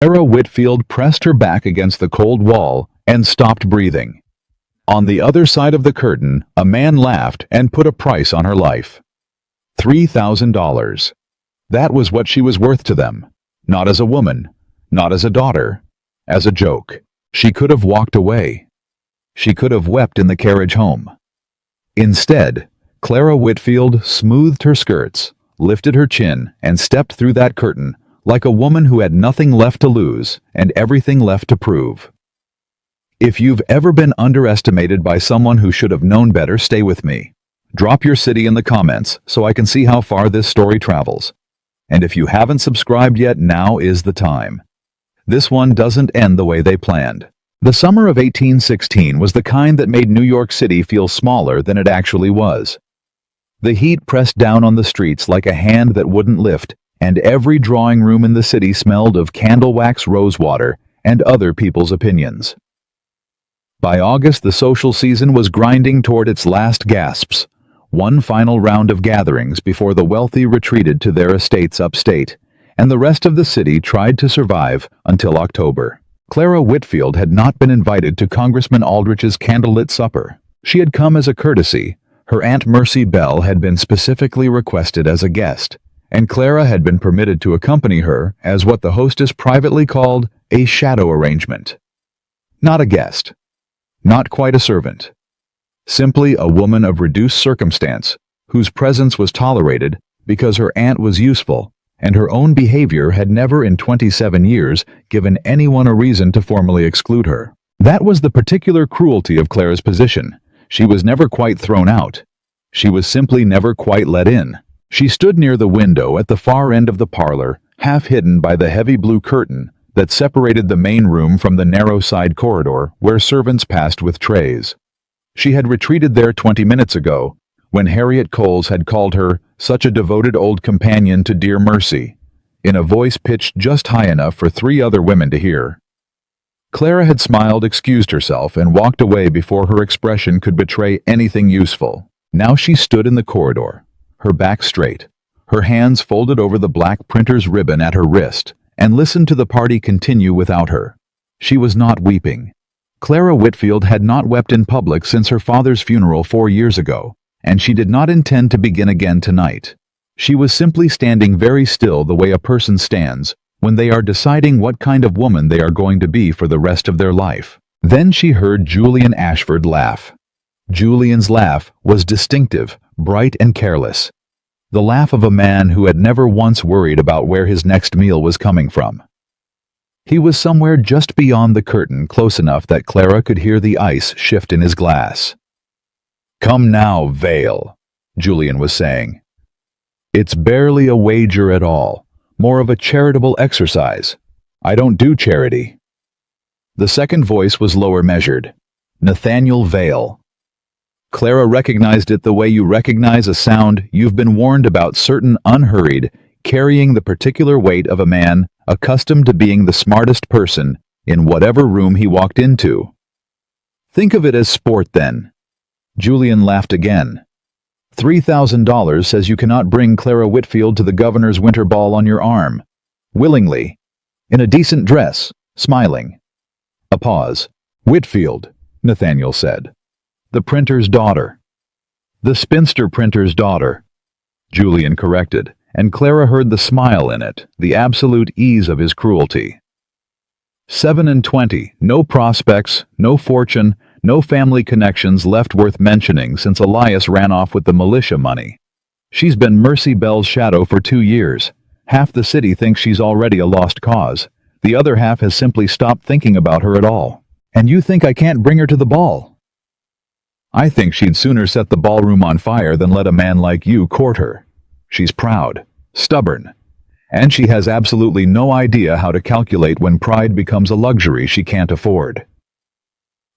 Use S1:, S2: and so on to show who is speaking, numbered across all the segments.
S1: Clara Whitfield pressed her back against the cold wall and stopped breathing. On the other side of the curtain, a man laughed and put a price on her life. $3,000. That was what she was worth to them. Not as a woman, not as a daughter, as a joke. She could have walked away. She could have wept in the carriage home. Instead, Clara Whitfield smoothed her skirts, lifted her chin, and stepped through that curtain like a woman who had nothing left to lose and everything left to prove. If you've ever been underestimated by someone who should have known better, stay with me. Drop your city in the comments so I can see how far this story travels. And if you haven't subscribed yet, now is the time. This one doesn't end the way they planned. The summer of 1816 was the kind that made New York City feel smaller than it actually was. The heat pressed down on the streets like a hand that wouldn't lift, and every drawing room in the city smelled of candle wax, rosewater, and other people's opinions. By August, the social season was grinding toward its last gasps, one final round of gatherings before the wealthy retreated to their estates upstate, and the rest of the city tried to survive until October. Clara Whitfield had not been invited to Congressman Aldrich's candlelit supper. She had come as a courtesy. Her Aunt Mercy Bell had been specifically requested as a guest, and Clara had been permitted to accompany her as what the hostess privately called a shadow arrangement. Not a guest. Not quite a servant. Simply a woman of reduced circumstance, whose presence was tolerated because her aunt was useful, and her own behavior had never in 27 years given anyone a reason to formally exclude her. That was the particular cruelty of Clara's position. She was never quite thrown out. She was simply never quite let in. She stood near the window at the far end of the parlor, half hidden by the heavy blue curtain that separated the main room from the narrow side corridor where servants passed with trays. She had retreated there 20 minutes ago, when Harriet Coles had called her such a devoted old companion to dear Mercy, in a voice pitched just high enough for 3 other women to hear. Clara had smiled, excused herself, and walked away before her expression could betray anything useful. Now she stood in the corridor, her back straight, her hands folded over the black printer's ribbon at her wrist, and listened to the party continue without her. She was not weeping. Clara Whitfield had not wept in public since her father's funeral 4 years ago, and she did not intend to begin again tonight. She was simply standing very still, the way a person stands when they are deciding what kind of woman they are going to be for the rest of their life. Then she heard Julian Ashford laugh. Julian's laugh was distinctive, bright and careless. The laugh of a man who had never once worried about where his next meal was coming from. He was somewhere just beyond the curtain, close enough that Clara could hear the ice shift in his glass. "Come now, Vale," Julian was saying. "It's barely a wager at all, more of a charitable exercise. I don't do charity." The second voice was lower measured. Nathaniel Vale. Clara recognized it the way you recognize a sound you've been warned about, certain, unhurried, carrying the particular weight of a man accustomed to being the smartest person in whatever room he walked into. "Think of it as sport, then." Julian laughed again. $3,000 says you cannot bring Clara Whitfield to the governor's winter ball on your arm. Willingly. In a decent dress. Smiling. A pause. "Whitfield," Nathaniel said. "The printer's daughter." "The spinster printer's daughter," Julian corrected, and Clara heard the smile in it, the absolute ease of his cruelty. 7 and 20, no prospects, no fortune, no family connections left worth mentioning since Elias ran off with the militia money. She's been Mercy Bell's shadow for 2 years. Half the city thinks she's already a lost cause. The other half has simply stopped thinking about her at all. And you think I can't bring her to the ball? I think she'd sooner set the ballroom on fire than let a man like you court her. She's proud, stubborn, and she has absolutely no idea how to calculate when pride becomes a luxury she can't afford.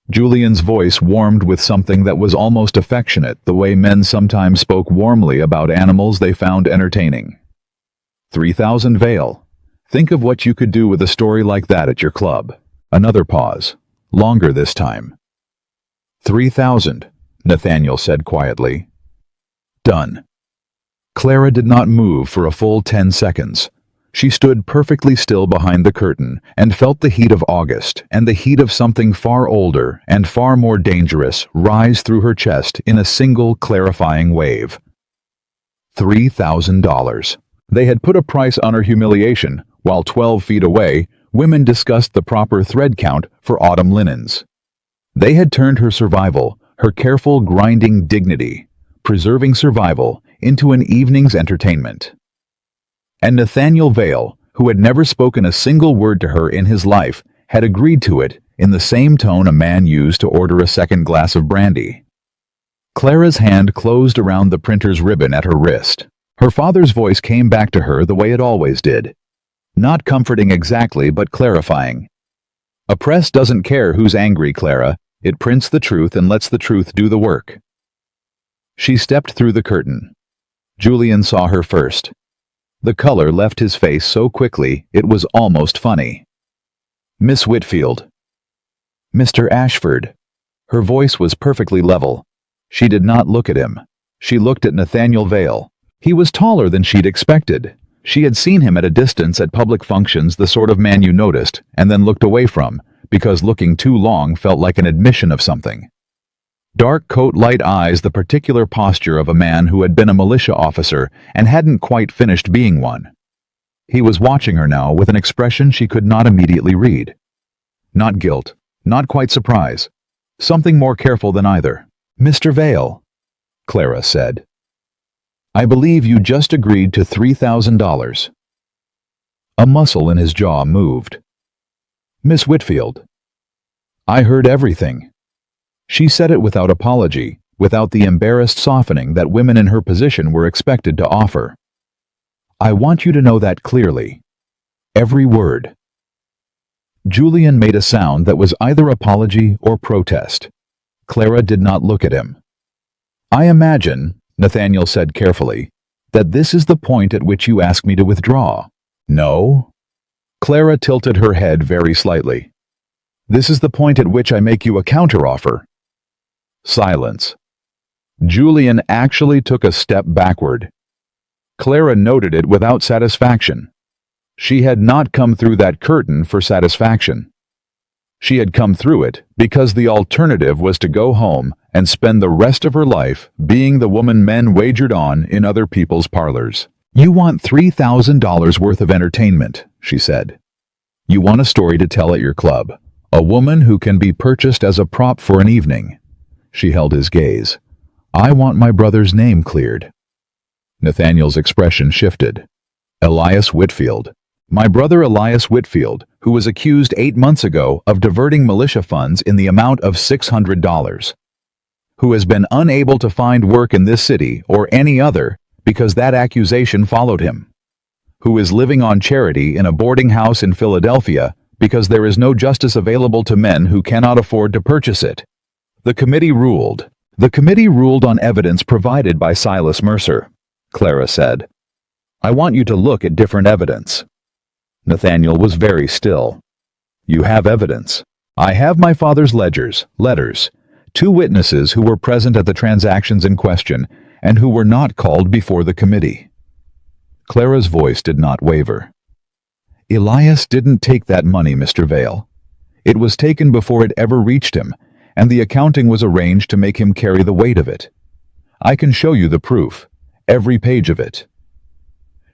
S1: Julian's voice warmed with something that was almost affectionate, the way men sometimes spoke warmly about animals they found entertaining. 3,000 Vale. Think of what you could do with a story like that at your club. Another pause. Longer this time. 3,000, Nathaniel said quietly. Done. Clara did not move for a full 10 seconds. She stood perfectly still behind the curtain and felt the heat of August and the heat of something far older and far more dangerous rise through her chest in a single clarifying wave. $3,000. They had put a price on her humiliation, while 12 feet away, women discussed the proper thread count for autumn linens. They had turned her survival, her careful grinding dignity, preserving survival, into an evening's entertainment. And Nathaniel Vale, who had never spoken a single word to her in his life, had agreed to it in the same tone a man used to order a second glass of brandy. Clara's hand closed around the printer's ribbon at her wrist. Her father's voice came back to her the way it always did. Not comforting exactly, but clarifying. A press doesn't care who's angry, Clara. It prints the truth and lets the truth do the work. She stepped through the curtain. Julian saw her first. The color left his face so quickly it was almost funny. Miss Whitfield. Mr. Ashford. Her voice was perfectly level. She did not look at him. She looked at Nathaniel Vale. He was taller than she'd expected. She had seen him at a distance at public functions, the sort of man you noticed and then looked away from, because looking too long felt like an admission of something. Dark coat, light eyes, the particular posture of a man who had been a militia officer and hadn't quite finished being one. He was watching her now with an expression she could not immediately read. Not guilt, not quite surprise. Something more careful than either. Mr. Vale, Clara said. I believe you just agreed to $3,000. A muscle in his jaw moved. Miss Whitfield. I heard everything. She said it without apology, without the embarrassed softening that women in her position were expected to offer. I want you to know that clearly. Every word. Julian made a sound that was either apology or protest. Clara did not look at him. I imagine, Nathaniel said carefully, that this is the point at which you ask me to withdraw. No? Clara tilted her head very slightly. This is the point at which I make you a counteroffer. Silence. Julian actually took a step backward. Clara noted it without satisfaction. She had not come through that curtain for satisfaction. She had come through it because the alternative was to go home and spend the rest of her life being the woman men wagered on in other people's parlors. You want $3,000 worth of entertainment, she said. You want a story to tell at your club. A woman who can be purchased as a prop for an evening. She held his gaze. I want my brother's name cleared. Nathaniel's expression shifted. Elias Whitfield. My brother Elias Whitfield, who was accused 8 months ago of diverting militia funds in the amount of $600. Who has been unable to find work in this city or any other because that accusation followed him. Who is living on charity in a boarding house in Philadelphia because there is no justice available to men who cannot afford to purchase it. The committee ruled. The committee ruled on evidence provided by Silas Mercer, Clara said. I want you to look at different evidence. Nathaniel was very still. You have evidence. I have my father's ledgers, letters, 2 witnesses who were present at the transactions in question and who were not called before the committee. Clara's voice did not waver. Elias didn't take that money, Mr. Vale. It was taken before it ever reached him, and the accounting was arranged to make him carry the weight of it. I can show you the proof, every page of it.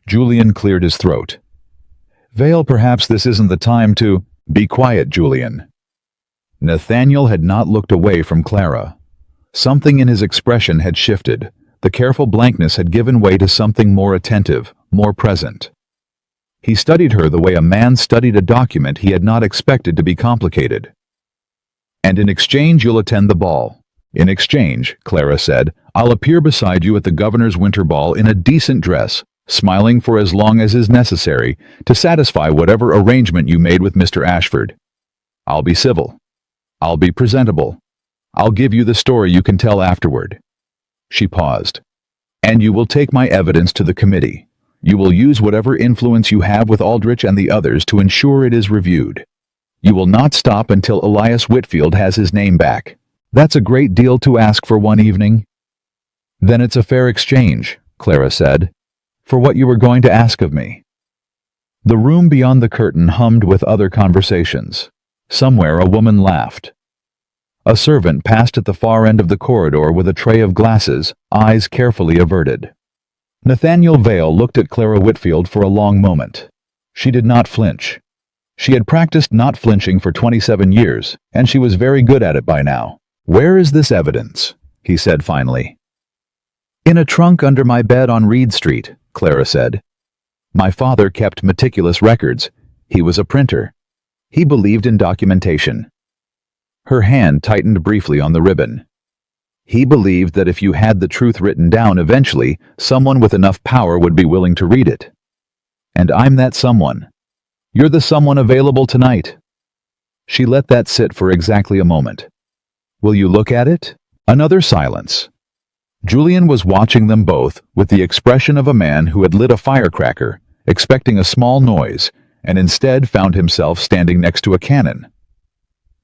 S1: Julian cleared his throat. Vale, perhaps this isn't the time to— Be quiet, Julian. Nathaniel had not looked away from Clara. Something in his expression had shifted. The careful blankness had given way to something more attentive, more present. He studied her the way a man studied a document he had not expected to be complicated. And in exchange you'll attend the ball. In exchange, Clara said, I'll appear beside you at the governor's winter ball in a decent dress, smiling for as long as is necessary to satisfy whatever arrangement you made with Mr. Ashford. I'll be civil. I'll be presentable. I'll give you the story you can tell afterward. She paused. And you will take my evidence to the committee. You will use whatever influence you have with Aldrich and the others to ensure it is reviewed. You will not stop until Elias Whitfield has his name back. That's a great deal to ask for one evening. Then it's a fair exchange, Clara said, for what you were going to ask of me. The room beyond the curtain hummed with other conversations. Somewhere a woman laughed. A servant passed at the far end of the corridor with a tray of glasses, eyes carefully averted. Nathaniel Vale looked at Clara Whitfield for a long moment. She did not flinch. She had practiced not flinching for 27 years, and she was very good at it by now. "Where is this evidence?" he said finally. "In a trunk under my bed on Reed Street," Clara said. "My father kept meticulous records. He was a printer. He believed in documentation." Her hand tightened briefly on the ribbon. "He believed that if you had the truth written down eventually, someone with enough power would be willing to read it. And I'm that someone. You're the someone available tonight." She let that sit for exactly a moment. "Will you look at it?" Another silence. Julian was watching them both with the expression of a man who had lit a firecracker, expecting a small noise, and instead found himself standing next to a cannon.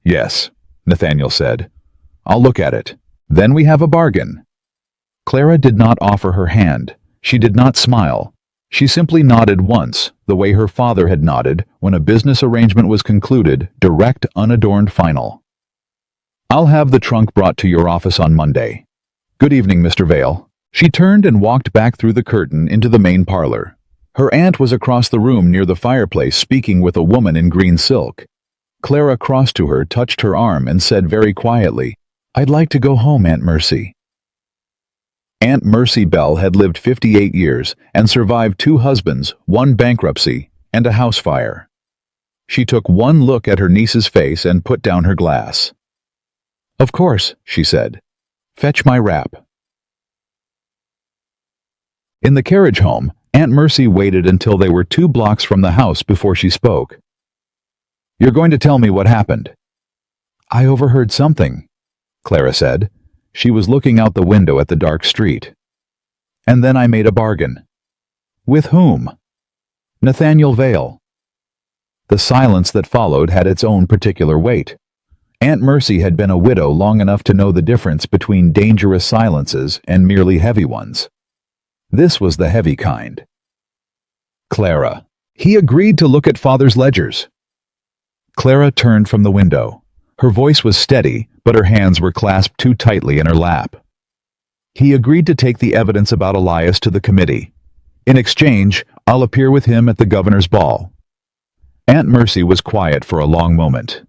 S1: "Yes," Nathaniel said. "I'll look at it. Then we have a bargain." Clara did not offer her hand. She did not smile. She simply nodded once, the way her father had nodded when a business arrangement was concluded, direct, unadorned, final. "I'll have the trunk brought to your office on Monday. Good evening, Mr. Vale." She turned and walked back through the curtain into the main parlor. Her aunt was across the room near the fireplace speaking with a woman in green silk. Clara crossed to her, touched her arm, and said very quietly, "I'd like to go home, Aunt Mercy." Aunt Mercy Bell had lived 58 years and survived 2 husbands, 1 bankruptcy, and a house fire. She took one look at her niece's face and put down her glass. "Of course," she said. "Fetch my wrap." In the carriage home, Aunt Mercy waited until they were 2 blocks from the house before she spoke. "You're going to tell me what happened." "I overheard something," Clara said. She was looking out the window at the dark street. "And then I made a bargain." "With whom?" "Nathaniel Vale." The silence that followed had its own particular weight. Aunt Mercy had been a widow long enough to know the difference between dangerous silences and merely heavy ones. This was the heavy kind. "Clara, he agreed to look at Father's ledgers." Clara turned from the window. Her voice was steady, but her hands were clasped too tightly in her lap. "He agreed to take the evidence about Elias to the committee. In exchange, I'll appear with him at the governor's ball." Aunt Mercy was quiet for a long moment.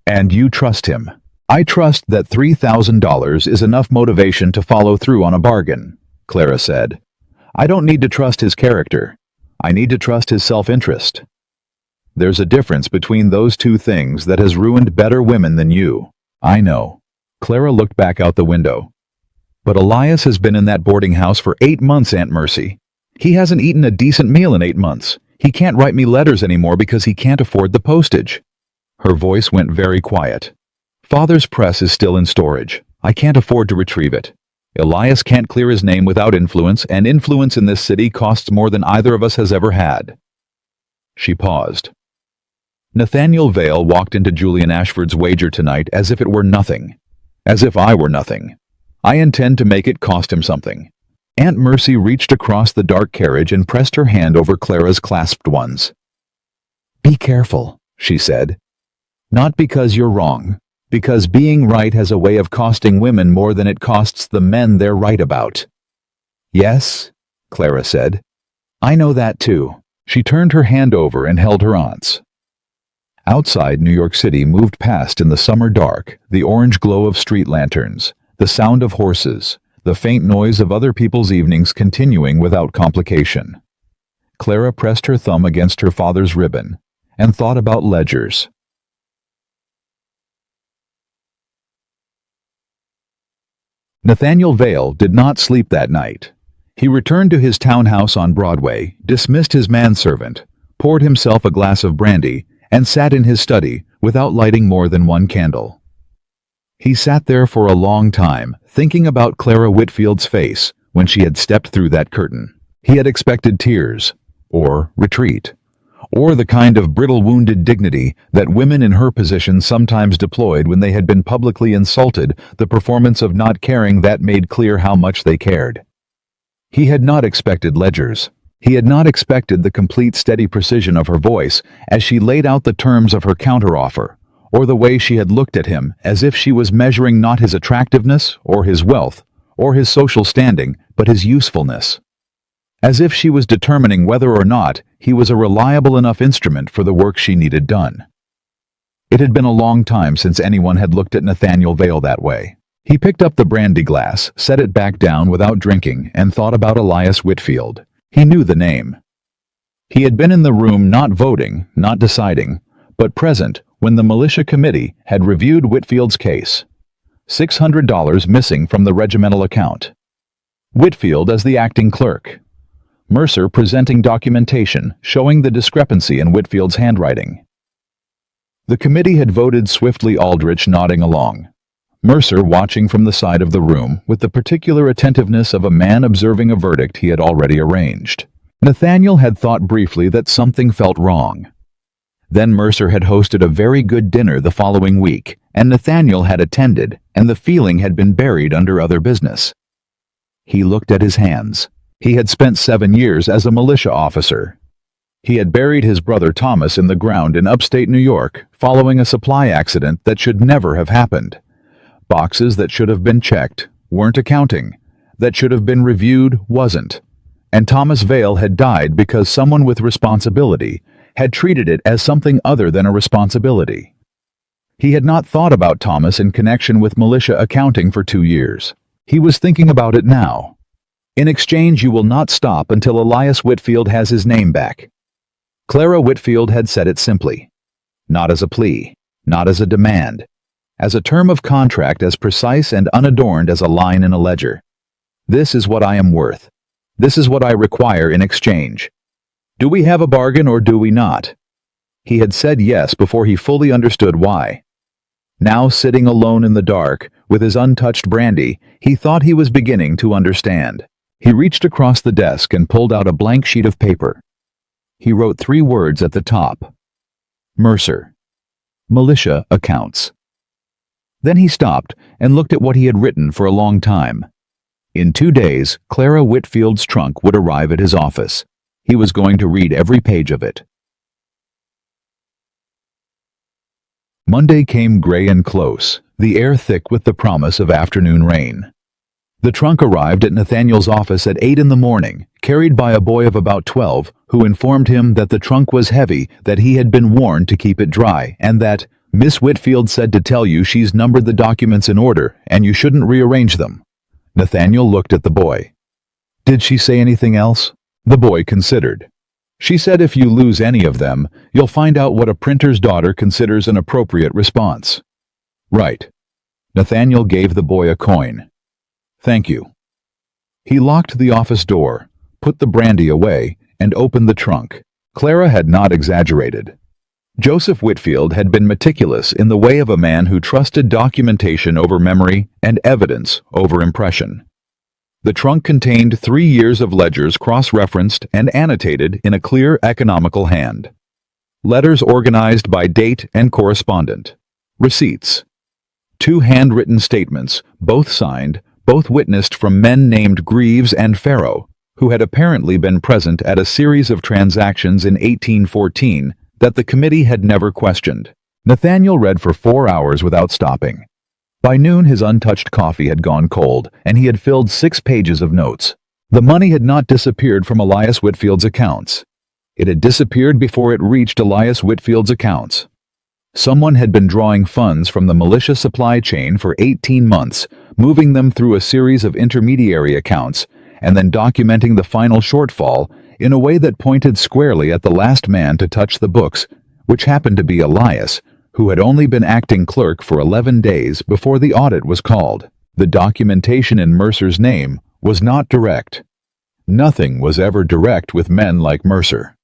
S1: "And you trust him?" "I trust that $3,000 is enough motivation to follow through on a bargain," Clara said. "I don't need to trust his character. I need to trust his self-interest. There's a difference between those 2 things that has ruined better women than you." "I know." Clara looked back out the window. "But Elias has been in that boarding house for 8 months, Aunt Mercy. He hasn't eaten a decent meal in 8 months. He can't write me letters anymore because he can't afford the postage." Her voice went very quiet. "Father's press is still in storage. I can't afford to retrieve it. Elias can't clear his name without influence, and influence in this city costs more than either of us has ever had." She paused. Nathaniel Vale walked into Julian Ashford's wager tonight as if it were nothing. As if I were nothing. I intend to make it cost him something. Aunt Mercy reached across the dark carriage and pressed her hand over Clara's clasped ones. "Be careful," she said. "Not because you're wrong, because being right has a way of costing women more than it costs the men they're right about." "Yes," Clara said. "I know that too." She turned her hand over and held her aunt's. Outside, New York City moved past in the summer dark, the orange glow of street lanterns, the sound of horses, the faint noise of other people's evenings continuing without complication. Clara pressed her thumb against her father's ribbon and thought about ledgers. Nathaniel Vale did not sleep that night. He returned to his townhouse on Broadway, dismissed his manservant, poured himself a glass of brandy, and sat in his study without lighting more than 1 candle. He sat there for a long time, thinking about Clara Whitfield's face when she had stepped through that curtain. He had expected tears, or retreat, or the kind of brittle wounded dignity that women in her position sometimes deployed when they had been publicly insulted, the performance of not caring that made clear how much they cared. He had not expected ledgers. He had not expected the complete steady precision of her voice as she laid out the terms of her counteroffer, or the way she had looked at him as if she was measuring not his attractiveness or his wealth or his social standing, but his usefulness. As if she was determining whether or not he was a reliable enough instrument for the work she needed done. It had been a long time since anyone had looked at Nathaniel Vale that way. He picked up the brandy glass, set it back down without drinking, and thought about Elias Whitfield. He knew the name. He had been in the room not voting, not deciding, but present when the militia committee had reviewed Whitfield's case. $600 missing from the regimental account. Whitfield as the acting clerk. Mercer presenting documentation showing the discrepancy in Whitfield's handwriting. The committee had voted swiftly, Aldrich nodding along. Mercer watching from the side of the room with the particular attentiveness of a man observing a verdict he had already arranged. Nathaniel had thought briefly that something felt wrong. Then Mercer had hosted a very good dinner the following week, and Nathaniel had attended, and the feeling had been buried under other business. He looked at his hands. He had spent 7 years as a militia officer. He had buried his brother Thomas in the ground in upstate New York following a supply accident that should never have happened. Boxes that should have been checked weren't accounting, that should have been reviewed wasn't, and Thomas Vale had died because someone with responsibility had treated it as something other than a responsibility. He had not thought about Thomas in connection with militia accounting for 2 years. He was thinking about it now. In exchange, you will not stop until Elias Whitfield has his name back. Clara Whitfield had said it simply. Not as a plea, not as a demand, as a term of contract as precise and unadorned as a line in a ledger. This is what I am worth. This is what I require in exchange. Do we have a bargain or do we not? He had said yes before he fully understood why. Now, sitting alone in the dark, with his untouched brandy, he thought he was beginning to understand. He reached across the desk and pulled out a blank sheet of paper. He wrote 3 words at the top. Mercer. Militia accounts. Then he stopped and looked at what he had written for a long time. In 2 days, Clara Whitfield's trunk would arrive at his office. He was going to read every page of it. Monday came gray and close, the air thick with the promise of afternoon rain. The trunk arrived at Nathaniel's office at 8 in the morning, carried by a boy of about 12, who informed him that the trunk was heavy, that he had been warned to keep it dry, and that Miss Whitfield said to tell you she's numbered the documents in order, and you shouldn't rearrange them. Nathaniel looked at the boy. Did she say anything else? The boy considered. She said if you lose any of them, you'll find out what a printer's daughter considers an appropriate response. Right. Nathaniel gave the boy a coin. Thank you. He locked the office door, put the brandy away, and opened the trunk. Clara had not exaggerated. Joseph Whitfield had been meticulous in the way of a man who trusted documentation over memory and evidence over impression. The trunk contained 3 years of ledgers cross-referenced and annotated in a clear, economical hand. Letters organized by date and correspondent. Receipts. 2 handwritten statements, both signed, both witnessed from men named Greaves and Farrow, who had apparently been present at a series of transactions in 1814 that the committee had never questioned. Nathaniel read for 4 hours without stopping. By noon his untouched coffee had gone cold, and he had filled 6 pages of notes. The money had not disappeared from Elias Whitfield's accounts. It had disappeared before it reached Elias Whitfield's accounts. Someone had been drawing funds from the militia supply chain for 18 months, moving them through a series of intermediary accounts, and then documenting the final shortfall in a way that pointed squarely at the last man to touch the books, which happened to be Elias, who had only been acting clerk for 11 days before the audit was called. The documentation in Mercer's name was not direct. Nothing was ever direct with men like Mercer.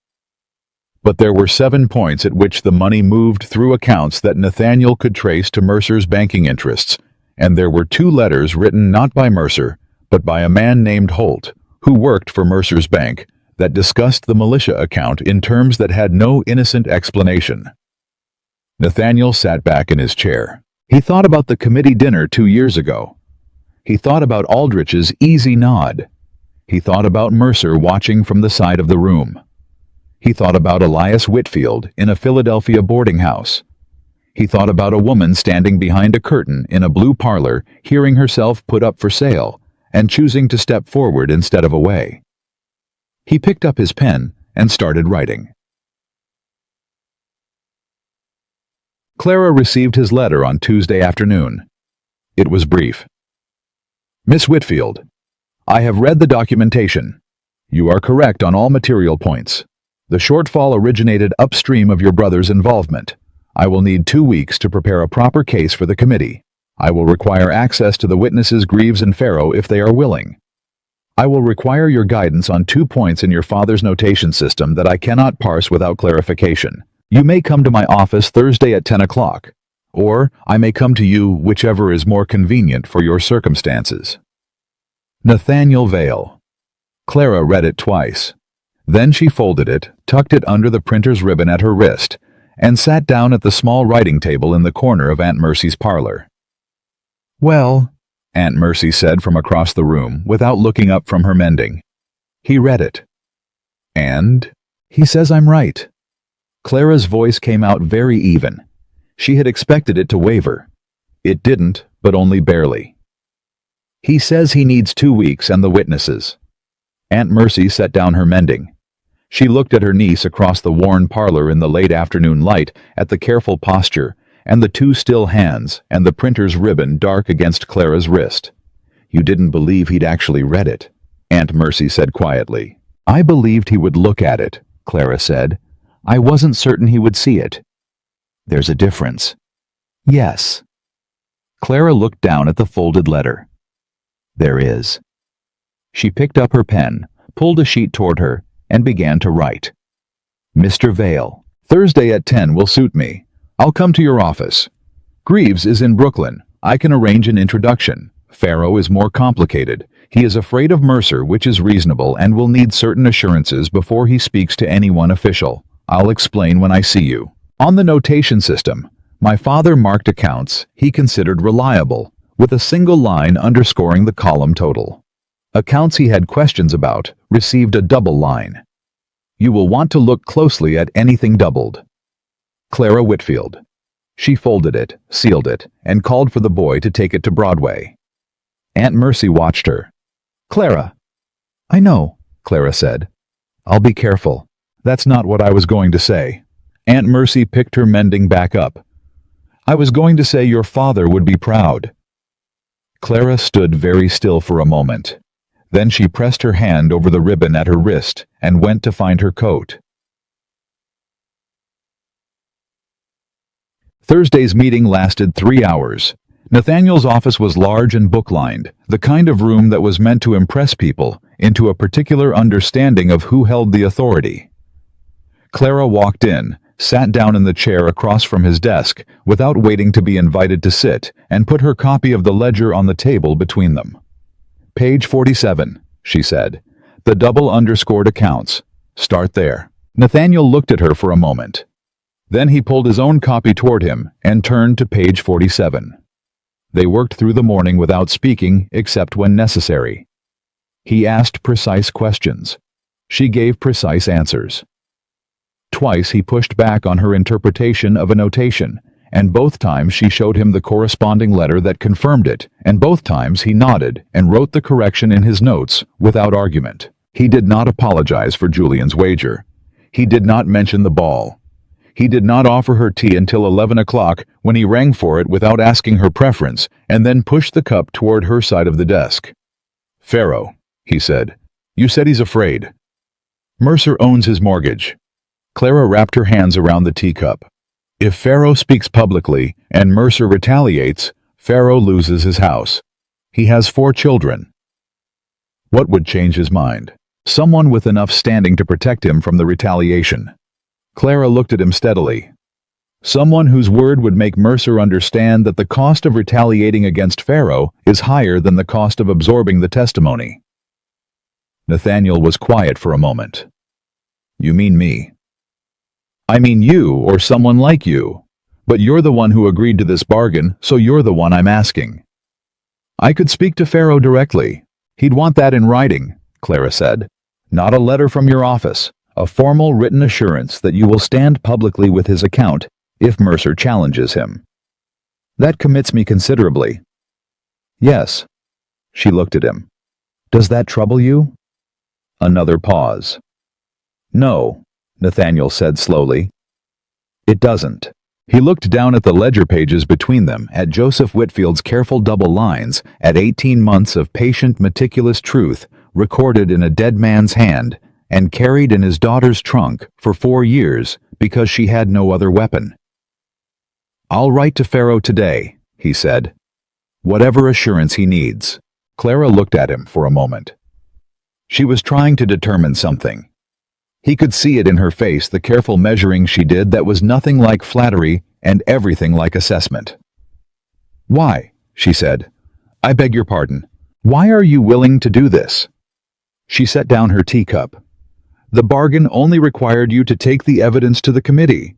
S1: But there were 7 points at which the money moved through accounts that Nathaniel could trace to Mercer's banking interests, and there were 2 letters written not by Mercer, but by a man named Holt, who worked for Mercer's bank, that discussed the militia account in terms that had no innocent explanation. Nathaniel sat back in his chair. He thought about the committee dinner 2 years ago. He thought about Aldrich's easy nod. He thought about Mercer watching from the side of the room. He thought about Elias Whitfield in a Philadelphia boarding house. He thought about a woman standing behind a curtain in a blue parlor, hearing herself put up for sale, and choosing to step forward instead of away. He picked up his pen and started writing. Clara received his letter on Tuesday afternoon. It was brief. Miss Whitfield, I have read the documentation. You are correct on all material points. The shortfall originated upstream of your brother's involvement. I will need 2 weeks to prepare a proper case for the committee. I will require access to the witnesses Greaves and Farrow if they are willing. I will require your guidance on 2 points in your father's notation system that I cannot parse without clarification. You may come to my office Thursday at 10 o'clock, or I may come to you, whichever is more convenient for your circumstances. Nathaniel Vale. Clara read it twice. Then she folded it, tucked it under the printer's ribbon at her wrist, and sat down at the small writing table in the corner of Aunt Mercy's parlor. Well, Aunt Mercy said from across the room, without looking up from her mending. He read it. And he says I'm right. Clara's voice came out very even. She had expected it to waver. It didn't, but only barely. He says he needs 2 weeks and the witnesses. Aunt Mercy set down her mending. She looked at her niece across the worn parlor in the late afternoon light, at the careful posture, and the 2 still hands, and the printer's ribbon dark against Clara's wrist. You didn't believe he'd actually read it, Aunt Mercy said quietly. I believed he would look at it, Clara said. I wasn't certain he would see it. There's a difference. Yes. Clara looked down at the folded letter. There is. She picked up her pen, pulled a sheet toward her, and began to write. Mr. Vale, Thursday at 10 will suit me. I'll come to your office. Greaves is in Brooklyn. I can arrange an introduction. Farrow is more complicated. He is afraid of Mercer, which is reasonable, and will need certain assurances before he speaks to anyone official. I'll explain when I see you. On the notation system, my father marked accounts he considered reliable, with a single line underscoring the column total. Accounts he had questions about received a double line. You will want to look closely at anything doubled. Clara Whitfield. She folded it, sealed it, and called for the boy to take it to Broadway. Aunt Mercy watched her. Clara. I know, Clara said. I'll be careful. That's not what I was going to say. Aunt Mercy picked her mending back up. I was going to say your father would be proud. Clara stood very still for a moment. Then she pressed her hand over the ribbon at her wrist and went to find her coat. Thursday's meeting lasted 3 hours. Nathaniel's office was large and book-lined, the kind of room that was meant to impress people into a particular understanding of who held the authority. Clara walked in, sat down in the chair across from his desk without waiting to be invited to sit, and put her copy of the ledger on the table between them. Page 47, she said. The double underscored accounts. Start there. Nathaniel looked at her for a moment. Then he pulled his own copy toward him and turned to page 47. They worked through the morning without speaking except when necessary. He asked precise questions. She gave precise answers. Twice he pushed back on her interpretation of a notation, and both times she showed him the corresponding letter that confirmed it, and both times he nodded and wrote the correction in his notes without argument. He did not apologize for Julian's wager. He did not mention the ball. He did not offer her tea until 11 o'clock when he rang for it without asking her preference, and then pushed the cup toward her side of the desk. Farrow, he said. You said he's afraid. Mercer owns his mortgage. Clara wrapped her hands around the teacup. If Farrow speaks publicly and Mercer retaliates, Farrow loses his house. He has 4 children. What would change his mind? Someone with enough standing to protect him from the retaliation. Clara looked at him steadily. Someone whose word would make Mercer understand that the cost of retaliating against Farrow is higher than the cost of absorbing the testimony. Nathaniel was quiet for a moment. You mean me? I mean you or someone like you. But you're the one who agreed to this bargain, so you're the one I'm asking. I could speak to Farrow directly. He'd want that in writing, Clara said. "Not a letter from your office, a formal written assurance that you will stand publicly with his account if Mercer challenges him." "That commits me considerably." "Yes." She looked at him. "Does that trouble you?" Another pause. "No," Nathaniel said slowly. "It doesn't." He looked down at the ledger pages between them, at Joseph Whitfield's careful double lines, at 18 months of patient, meticulous truth recorded in a dead man's hand and carried in his daughter's trunk for 4 years because she had no other weapon. "I'll write to Pharaoh today," he said. "Whatever assurance he needs." Clara looked at him for a moment. She was trying to determine something. He could see it in her face, the careful measuring she did that was nothing like flattery and everything like assessment. "Why?" she said. "I beg your pardon. Why are you willing to do this?" She set down her teacup. "The bargain only required you to take the evidence to the committee,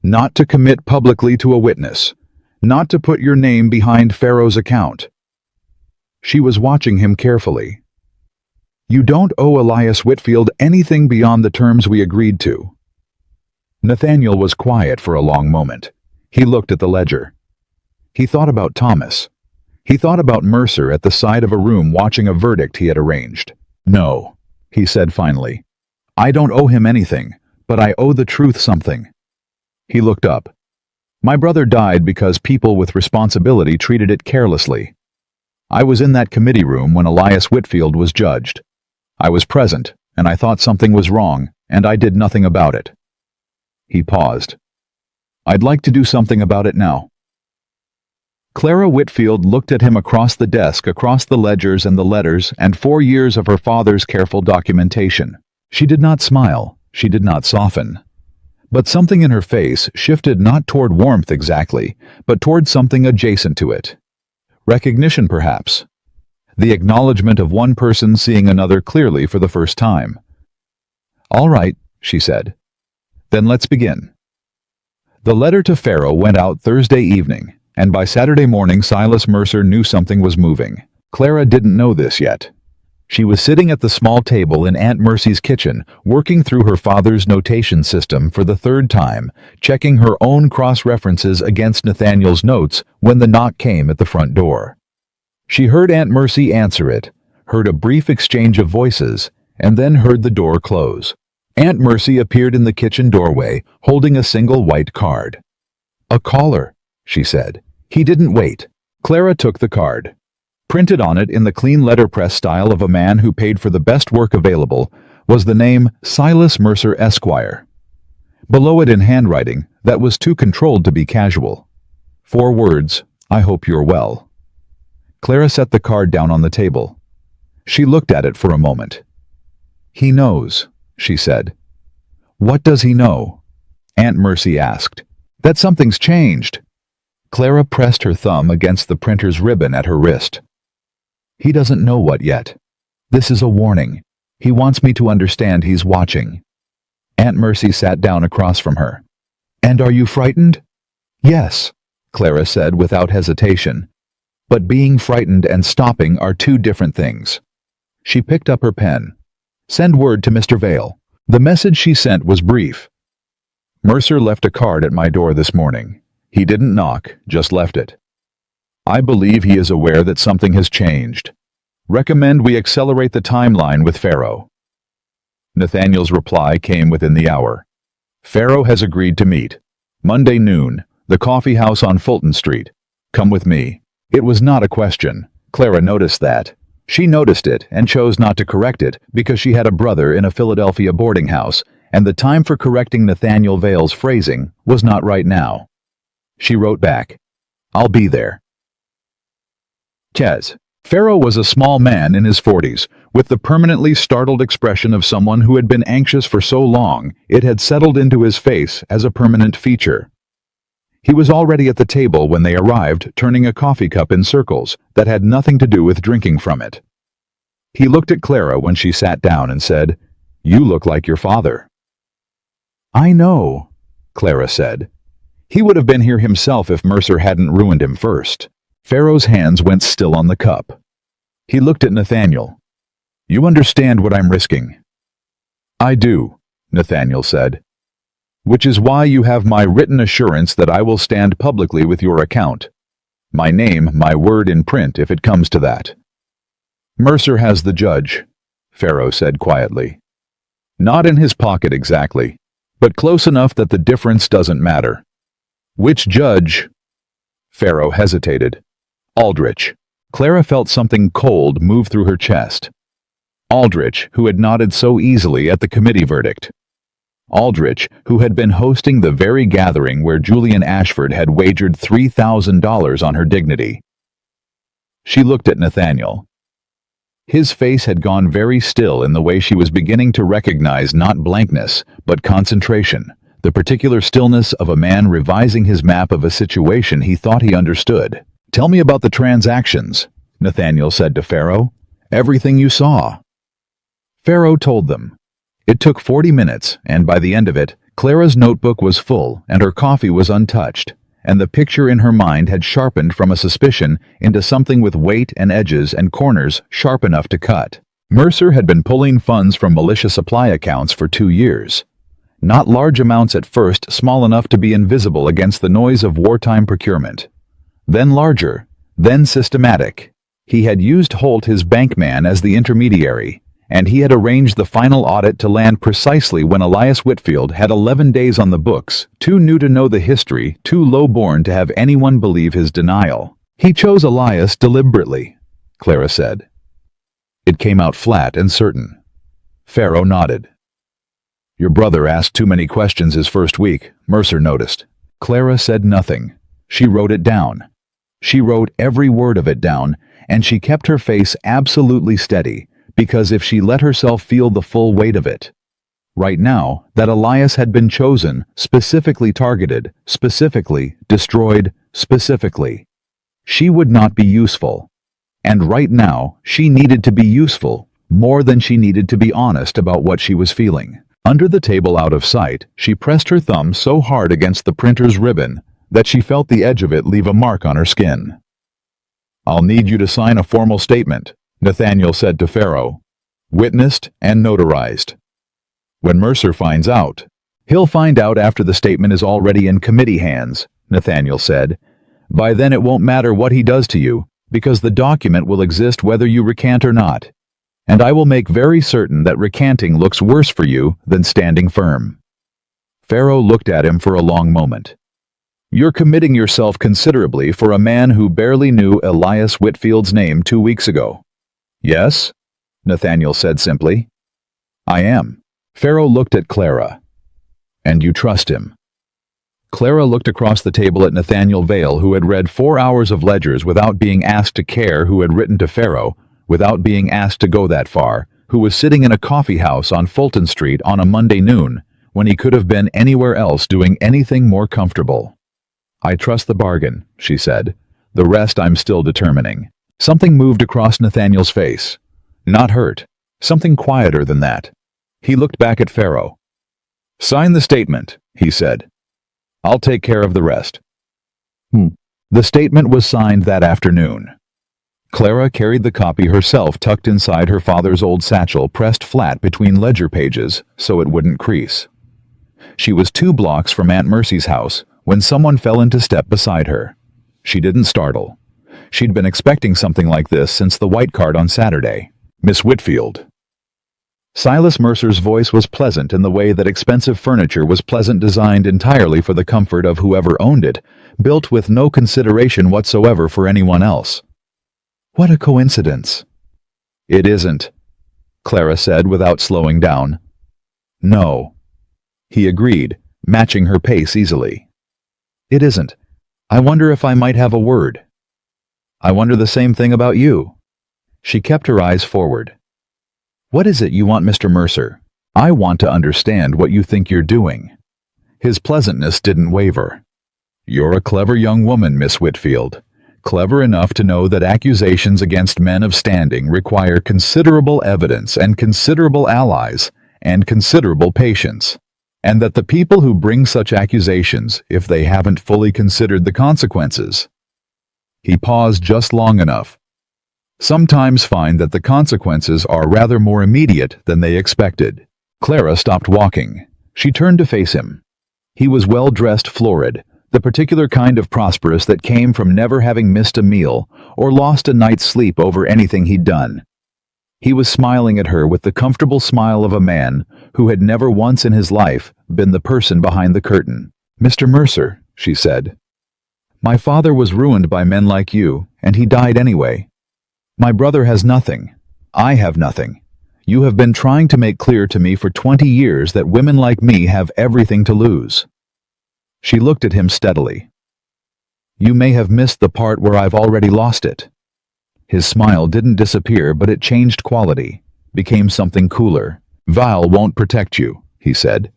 S1: not to commit publicly to a witness, not to put your name behind Pharaoh's account." She was watching him carefully. "You don't owe Elias Whitfield anything beyond the terms we agreed to." Nathaniel was quiet for a long moment. He looked at the ledger. He thought about Thomas. He thought about Mercer at the side of a room watching a verdict he had arranged. "No," he said finally. "I don't owe him anything, but I owe the truth something." He looked up. "My brother died because people with responsibility treated it carelessly. I was in that committee room when Elias Whitfield was judged. I was present, and I thought something was wrong, and I did nothing about it." He paused. "I'd like to do something about it now." Clara Whitfield looked at him across the desk, across the ledgers and the letters and 4 years of her father's careful documentation. She did not smile, she did not soften. But something in her face shifted not toward warmth exactly, but toward something adjacent to it. Recognition, perhaps. The acknowledgement of one person seeing another clearly for the first time. "All right," she said. "Then let's begin." The letter to Pharaoh went out Thursday evening, and by Saturday morning Silas Mercer knew something was moving. Clara didn't know this yet. She was sitting at the small table in Aunt Mercy's kitchen, working through her father's notation system for the 3rd time, checking her own cross-references against Nathaniel's notes when the knock came at the front door. She heard Aunt Mercy answer it, heard a brief exchange of voices, and then heard the door close. Aunt Mercy appeared in the kitchen doorway, holding a single white card. "A caller," she said. "He didn't wait." Clara took the card. Printed on it in the clean letterpress style of a man who paid for the best work available was the name Silas Mercer, Esquire. Below it in handwriting that was too controlled to be casual. 4 words, "I hope you're well." Clara set the card down on the table. She looked at it for a moment. "He knows," she said. "What does he know?" Aunt Mercy asked. "That something's changed." Clara pressed her thumb against the printer's ribbon at her wrist. "He doesn't know what yet. This is a warning. He wants me to understand he's watching." Aunt Mercy sat down across from her. "And are you frightened?" "Yes," Clara said without hesitation. "But being frightened and stopping are 2 different things." She picked up her pen. "Send word to Mr. Vale." The message she sent was brief. "Mercer left a card at my door this morning. He didn't knock, just left it. I believe he is aware that something has changed. Recommend we accelerate the timeline with Pharaoh." Nathaniel's reply came within the hour. "Pharaoh has agreed to meet. Monday noon, the coffee house on Fulton Street. Come with me." It was not a question. Clara noticed that. She noticed it and chose not to correct it because she had a brother in a Philadelphia boarding house, and the time for correcting Nathaniel Vale's phrasing was not right now. She wrote back, "I'll be there." Ches. Pharaoh was a small man in his 40s, with the permanently startled expression of someone who had been anxious for so long it had settled into his face as a permanent feature. He was already at the table when they arrived, turning a coffee cup in circles that had nothing to do with drinking from it. He looked at Clara when she sat down and said, "You look like your father." "I know," Clara said. "He would have been here himself if Mercer hadn't ruined him first." Pharaoh's hands went still on the cup. He looked at Nathaniel. You understand what I'm risking." "I do," Nathaniel said. "Which is why you have my written assurance that I will stand publicly with your account. My name, my word in print if it comes to that." "Mercer has the judge," Farrow said quietly. "Not in his pocket exactly, but close enough that the difference doesn't matter." "Which judge?" Farrow hesitated. "Aldrich." Clara felt something cold move through her chest. Aldrich, who had nodded so easily at the committee verdict. Aldrich, who had been hosting the very gathering where Julian Ashford had wagered $3,000 on her dignity. She looked at Nathaniel. His face had gone very still in the way she was beginning to recognize not blankness, but concentration, the particular stillness of a man revising his map of a situation he thought he understood. "Tell me about the transactions," Nathaniel said to Farrow. "Everything you saw." Farrow told them. It took 40 minutes, and by the end of it, Clara's notebook was full and her coffee was untouched, and the picture in her mind had sharpened from a suspicion into something with weight and edges and corners sharp enough to cut. Mercer had been pulling funds from militia supply accounts for 2 years. Not large amounts at first, small enough to be invisible against the noise of wartime procurement. Then larger, then systematic. He had used Holt, his bankman, as the intermediary, and he had arranged the final audit to land precisely when Elias Whitfield had 11 days on the books, too new to know the history, too low-born to have anyone believe his denial. "He chose Elias deliberately," Clara said. It came out flat and certain. Farrow nodded. "Your brother asked too many questions his first week," Mercer noticed. Clara said nothing. She wrote it down. She wrote every word of it down, and she kept her face absolutely steady, because if she let herself feel the full weight of it, right now, that Elias had been chosen, specifically targeted, specifically destroyed, specifically, she would not be useful. And right now, she needed to be useful, more than she needed to be honest about what she was feeling. Under the table out of sight, she pressed her thumb so hard against the printer's ribbon that she felt the edge of it leave a mark on her skin. "I'll need you to sign a formal statement," Nathaniel said to Farrow. "Witnessed and notarized. When Mercer finds out—" "He'll find out after the statement is already in committee hands," Nathaniel said. "By then it won't matter what he does to you, because the document will exist whether you recant or not. And I will make very certain that recanting looks worse for you than standing firm." Farrow looked at him for a long moment. "You're committing yourself considerably for a man who barely knew Elias Whitfield's name 2 weeks ago." "Yes?" Nathaniel said simply. "I am." Farrow looked at Clara. "And you trust him?" Clara looked across the table at Nathaniel Vale, who had read 4 hours of ledgers without being asked to care, who had written to Farrow, without being asked to go that far, who was sitting in a coffee house on Fulton Street on a Monday noon, when he could have been anywhere else doing anything more comfortable. "I trust the bargain," she said. "The rest I'm still determining." Something moved across Nathaniel's face. Not hurt. Something quieter than that. He looked back at Farrow. "Sign the statement," he said. "I'll take care of the rest." The statement was signed that afternoon. Clara carried the copy herself tucked inside her father's old satchel, pressed flat between ledger pages so it wouldn't crease. She was 2 blocks from Aunt Mercy's house when someone fell into step beside her. She didn't startle. She'd been expecting something like this since the white card on Saturday. "Miss Whitfield." Silas Mercer's voice was pleasant in the way that expensive furniture was pleasant, designed entirely for the comfort of whoever owned it, built with no consideration whatsoever for anyone else. "What a coincidence." "It isn't," Clara said without slowing down. "No," he agreed, matching her pace easily. "It isn't. I wonder if I might have a word." "I wonder the same thing about you." She kept her eyes forward. "What is it you want, Mr. Mercer? I want to understand what you think you're doing." His pleasantness didn't waver. "You're a clever young woman, Miss Whitfield. Clever enough to know that accusations against men of standing require considerable evidence and considerable allies and considerable patience, and that the people who bring such accusations, if they haven't fully considered the consequences—" He paused just long enough. sometimes find that the consequences are rather more immediate than they expected. Clara stopped walking. She turned to face him. He was well-dressed, florid, the particular kind of prosperous that came from never having missed a meal or lost a night's sleep over anything he'd done. He was smiling at her with the comfortable smile of a man who had never once in his life been the person behind the curtain. "Mr. Mercer," she said, "my father was ruined by men like you, and he died anyway. My brother has nothing. I have nothing. You have been trying to make clear to me for 20 years that women like me have everything to lose." She looked at him steadily. "You may have missed the part where I've already lost it." His smile didn't disappear, but it changed quality, became something cooler. "Val won't protect you," he said.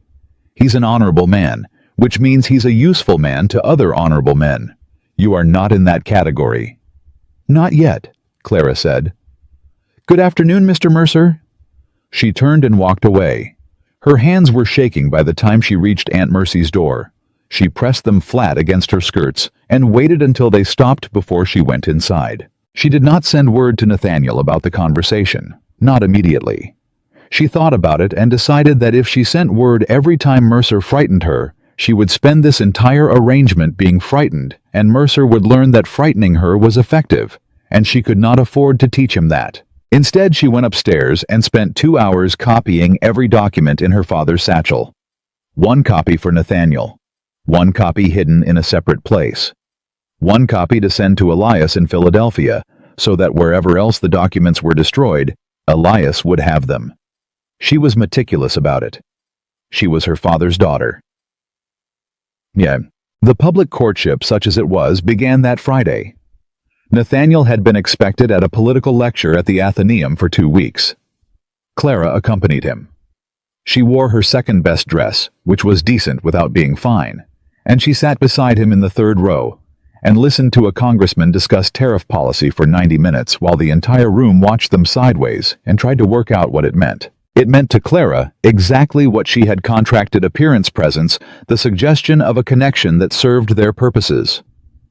S1: "He's an honorable man, which means he's a useful man to other honorable men. You are not in that category." "Not yet," Clara said. "Good afternoon, Mr. Mercer." She turned and walked away. Her hands were shaking by the time she reached Aunt Mercy's door. She pressed them flat against her skirts and waited until they stopped before she went inside. She did not send word to Nathaniel about the conversation, not immediately. She thought about it and decided that if she sent word every time Mercer frightened her, she would spend this entire arrangement being frightened, and Mercer would learn that frightening her was effective, and she could not afford to teach him that. Instead, she went upstairs and spent 2 hours copying every document in her father's satchel. One copy for Nathaniel. One copy hidden in a separate place. One copy to send to Elias in Philadelphia, so that wherever else the documents were destroyed, Elias would have them. She was meticulous about it. She was her father's daughter. The public courtship, such as it was, began that Friday. Nathaniel had been expected at a political lecture at the Athenaeum for 2 weeks. Clara accompanied him. She wore her second-best dress, which was decent without being fine, and she sat beside him in the third row and listened to a congressman discuss tariff policy for 90 minutes while the entire room watched them sideways and tried to work out what it meant. It meant to Clara exactly what she had contracted: appearance presence, the suggestion of a connection that served their purposes.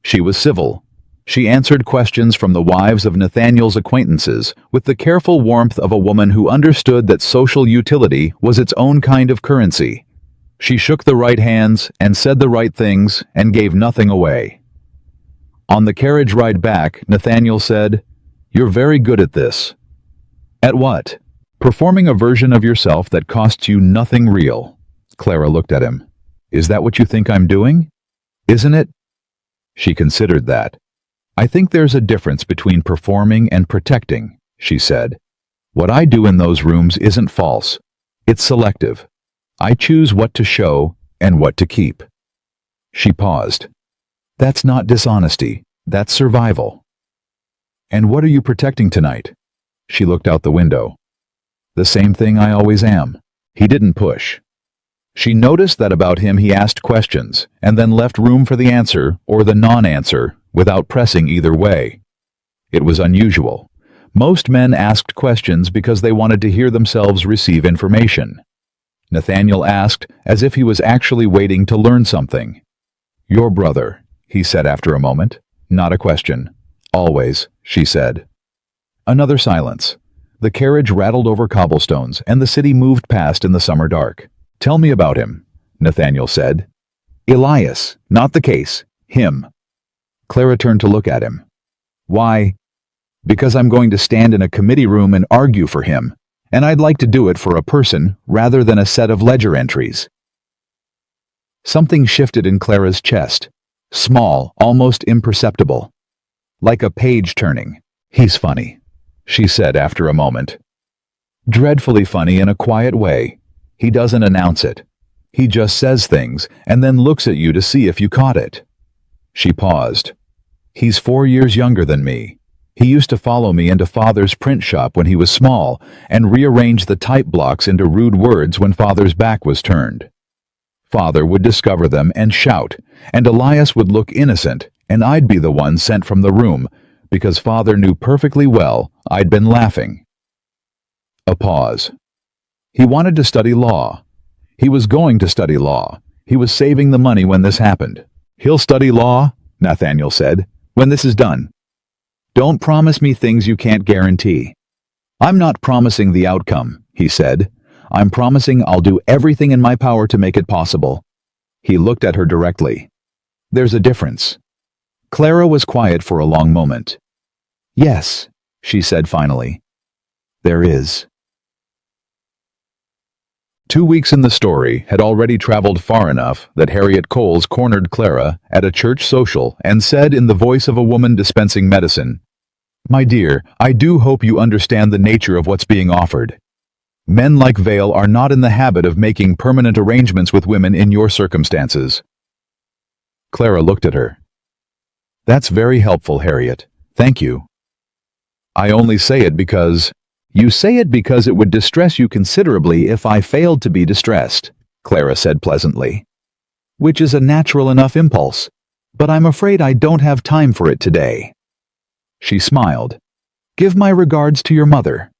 S1: She was civil. She answered questions from the wives of Nathaniel's acquaintances with the careful warmth of a woman who understood that social utility was its own kind of currency. She shook the right hands and said the right things and gave nothing away. On the carriage ride back, Nathaniel said, "You're very good at this." "At what?" "Performing a version of yourself that costs you nothing real." Clara looked at him. "Is that what you think I'm doing?" "Isn't it?" She considered that. "I think there's a difference between performing and protecting," she said. "What I do in those rooms isn't false. It's selective. I choose what to show and what to keep." She paused. "That's not dishonesty. That's survival." "And what are you protecting tonight?" She looked out the window. "The same thing I always am." He didn't push. She noticed that about him he asked questions and then left room for the answer or the non-answer without pressing either way. It was unusual. Most men asked questions because they wanted to hear themselves receive information. Nathaniel asked as if he was actually waiting to learn something. "Your brother," he said after a moment. "Not a question." "Always," she said. Another silence. The carriage rattled over cobblestones, and the city moved past in the summer dark. "Tell me about him," Nathaniel said. "Elias, not the case. Him." Clara turned to look at him. "Why?" "Because I'm going to stand in a committee room and argue for him, and I'd like to do it for a person rather than a set of ledger entries." Something shifted in Clara's chest. Small, almost imperceptible. Like a page turning. "He's funny," she said after a moment. "Dreadfully funny in a quiet way. He doesn't announce it. He just says things and then looks at you to see if you caught it." She paused. "He's 4 years younger than me. He used to follow me into Father's print shop when he was small and rearrange the type blocks into rude words when Father's back was turned. Father would discover them and shout, and Elias would look innocent, and I'd be the one sent from the room, because Father knew perfectly well I'd been laughing." A pause. "He wanted to study law. He was going to study law. He was saving the money when this happened." "He'll study law," Nathaniel said, "when this is done." Don't promise me things you can't guarantee. I'm not promising the outcome, he said. I'm promising I'll do everything in my power to make it possible. He looked at her directly. There's a difference. Clara was quiet for a long moment. Yes, she said finally. There is. 2 weeks in the story had already traveled far enough that Harriet Coles cornered Clara at a church social and said in the voice of a woman dispensing medicine, "My dear, I do hope you understand the nature of what's being offered. Men like Vale are not in the habit of making permanent arrangements with women in your circumstances." Clara looked at her. That's very helpful, Harriet. Thank you. I only say it because... You say it because it would distress you considerably if I failed to be distressed, Clara said pleasantly. Which is a natural enough impulse, but I'm afraid I don't have time for it today. She smiled. Give my regards to your mother.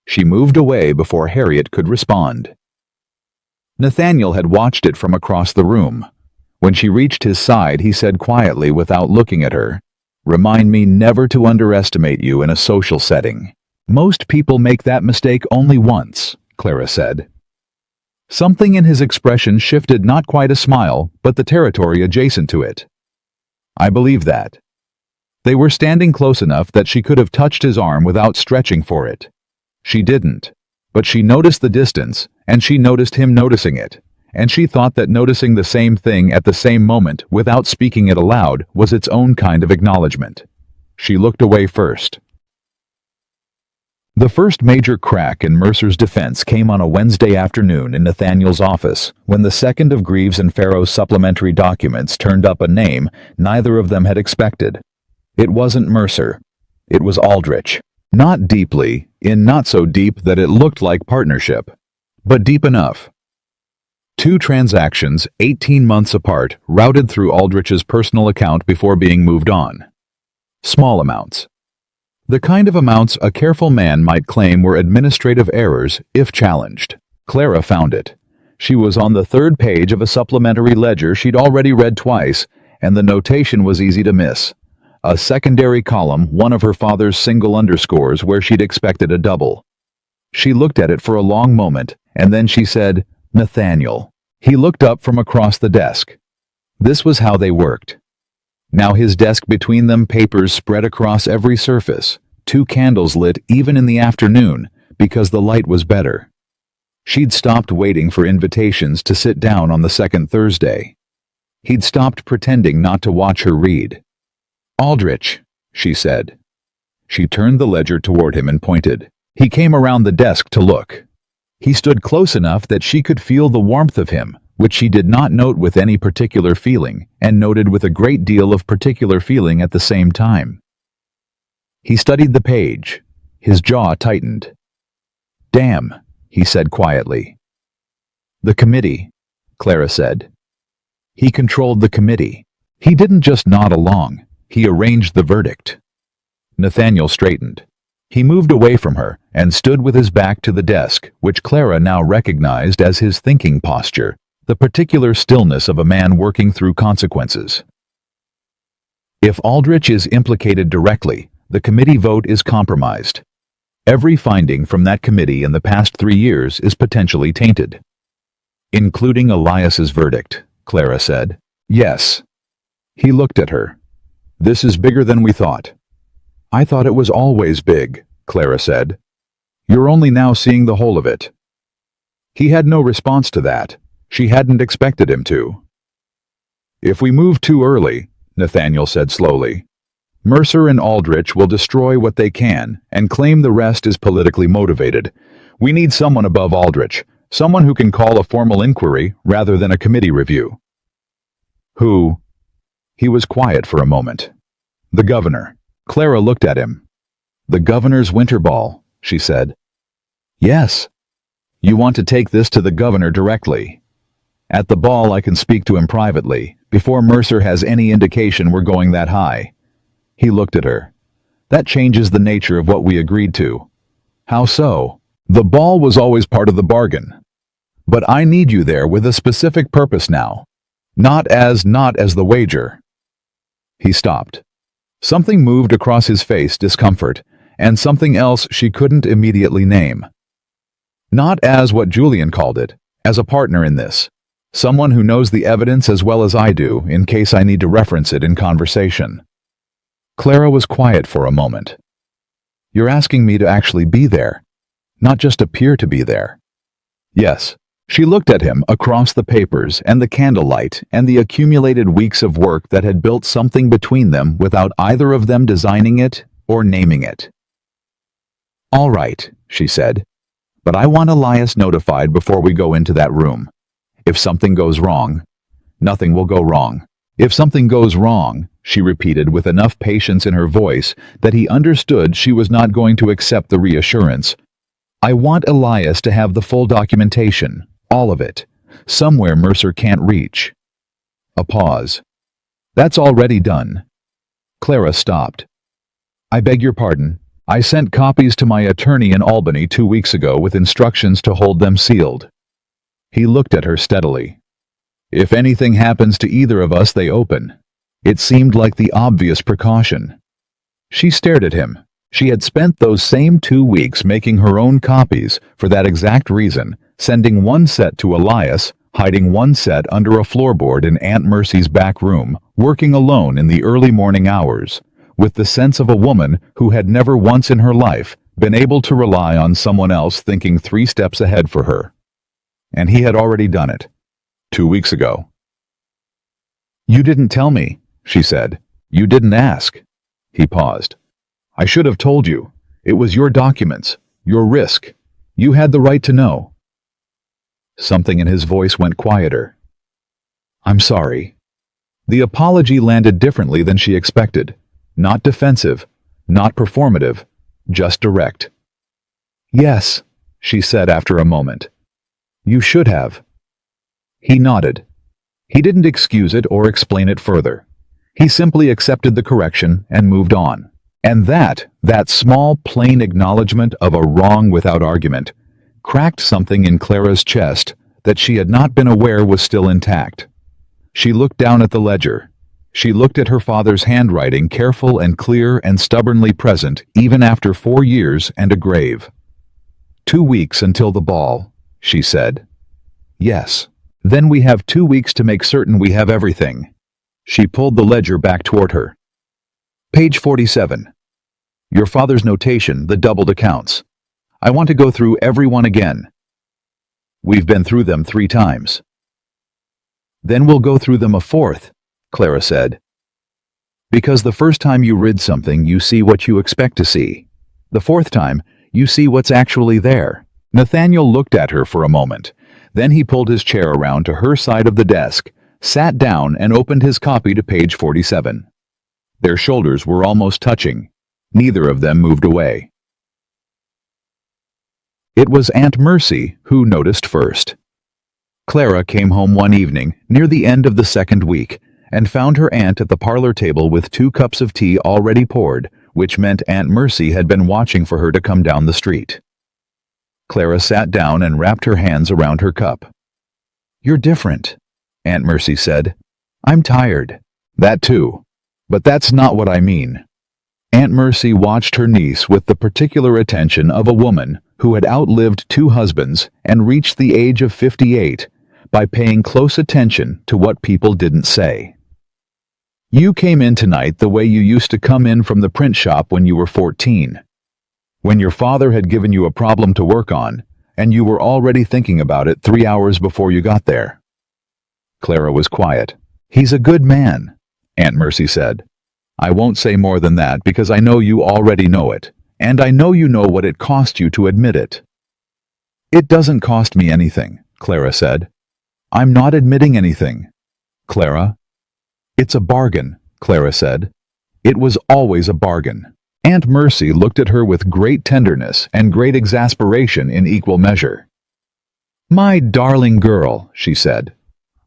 S1: She moved away before Harriet could respond. Nathaniel had watched it from across the room. When she reached his side, he said quietly without looking at her, "Remind me never to underestimate you in a social setting." Most people make that mistake only once, Clara said. Something in his expression shifted, not quite a smile, but the territory adjacent to it. I believe that. They were standing close enough that she could have touched his arm without stretching for it. She didn't, but she noticed the distance, and she noticed him noticing it, and she thought that noticing the same thing at the same moment without speaking it aloud was its own kind of acknowledgement. She looked away first. The first major crack in Mercer's defense came on a Wednesday afternoon in Nathaniel's office, when the second of Greaves and Farrow's supplementary documents turned up a name neither of them had expected. It wasn't Mercer. It was Aldrich. Not deeply, not so deep that it looked like partnership, but deep enough. 2 transactions, 18 months apart, routed through Aldrich's personal account before being moved on. Small amounts. The kind of amounts a careful man might claim were administrative errors if challenged. Clara found it. She was on the 3rd page of a supplementary ledger she'd already read twice, and the notation was easy to miss. A secondary column, one of her father's single underscores where she'd expected a double. She looked at it for a long moment, and then she said, "Nathaniel." He looked up from across the desk. This was how they worked. Now his desk between them, papers spread across every surface, 2 candles lit even in the afternoon, because the light was better. She'd stopped waiting for invitations to sit down on the second Thursday. He'd stopped pretending not to watch her read. "Aldrich," she said. She turned the ledger toward him and pointed. He came around the desk to look. He stood close enough that she could feel the warmth of him, which she did not note with any particular feeling, and noted with a great deal of particular feeling at the same time. He studied the page. His jaw tightened. "Damn," he said quietly. "The committee," Clara said. He controlled the committee. He didn't just nod along. He arranged the verdict. Nathaniel straightened. He moved away from her and stood with his back to the desk, which Clara now recognized as his thinking posture, the particular stillness of a man working through consequences. If Aldrich is implicated directly, the committee vote is compromised. Every finding from that committee in the past 3 years is potentially tainted. Including Elias's verdict, Clara said. Yes. He looked at her. This is bigger than we thought. I thought it was always big, Clara said. You're only now seeing the whole of it. He had no response to that. She hadn't expected him to. If we move too early, Nathaniel said slowly, Mercer and Aldrich will destroy what they can and claim the rest is politically motivated. We need someone above Aldrich, someone who can call a formal inquiry rather than a committee review. Who? He was quiet for a moment. The governor. Clara looked at him. The governor's winter ball, she said. Yes. You want to take this to the governor directly. At the ball I can speak to him privately, before Mercer has any indication we're going that high. He looked at her. That changes the nature of what we agreed to. How so? The ball was always part of the bargain. But I need you there with a specific purpose now. Not as the wager. He stopped. Something moved across his face, discomfort, and something else she couldn't immediately name. Not as what Julian called it, as a partner in this. Someone who knows the evidence as well as I do, in case I need to reference it in conversation. Clara was quiet for a moment. You're asking me to actually be there, not just appear to be there. Yes. She looked at him across the papers and the candlelight and the accumulated weeks of work that had built something between them without either of them designing it or naming it. All right, she said, but I want Elias notified before we go into that room. If something goes wrong, nothing will go wrong. If something goes wrong, she repeated with enough patience in her voice that he understood she was not going to accept the reassurance. I want Elias to have the full documentation. All of it. Somewhere Mercer can't reach. A pause. That's already done. Clara stopped. I beg your pardon. I sent copies to my attorney in Albany 2 weeks ago with instructions to hold them sealed. He looked at her steadily. If anything happens to either of us, they open. It seemed like the obvious precaution. She stared at him. She had spent those same 2 weeks making her own copies for that exact reason, sending one set to Elias, hiding one set under a floorboard in Aunt Mercy's back room, working alone in the early morning hours, with the sense of a woman who had never once in her life been able to rely on someone else thinking 3 steps ahead for her. And he had already done it. 2 weeks ago. You didn't tell me, she said. You didn't ask. He paused. I should have told you. It was your documents, your risk. You had the right to know. Something in his voice went quieter. I'm sorry. The apology landed differently than she expected. Not defensive, not performative, just direct. Yes, she said after a moment. You should have. He nodded. He didn't excuse it or explain it further. He simply accepted the correction and moved on. And that small, plain acknowledgement of a wrong without argument, cracked something in Clara's chest that she had not been aware was still intact. She looked down at the ledger. She looked at her father's handwriting, careful and clear and stubbornly present, even after 4 years and a grave. 2 weeks until the ball, she said. Yes. Then we have 2 weeks to make certain we have everything. She pulled the ledger back toward her. Page 47. Your father's notation, the doubled accounts. I want to go through every one again. We've been through them 3 times. Then we'll go through them a 4th, Clara said. Because the first time you read something, you see what you expect to see. The 4th time, you see what's actually there. Nathaniel looked at her for a moment. Then he pulled his chair around to her side of the desk, sat down and opened his copy to page 47. Their shoulders were almost touching. Neither of them moved away. It was Aunt Mercy who noticed first. Clara came home one evening, near the end of the 2nd week, and found her aunt at the parlor table with 2 cups of tea already poured, which meant Aunt Mercy had been watching for her to come down the street. Clara sat down and wrapped her hands around her cup. You're different, Aunt Mercy said. I'm tired. That too. But that's not what I mean. Aunt Mercy watched her niece with the particular attention of a woman who had outlived 2 husbands and reached the age of 58 by paying close attention to what people didn't say. You came in tonight the way you used to come in from the print shop when you were 14. When your father had given you a problem to work on, and you were already thinking about it 3 hours before you got there. Clara was quiet. He's a good man, Aunt Mercy said. I won't say more than that because I know you already know it, and I know you know what it cost you to admit it. It doesn't cost me anything, Clara said. I'm not admitting anything. Clara? It's a bargain, Clara said. It was always a bargain. Aunt Mercy looked at her with great tenderness and great exasperation in equal measure. My darling girl, she said.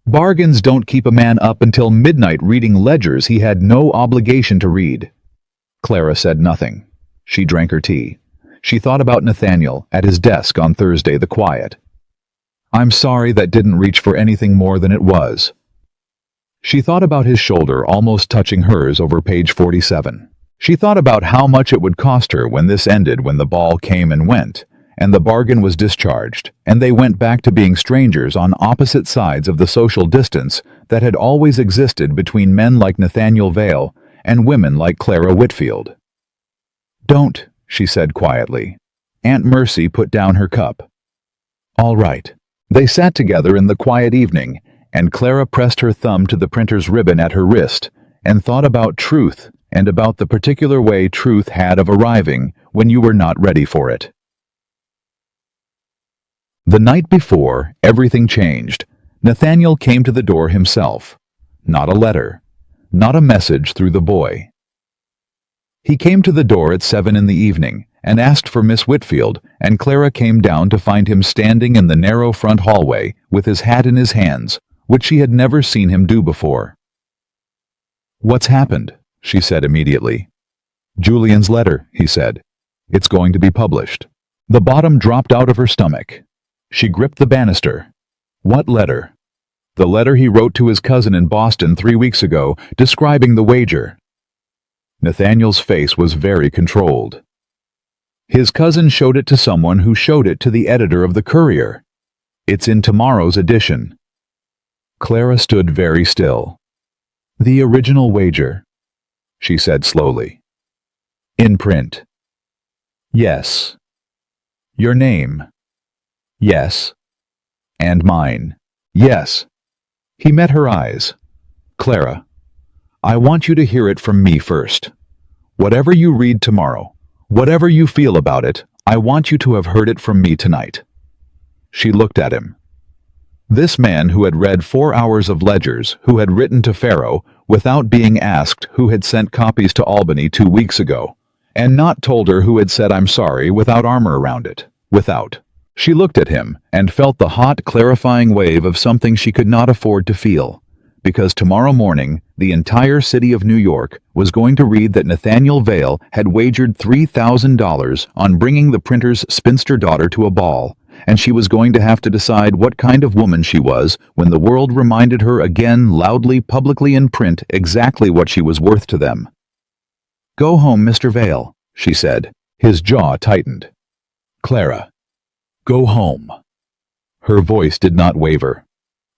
S1: Bargains don't keep a man up until midnight reading ledgers he had no obligation to read. Clara said nothing. She drank her tea. She thought about Nathaniel at his desk on Thursday the quiet. I'm sorry that didn't reach for anything more than it was. She thought about his shoulder almost touching hers over page 47. She thought about how much it would cost her when this ended, when the ball came and went, and the bargain was discharged, and they went back to being strangers on opposite sides of the social distance that had always existed between men like Nathaniel Vale and women like Clara Whitfield. "Don't," she said quietly. Aunt Mercy put down her cup. "All right." They sat together in the quiet evening, and Clara pressed her thumb to the printer's ribbon at her wrist and thought about truth and about the particular way truth had of arriving when you were not ready for it. The night before, everything changed. Nathaniel came to the door himself. Not a letter. Not a message through the boy. He came to the door at 7 in the evening and asked for Miss Whitfield, and Clara came down to find him standing in the narrow front hallway with his hat in his hands, which she had never seen him do before. "What's happened?" she said immediately. "Julian's letter," he said. "It's going to be published." The bottom dropped out of her stomach. She gripped the banister. "What letter?" "The letter he wrote to his cousin in Boston 3 weeks ago, describing the wager." Nathaniel's face was very controlled. "His cousin showed it to someone who showed it to the editor of the Courier. It's in tomorrow's edition." Clara stood very still. "The original wager," she said slowly. "In print?" "Yes." "Your name?" "Yes." "And mine?" "Yes." He met her eyes. "Clara, I want you to hear it from me first. Whatever you read tomorrow, whatever you feel about it, I want you to have heard it from me tonight." She looked at him. This man who had read 4 hours of ledgers, who had written to Pharaoh without being asked, who had sent copies to Albany 2 weeks ago, and not told her, who had said "I'm sorry" without armor around it. Without. She looked at him and felt the hot, clarifying wave of something she could not afford to feel, because tomorrow morning the entire city of New York was going to read that Nathaniel Vale had wagered $3,000 on bringing the printer's spinster daughter to a ball, and she was going to have to decide what kind of woman she was when the world reminded her again, loudly, publicly in print, exactly what she was worth to them. "Go home, Mr. Vale," she said. His jaw tightened. "Clara, go home." Her voice did not waver.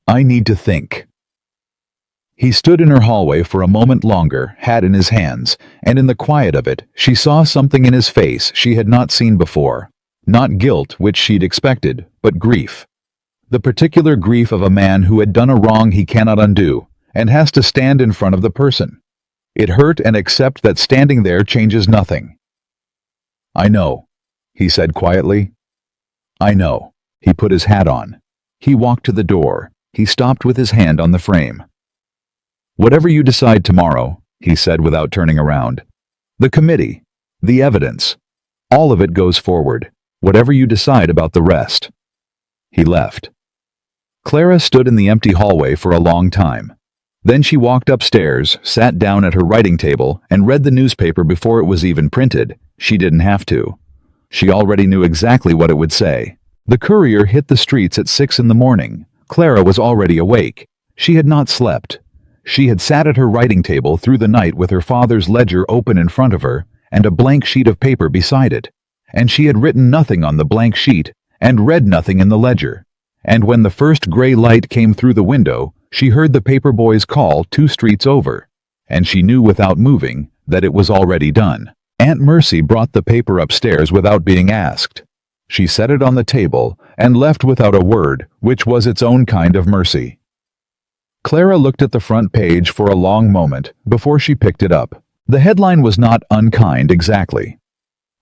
S1: "I need to think." He stood in her hallway for a moment longer, hat in his hands, and in the quiet of it, she saw something in his face she had not seen before. Not guilt, which she'd expected, but grief. The particular grief of a man who had done a wrong he cannot undo, and has to stand in front of the person. It hurt, and accept that standing there changes nothing. "I know," he said quietly. "I know." He put his hat on. He walked to the door. He stopped with his hand on the frame. "Whatever you decide tomorrow," he said without turning around. "The committee, the evidence, all of it goes forward. Whatever you decide about the rest." He left. Clara stood in the empty hallway for a long time. Then she walked upstairs, sat down at her writing table, and read the newspaper before it was even printed. She didn't have to. She already knew exactly what it would say. The Courier hit the streets at 6 in the morning. Clara was already awake. She had not slept. She had sat at her writing table through the night with her father's ledger open in front of her and a blank sheet of paper beside it. And she had written nothing on the blank sheet and read nothing in the ledger. And when the first gray light came through the window, she heard the paper boy's call 2 streets over, and she knew without moving that it was already done. Aunt Mercy brought the paper upstairs without being asked. She set it on the table and left without a word, which was its own kind of mercy. Clara looked at the front page for a long moment before she picked it up. The headline was not unkind exactly.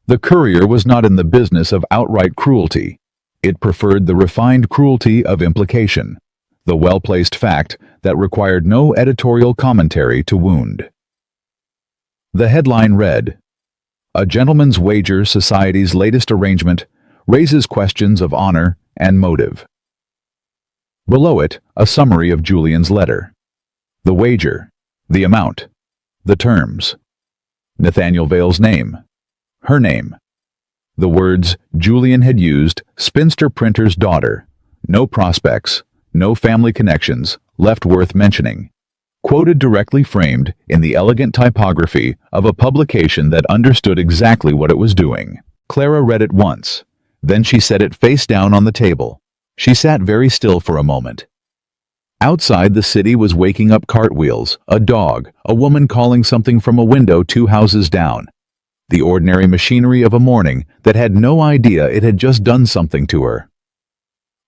S1: The Courier was not in the business of outright cruelty. It preferred the refined cruelty of implication, the well-placed fact that required no editorial commentary to wound. The headline read, "A Gentleman's Wager Society's latest arrangement raises questions of honor and motive." Below it, a summary of Julian's letter. The wager, the amount, the terms, Nathaniel Vale's name, her name, the words Julian had used, spinster printer's daughter, no prospects, no family connections left worth mentioning. quoted directly framed in the elegant typography of a publication that understood exactly what it was doing. Clara read it once. Then she set it face down on the table. She sat very still for a moment. Outside, the city was waking up cartwheels, a dog, a woman calling something from a window 2 houses down. The ordinary machinery of a morning that had no idea it had just done something to her.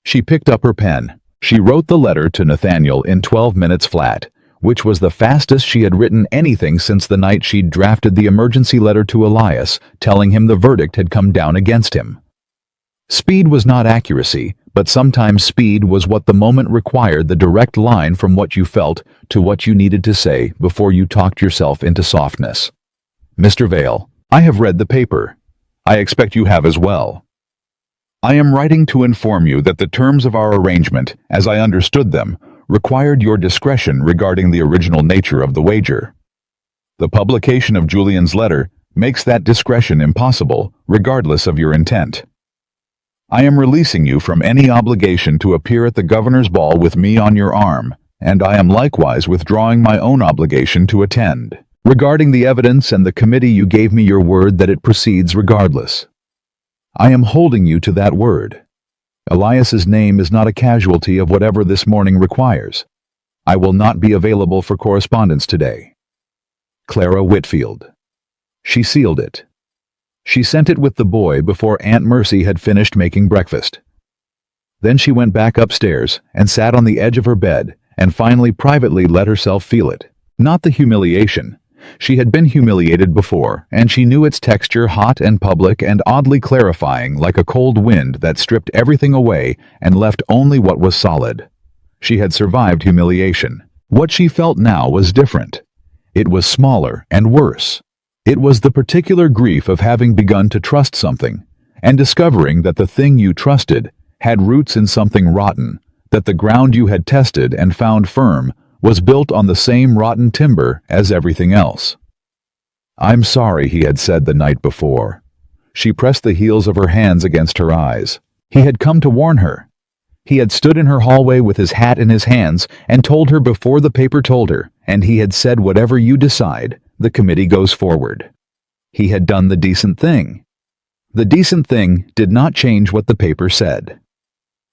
S1: She picked up her pen. She wrote the letter to Nathaniel in 12 minutes flat, which was the fastest she had written anything since the night she'd drafted the emergency letter to Elias, telling him the verdict had come down against him. Speed was not accuracy, but sometimes speed was what the moment required, the direct line from what you felt to what you needed to say before you talked yourself into softness. Mr. Vale, I have read the paper. I expect you have as well. I am writing to inform you that the terms of our arrangement, as I understood them, required your discretion regarding the original nature of the wager. The publication of Julian's letter makes that discretion impossible, regardless of your intent. I am releasing you from any obligation to appear at the governor's ball with me on your arm, and I am likewise withdrawing my own obligation to attend. Regarding the evidence and the committee, you gave me your word that it proceeds regardless. I am holding you to that word. Elias's name is not a casualty of whatever this morning requires. I will not be available for correspondence today. Clara Whitfield. She sealed it. She sent it with the boy before Aunt Mercy had finished making breakfast. Then she went back upstairs and sat on the edge of her bed and finally privately let herself feel it. Not the humiliation. She had been humiliated before, and she knew its texture, hot and public and oddly clarifying, like a cold wind that stripped everything away and left only what was solid. She had survived humiliation. What she felt now was different. It was smaller and worse. It was the particular grief of having begun to trust something, and discovering that the thing you trusted had roots in something rotten, that the ground you had tested and found firm was built on the same rotten timber as everything else. I'm sorry, he had said the night before. She pressed the heels of her hands against her eyes. He had come to warn her. He had stood in her hallway with his hat in his hands and told her before the paper told her, and he had said, whatever you decide, the committee goes forward. He had done the decent thing. The decent thing did not change what the paper said.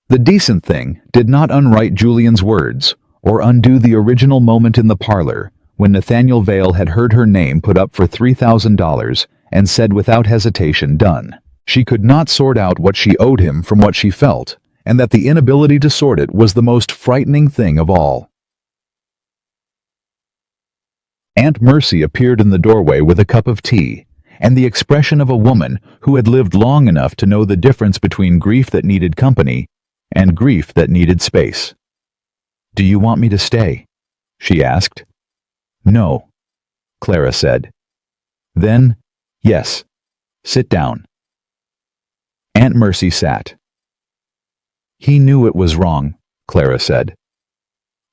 S1: The decent thing did not unwrite Julian's words or undo the original moment in the parlor when Nathaniel Vale had heard her name put up for $3,000 and said without hesitation, done. She could not sort out what she owed him from what she felt, and that the inability to sort it was the most frightening thing of all. Aunt Mercy appeared in the doorway with a cup of tea, and the expression of a woman who had lived long enough to know the difference between grief that needed company and grief that needed space. Do you want me to stay? She asked. No, Clara said. Then, yes. Sit down. Aunt Mercy sat. He knew it was wrong, Clara said.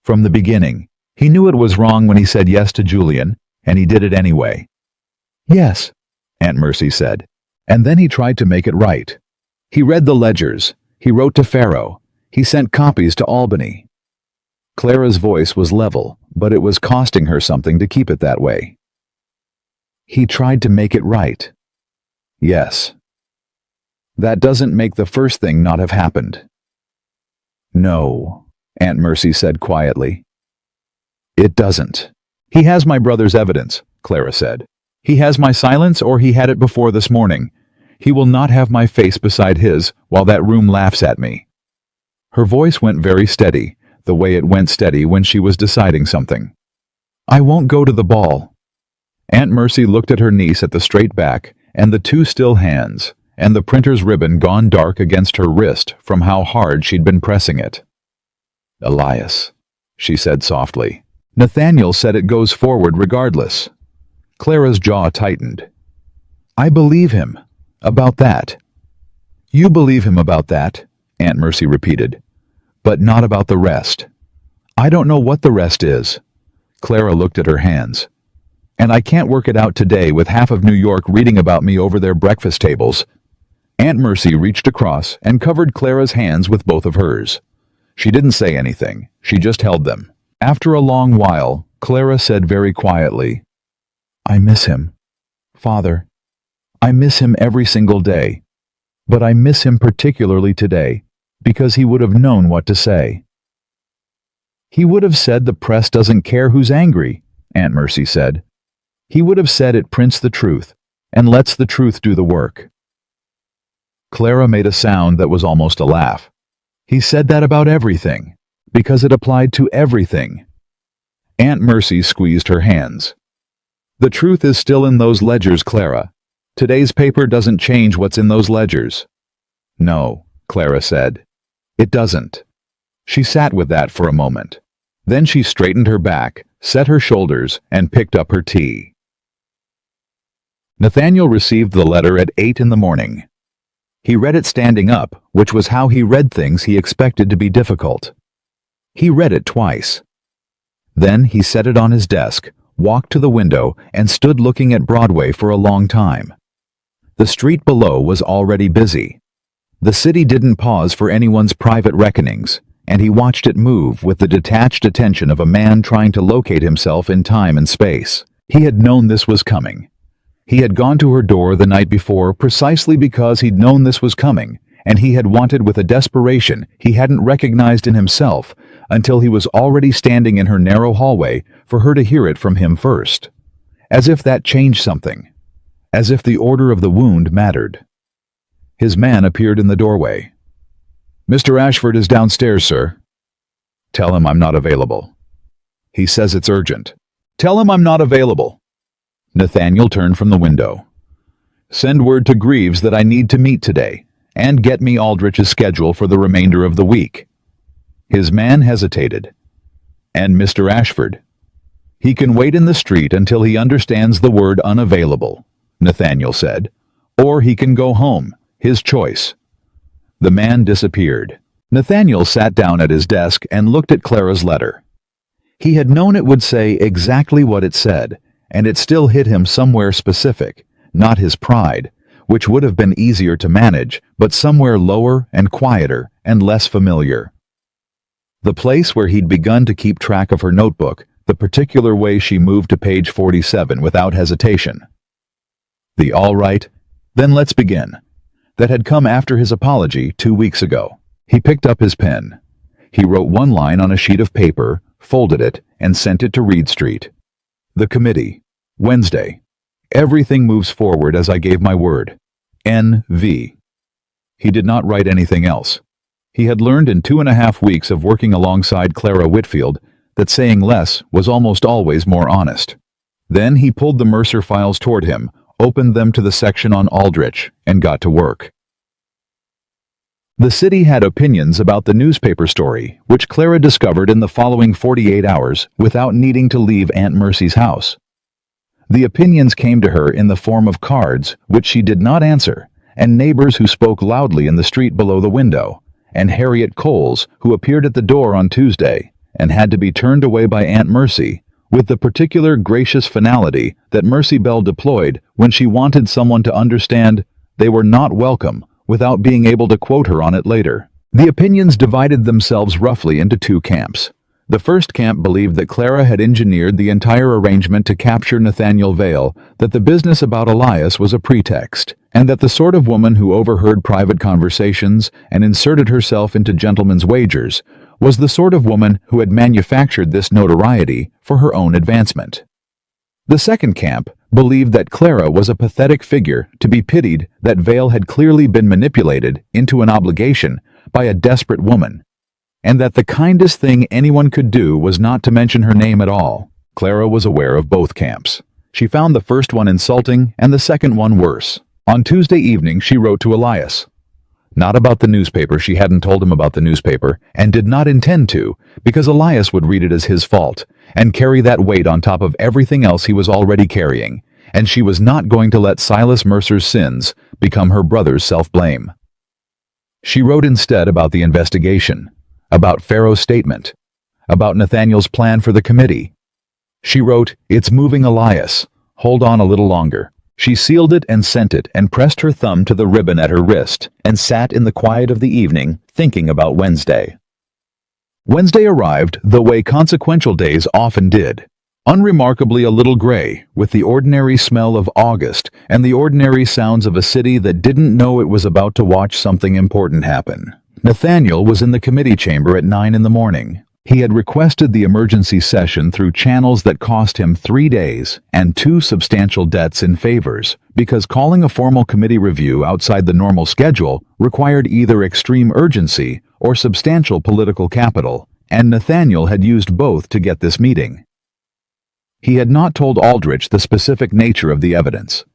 S1: From the beginning, he knew it was wrong when he said yes to Julian, and he did it anyway. Yes, Aunt Mercy said, and then he tried to make it right. He read the ledgers, he wrote to Pharaoh, he sent copies to Albany. Clara's voice was level, but it was costing her something to keep it that way. He tried to make it right. Yes. That doesn't make the first thing not have happened. No, Aunt Mercy said quietly. It doesn't. He has my brother's evidence, Clara said. He has my silence, or he had it before this morning. He will not have my face beside his while that room laughs at me. Her voice went very steady, the way it went steady when she was deciding something. I won't go to the ball. Aunt Mercy looked at her niece at the straight back and the 2 still hands, and the printer's ribbon gone dark against her wrist from how hard she'd been pressing it. Elias, she said softly. Nathaniel said it goes forward regardless. Clara's jaw tightened. I believe him. About that. You believe him about that, Aunt Mercy repeated. But not about the rest. I don't know what the rest is. Clara looked at her hands. And I can't work it out today with half of New York reading about me over their breakfast tables. Aunt Mercy reached across and covered Clara's hands with both of hers. She didn't say anything. She just held them. After a long while, Clara said very quietly, "I miss him, Father. I miss him every single day. But I miss him particularly today, because he would have known what to say." "He would have said the press doesn't care who's angry," Aunt Mercy said. "He would have said it prints the truth, and lets the truth do the work." Clara made a sound that was almost a laugh. "He said that about everything, because it applied to everything." Aunt Mercy squeezed her hands. "The truth is still in those ledgers, Clara. Today's paper doesn't change what's in those ledgers." "No," Clara said. "It doesn't." She sat with that for a moment. Then she straightened her back, set her shoulders, and picked up her tea. Nathaniel received the letter at 8 in the morning. He read it standing up, which was how he read things he expected to be difficult. He read it twice. Then he set it on his desk, walked to the window, and stood looking at Broadway for a long time. The street below was already busy. The city didn't pause for anyone's private reckonings, and he watched it move with the detached attention of a man trying to locate himself in time and space. He had known this was coming. He had gone to her door the night before precisely because he'd known this was coming, and he had wanted with a desperation he hadn't recognized in himself until he was already standing in her narrow hallway for her to hear it from him first. As if that changed something. As if the order of the wound mattered. His man appeared in the doorway. "Mr. Ashford is downstairs, sir." "Tell him I'm not available." "He says it's urgent." "Tell him I'm not available." Nathaniel turned from the window. "Send word to Greaves that I need to meet today, and get me Aldrich's schedule for the remainder of the week." His man hesitated. "And Mr. Ashford?" "He can wait in the street until he understands the word unavailable," Nathaniel said. "Or he can go home, his choice." The man disappeared. Nathaniel sat down at his desk and looked at Clara's letter. He had known it would say exactly what it said, and it still hit him somewhere specific, not his pride, which would have been easier to manage, but somewhere lower and quieter and less familiar. The place where he'd begun to keep track of her notebook, the particular way she moved to page 47 without hesitation. The "all right, then let's begin" that had come after his apology 2 weeks ago. He picked up his pen. He wrote one line on a sheet of paper, folded it, and sent it to Reed Street. "The committee. Wednesday. Everything moves forward as I gave my word. N.V." He did not write anything else. He had learned in 2.5 weeks of working alongside Clara Whitfield that saying less was almost always more honest. Then he pulled the Mercer files toward him, opened them to the section on Aldrich, and got to work. The city had opinions about the newspaper story, which Clara discovered in the following 48 hours without needing to leave Aunt Mercy's house. The opinions came to her in the form of cards, which she did not answer, and neighbors who spoke loudly in the street below the window, and Harriet Coles, who appeared at the door on Tuesday, and had to be turned away by Aunt Mercy, with the particular gracious finality that Mercy Bell deployed when she wanted someone to understand they were not welcome without being able to quote her on it later. The opinions divided themselves roughly into 2 camps. The first camp believed that Clara had engineered the entire arrangement to capture Nathaniel Vale, that the business about Elias was a pretext, and that the sort of woman who overheard private conversations and inserted herself into gentlemen's wagers was the sort of woman who had manufactured this notoriety for her own advancement. The second camp believed that Clara was a pathetic figure to be pitied, that Vale had clearly been manipulated into an obligation by a desperate woman, and that the kindest thing anyone could do was not to mention her name at all. Clara was aware of both camps. She found the first one insulting and the second one worse. On Tuesday evening she wrote to Elias. Not about the newspaper. She hadn't told him about the newspaper, and did not intend to, because Elias would read it as his fault, and carry that weight on top of everything else he was already carrying, and she was not going to let Silas Mercer's sins become her brother's self-blame. She wrote instead about the investigation, about Pharaoh's statement, about Nathaniel's plan for the committee. She wrote, "It's moving, Elias. Hold on a little longer." She sealed it and sent it, and pressed her thumb to the ribbon at her wrist, and sat in the quiet of the evening, thinking about Wednesday. Wednesday arrived the way consequential days often did. Unremarkably a little gray, with the ordinary smell of August and the ordinary sounds of a city that didn't know it was about to watch something important happen. Nathaniel was in the committee chamber at 9 in the morning. He had requested the emergency session through channels that cost him 3 days and 2 substantial debts in favors, because calling a formal committee review outside the normal schedule required either extreme urgency or substantial political capital, and Nathaniel had used both to get this meeting. He had not told Aldrich the specific nature of the evidence.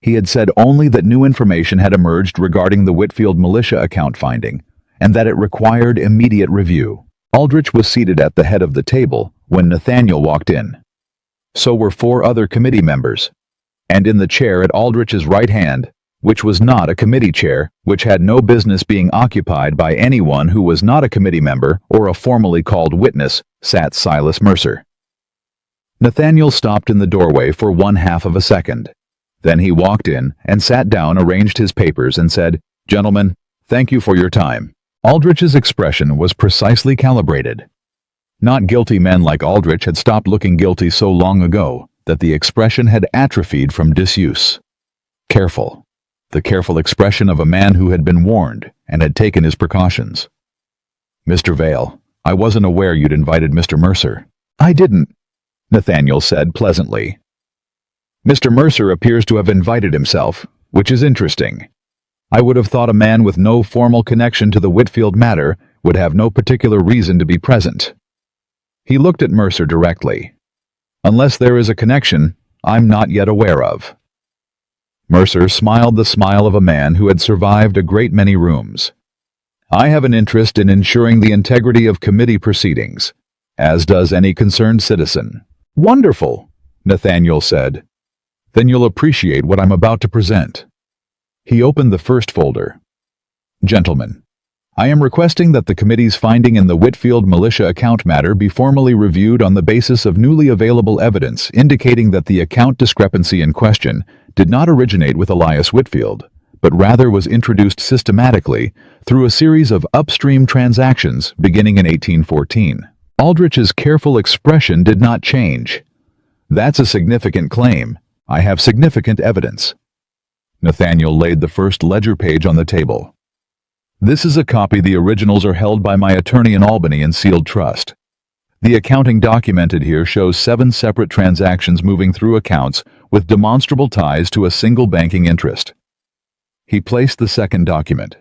S1: He had said only that new information had emerged regarding the Whitfield militia account finding, and that it required immediate review. Aldrich was seated at the head of the table when Nathaniel walked in. So were 4 other committee members. And in the chair at Aldrich's right hand, which was not a committee chair, which had no business being occupied by anyone who was not a committee member or a formally called witness, sat Silas Mercer. Nathaniel stopped in the doorway for 1/2 of a second. Then he walked in and sat down, arranged his papers, and said, "Gentlemen, thank you for your time." Aldrich's expression was precisely calibrated. Not guilty men like Aldrich had stopped looking guilty so long ago that the expression had atrophied from disuse. Careful. The careful expression of a man who had been warned and had taken his precautions. "Mr. Vale, I wasn't aware you'd invited Mr. Mercer." "I didn't," Nathaniel said pleasantly. "Mr. Mercer appears to have invited himself, which is interesting. I would have thought a man with no formal connection to the Whitfield matter would have no particular reason to be present." He looked at Mercer directly. "Unless there is a connection I'm not yet aware of." Mercer smiled the smile of a man who had survived a great many rooms. "I have an interest in ensuring the integrity of committee proceedings, as does any concerned citizen." "Wonderful," Nathaniel said. "Then you'll appreciate what I'm about to present." He opened the first folder. "Gentlemen, I am requesting that the committee's finding in the Whitfield militia account matter be formally reviewed on the basis of newly available evidence indicating that the account discrepancy in question did not originate with Elias Whitfield, but rather was introduced systematically through a series of upstream transactions beginning in 1814. Aldrich's careful expression did not change. "That's a significant claim. I have significant evidence." Nathaniel laid the first ledger page on the table. "This is a copy. The originals are held by my attorney in Albany in sealed trust. The accounting documented here shows 7 separate transactions moving through accounts with demonstrable ties to a single banking interest." He placed the second document.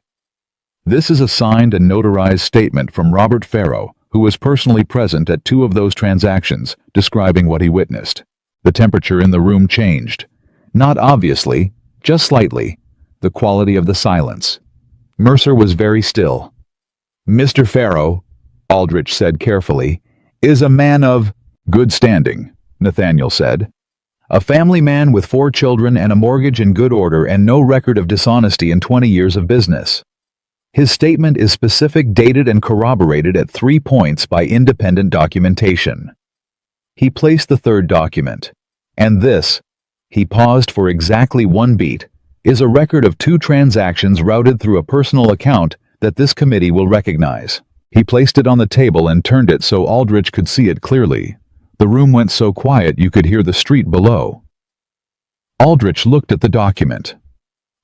S1: "This is a signed and notarized statement from Robert Farrow, who was personally present at 2 of those transactions, describing what he witnessed." The temperature in the room changed. Not obviously, just slightly. The quality of the silence. Mercer was very still. "Mr. Farrow," Aldrich said carefully, "is a man of good standing," Nathaniel said. "A family man with 4 children and a mortgage in good order and no record of dishonesty in 20 years of business. His statement is specific, dated, and corroborated at 3 points by independent documentation." He placed the third document. "And this," he paused for exactly 1 beat, "is a record of 2 transactions routed through a personal account that this committee will recognize." He placed it on the table and turned it so Aldrich could see it clearly. The room went so quiet you could hear the street below. Aldrich looked at the document.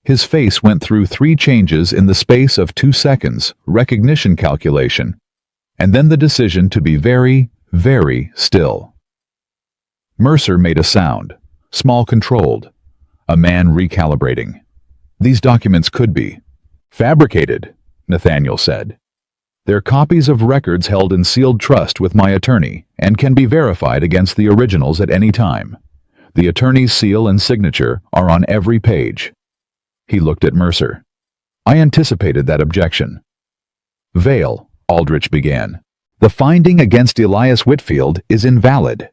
S1: His face went through 3 changes in the space of 2 seconds, recognition calculation, and then the decision to be very, very still. Mercer made a sound, small, controlled, a man recalibrating. "These documents could be fabricated," Nathaniel said. "They're copies of records held in sealed trust with my attorney and can be verified against the originals at any time. The attorney's seal and signature are on every page." He looked at Mercer. "I anticipated that objection." "Vale," Aldrich began, "the finding against Elias Whitfield is invalid,"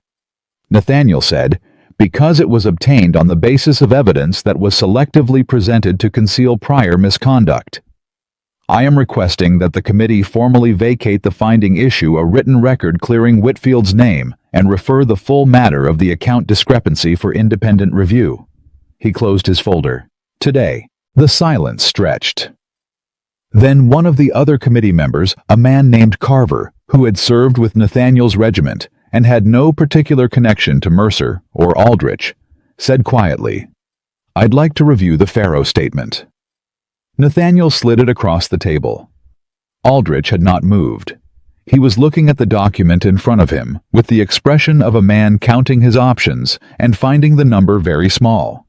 S1: Nathaniel said, "because it was obtained on the basis of evidence that was selectively presented to conceal prior misconduct. I am requesting that the committee formally vacate the finding, issue a written record clearing Whitfield's name, and refer the full matter of the account discrepancy for independent review." He closed his folder. "Today." The silence stretched. Then one of the other committee members, a man named Carver, who had served with Nathaniel's regiment and had no particular connection to Mercer or Aldrich, said quietly, "I'd like to review the Pharaoh statement." Nathaniel slid it across the table. Aldrich had not moved. He was looking at the document in front of him with the expression of a man counting his options and finding the number very small.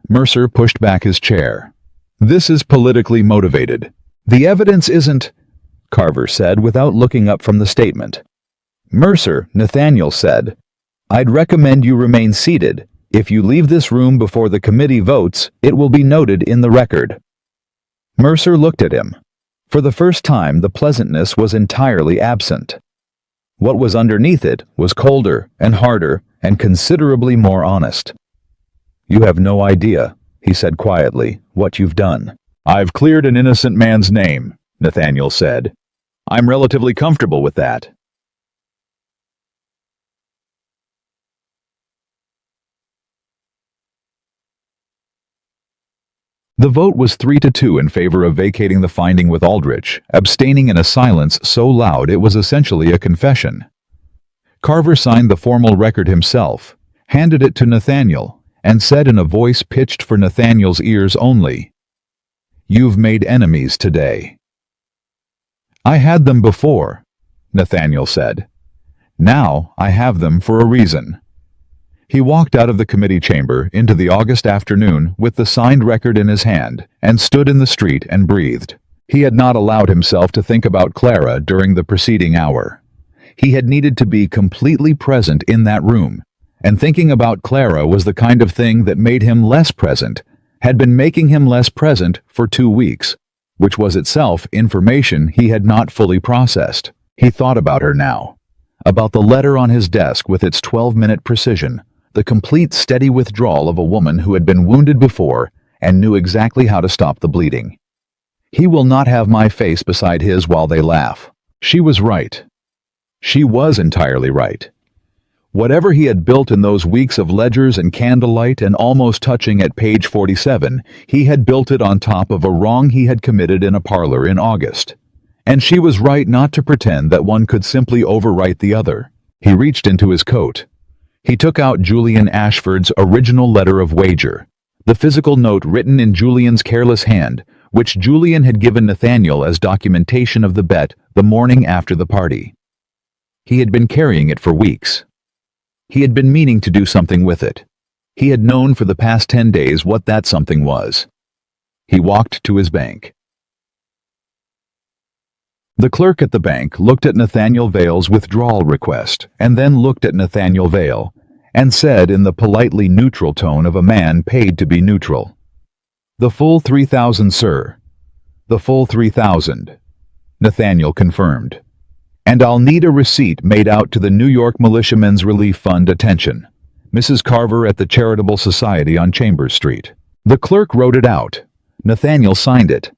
S1: Mercer pushed back his chair. "This is politically motivated. The evidence isn't," Carver said without looking up from the statement. "Mercer," Nathaniel said, "I'd recommend you remain seated. If you leave this room before the committee votes, it will be noted in the record." Mercer looked at him. For the first time, the pleasantness was entirely absent. What was underneath it was colder and harder and considerably more honest. "You have no idea," he said quietly, "what you've done." "I've cleared an innocent man's name," Nathaniel said. "I'm relatively comfortable with that." The vote was 3-2 in favor of vacating the finding with Aldrich, abstaining in a silence so loud it was essentially a confession. Carver signed the formal record himself, handed it to Nathaniel, and said in a voice pitched for Nathaniel's ears only, "You've made enemies today." "I had them before," Nathaniel said. "Now I have them for a reason." He walked out of the committee chamber into the August afternoon with the signed record in his hand and stood in the street and breathed. He had not allowed himself to think about Clara during the preceding hour. He had needed to be completely present in that room, and thinking about Clara was the kind of thing that made him less present, had been making him less present for 2 weeks, which was itself information he had not fully processed. He thought about her now, about the letter on his desk with its 12-minute precision, the complete steady withdrawal of a woman who had been wounded before and knew exactly how to stop the bleeding. "He will not have my face beside his while they laugh." She was right. She was entirely right. Whatever he had built in those weeks of ledgers and candlelight and almost touching at page 47, he had built it on top of a wrong he had committed in a parlor in August. And she was right not to pretend that one could simply overwrite the other. He reached into his coat. He took out Julian Ashford's original letter of wager, the physical note written in Julian's careless hand, which Julian had given Nathaniel as documentation of the bet the morning after the party. He had been carrying it for weeks. He had been meaning to do something with it. He had known for the past 10 days what that something was. He walked to his bank. The clerk at the bank looked at Nathaniel Vale's withdrawal request and then looked at Nathaniel Vale and said in the politely neutral tone of a man paid to be neutral, "The full 3,000, sir." "The full 3,000, Nathaniel confirmed. "And I'll need a receipt made out to the New York Militiamen's Relief Fund attention. Mrs. Carver at the Charitable Society on Chambers Street." The clerk wrote it out. Nathaniel signed it.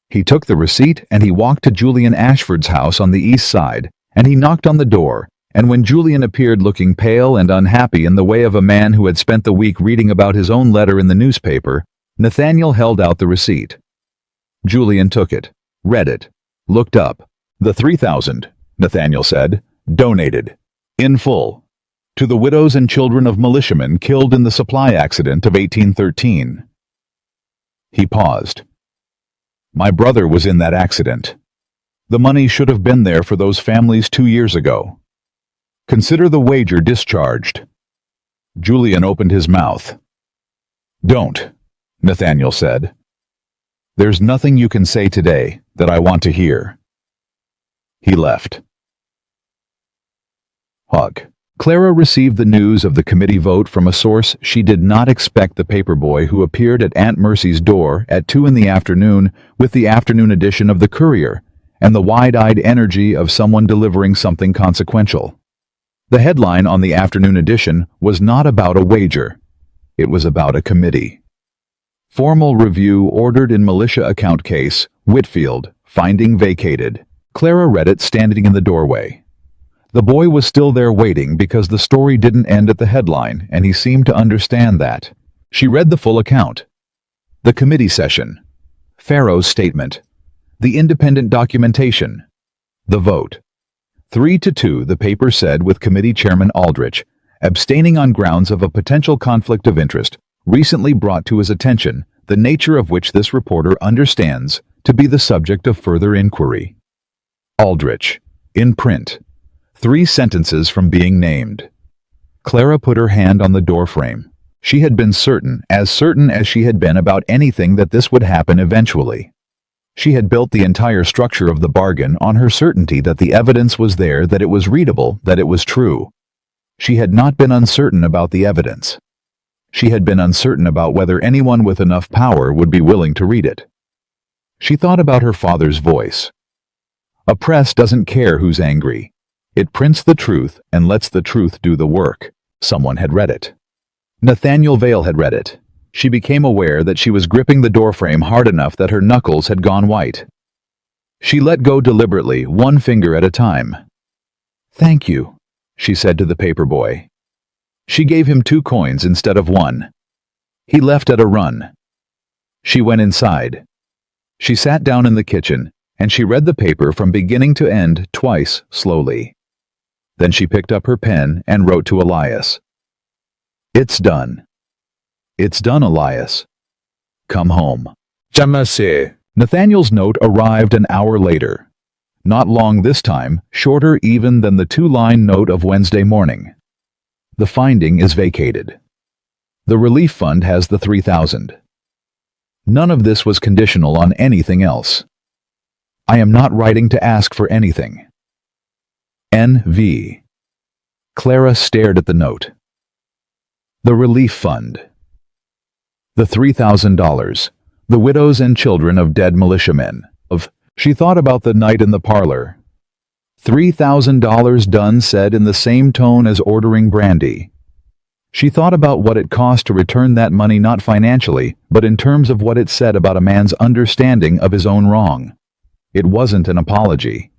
S1: He took the receipt and he walked to Julian Ashford's house on the east side, and he knocked on the door, and when Julian appeared looking pale and unhappy in the way of a man who had spent the week reading about his own letter in the newspaper, Nathaniel held out the receipt. Julian took it, read it, looked up. "The 3,000, Nathaniel said, "donated, in full, to the widows and children of militiamen killed in the supply accident of 1813. He paused. "My brother was in that accident. The money should have been there for those families 2 years ago. Consider the wager discharged." Julian opened his mouth. "Don't," Nathaniel said. "There's nothing you can say today that I want to hear." He left. Hug. Clara received the news of the committee vote from a source she did not expect, the paperboy who appeared at Aunt Mercy's door at 2 in the afternoon with the afternoon edition of the Courier and the wide-eyed energy of someone delivering something consequential. The headline on the afternoon edition was not about a wager. It was about a committee. Formal review ordered in militia account case, Whitfield, finding vacated. Clara read it standing in the doorway. The boy was still there waiting because the story didn't end at the headline, and he seemed to understand that. She read the full account. The committee session. Pharaoh's statement. The independent documentation. The vote. 3-2, the paper said, with Committee Chairman Aldrich abstaining on grounds of a potential conflict of interest recently brought to his attention, the nature of which this reporter understands to be the subject of further inquiry. Aldrich. In print. 3 sentences from being named. Clara put her hand on the doorframe. She had been certain as she had been about anything, that this would happen eventually. She had built the entire structure of the bargain on her certainty that the evidence was there, that it was readable, that it was true. She had not been uncertain about the evidence. She had been uncertain about whether anyone with enough power would be willing to read it. She thought about her father's voice. A press doesn't care who's angry. It prints the truth and lets the truth do the work. Someone had read it. Nathaniel Vale had read it. She became aware that she was gripping the doorframe hard enough that her knuckles had gone white. She let go deliberately, one finger at a time. "Thank you," she said to the paperboy. She gave him 2 coins instead of 1. He left at a run. She went inside. She sat down in the kitchen, and she read the paper from beginning to end twice, slowly. Then she picked up her pen and wrote to Elias. "It's done. It's done, Elias. Come home." Jamase. Nathaniel's note arrived an hour later. Not long this time, shorter even than the 2-line note of Wednesday morning. The finding is vacated. The relief fund has the 3,000. None of this was conditional on anything else. I am not writing to ask for anything. N.V. Clara stared at the note. The relief fund. The $3,000. The widows and children of dead militiamen. She thought about the night in the parlor. $3,000, Dunn said in the same tone as ordering brandy. She thought about what it cost to return that money, not financially, but in terms of what it said about a man's understanding of his own wrong. It wasn't an apology.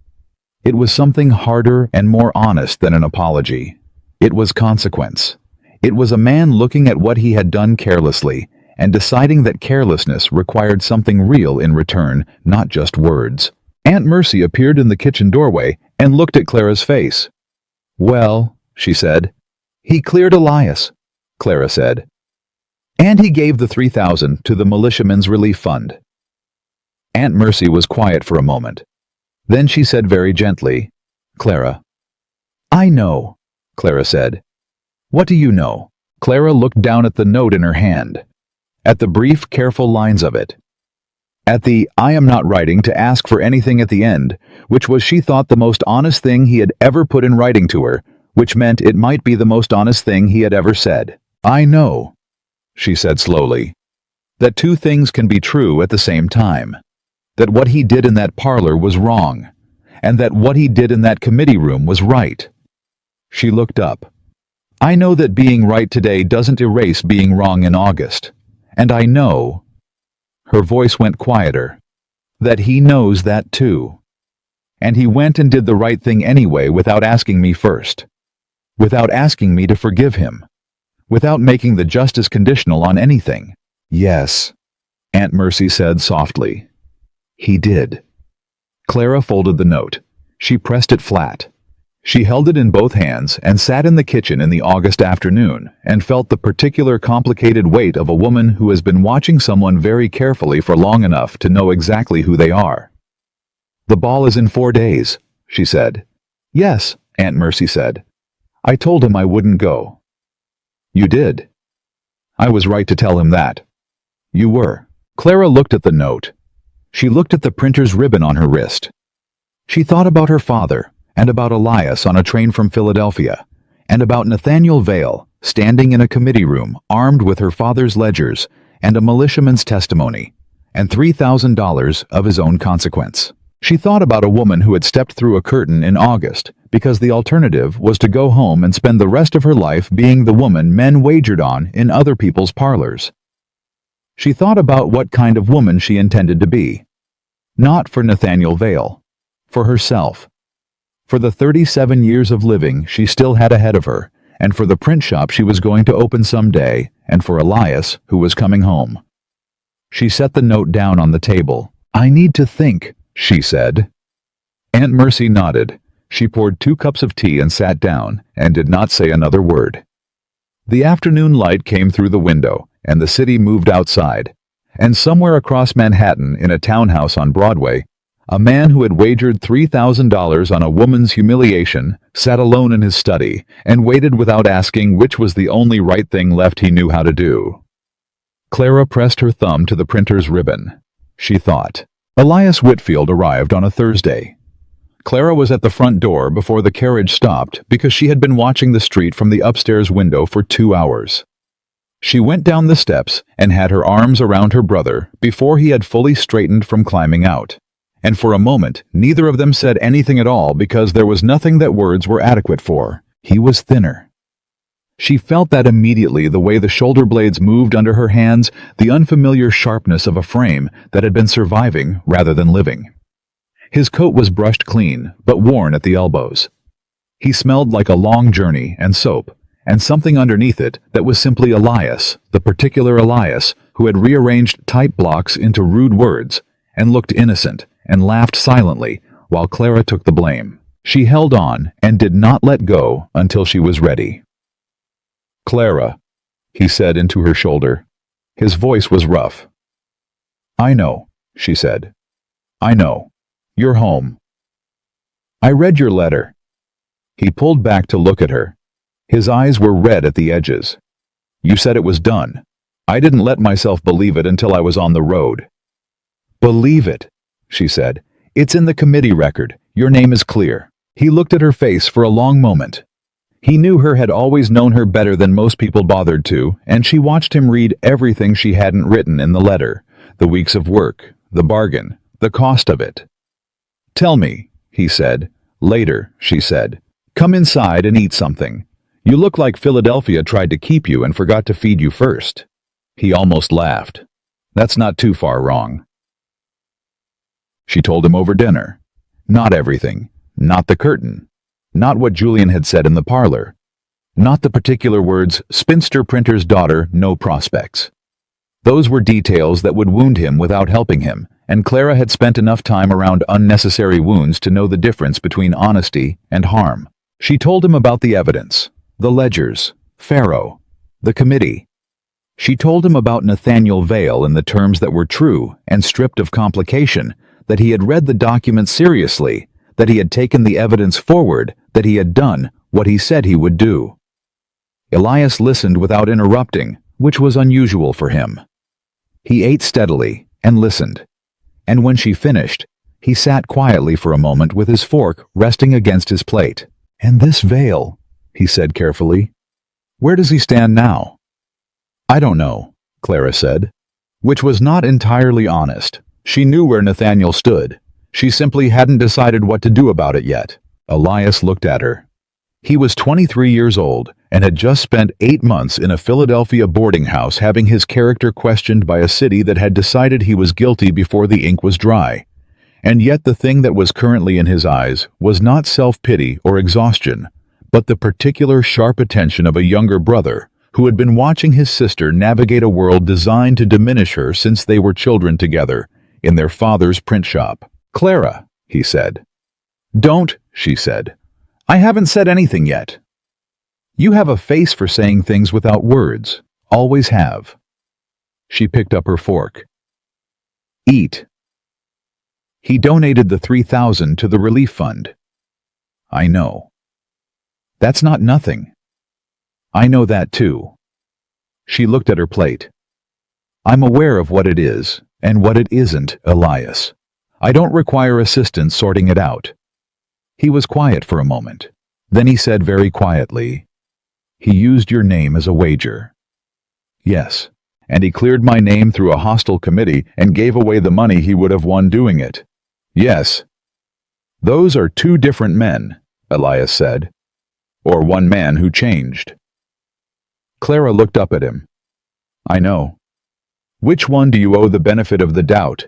S1: It was something harder and more honest than an apology. It was consequence. It was a man looking at what he had done carelessly and deciding that carelessness required something real in return, not just words. Aunt Mercy appeared in the kitchen doorway and looked at Clara's face. "Well," she said. "He cleared Elias," Clara said. "And he gave the 3,000 to the militiamen's relief fund." Aunt Mercy was quiet for a moment. Then she said very gently, "Clara." "I know," Clara said. "What do you know?" Clara looked down at the note in her hand, at the brief, careful lines of it, at the "I am not writing to ask for anything" at the end, which was, she thought, the most honest thing he had ever put in writing to her, which meant it might be the most honest thing he had ever said. "I know," she said slowly, "that 2 things can be true at the same time. That what he did in that parlor was wrong, and that what he did in that committee room was right." She looked up. "I know that being right today doesn't erase being wrong in August. And I know," her voice went quieter, "that he knows that too. And he went and did the right thing anyway, without asking me first. Without asking me to forgive him. Without making the justice conditional on anything." "Yes," Aunt Mercy said softly. "He did." Clara folded the note. She pressed it flat. She held it in both hands and sat in the kitchen in the August afternoon and felt the particular complicated weight of a woman who has been watching someone very carefully for long enough to know exactly who they are. "The ball is in 4 days, she said. "Yes," Aunt Mercy said. "I told him I wouldn't go." "You did?" "I was right to tell him that." "You were." Clara looked at the note. She looked at the printer's ribbon on her wrist. She thought about her father, and about Elias on a train from Philadelphia, and about Nathaniel Vale, standing in a committee room, armed with her father's ledgers, and a militiaman's testimony, and $3,000 of his own consequence. She thought about a woman who had stepped through a curtain in August, because the alternative was to go home and spend the rest of her life being the woman men wagered on in other people's parlors. She thought about what kind of woman she intended to be. Not for Nathaniel Vale. For herself. For the 37 years of living she still had ahead of her, and for the print shop she was going to open someday, and for Elias, who was coming home. She set the note down on the table. "I need to think," she said. Aunt Mercy nodded. She poured 2 cups of tea and sat down, and did not say another word. The afternoon light came through the window, and the city moved outside. And somewhere across Manhattan, in a townhouse on Broadway, a man who had wagered $3,000 on a woman's humiliation sat alone in his study and waited without asking which was the only right thing left he knew how to do. Clara pressed her thumb to the printer's ribbon. She thought. Elias Whitfield arrived on a Thursday. Clara was at the front door before the carriage stopped because she had been watching the street from the upstairs window for 2 hours. She went down the steps and had her arms around her brother before he had fully straightened from climbing out. And for a moment, neither of them said anything at all because there was nothing that words were adequate for. He was thinner. She felt that immediately, the way the shoulder blades moved under her hands, the unfamiliar sharpness of a frame that had been surviving rather than living. His coat was brushed clean, but worn at the elbows. He smelled like a long journey and soap, and something underneath it that was simply Elias, the particular Elias who had rearranged type blocks into rude words and looked innocent and laughed silently while Clara took the blame. She held on and did not let go until she was ready. "Clara," he said into her shoulder. His voice was rough. "I know," she said. "I know. You're home. I read your letter." He pulled back to look at her. His eyes were red at the edges. "You said it was done. I didn't let myself believe it until I was on the road." "Believe it," she said. "It's in the committee record. Your name is clear." He looked at her face for a long moment. He knew her, had always known her better than most people bothered to, and she watched him read everything she hadn't written in the letter, the weeks of work, the bargain, the cost of it. "Tell me," he said. "Later," she said. "Come inside and eat something. You look like Philadelphia tried to keep you and forgot to feed you first." He almost laughed. "That's not too far wrong." She told him over dinner. Not everything. Not the curtain. Not what Julian had said in the parlor. Not the particular words, "spinster printer's daughter, no prospects." Those were details that would wound him without helping him, and Clara had spent enough time around unnecessary wounds to know the difference between honesty and harm. She told him about the evidence, the ledgers, Pharaoh, the committee. She told him about Nathaniel Vale in the terms that were true and stripped of complication, that he had read the document seriously, that he had taken the evidence forward, that he had done what he said he would do. Elias listened without interrupting, which was unusual for him. He ate steadily and listened, and when she finished, he sat quietly for a moment with his fork resting against his plate. "And this Vale," he said carefully. "Where does he stand now?" "I don't know," Clara said, which was not entirely honest. She knew where Nathaniel stood. She simply hadn't decided what to do about it yet. Elias looked at her. He was 23 years old and had just spent 8 months in a Philadelphia boarding house having his character questioned by a city that had decided he was guilty before the ink was dry. And yet the thing that was currently in his eyes was not self-pity or exhaustion, but the particular sharp attention of a younger brother who had been watching his sister navigate a world designed to diminish her since they were children together in their father's print shop. "Clara," he said. "Don't," she said. "I haven't said anything yet." "You have a face for saying things without words. Always have." She picked up her fork. "Eat." "He donated the $3,000 to the relief fund." "I know." "That's not nothing." "I know that too." She looked at her plate. "I'm aware of what it is and what it isn't, Elias. I don't require assistance sorting it out." He was quiet for a moment. Then he said very quietly, "He used your name as a wager." "Yes, and he cleared my name through a hostile committee and gave away the money he would have won doing it." "Yes." "Those are 2 different men," Elias said. "Or one man who changed." Clara looked up at him. "I know. Which one do you owe the benefit of the doubt?"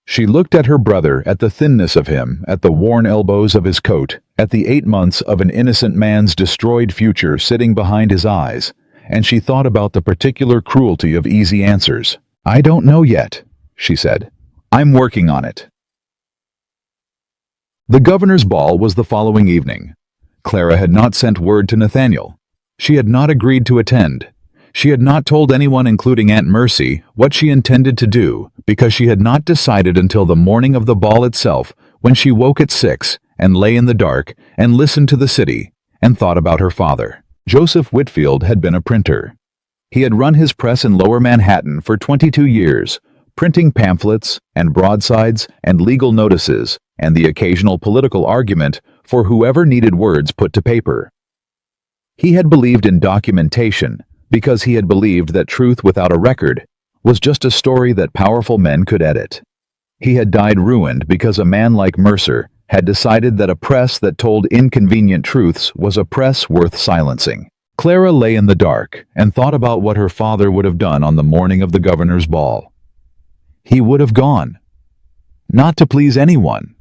S1: She looked at her brother, at the thinness of him, at the worn elbows of his coat, at the 8 months of an innocent man's destroyed future sitting behind his eyes, and she thought about the particular cruelty of easy answers. "I don't know yet," she said. "I'm working on it." The governor's ball was the following evening. Clara had not sent word to Nathaniel. She had not agreed to attend. She had not told anyone, including Aunt Mercy, what she intended to do, because she had not decided until the morning of the ball itself, when she woke at 6 and lay in the dark and listened to the city and thought about her father. Joseph Whitfield had been a printer. He had run his press in Lower Manhattan for 22 years, printing pamphlets and broadsides and legal notices and the occasional political argument for whoever needed words put to paper. He had believed in documentation because he had believed that truth without a record was just a story that powerful men could edit. He had died ruined because a man like Mercer had decided that a press that told inconvenient truths was a press worth silencing. Clara lay in the dark and thought about what her father would have done on the morning of the governor's ball. He would have gone. Not to please anyone.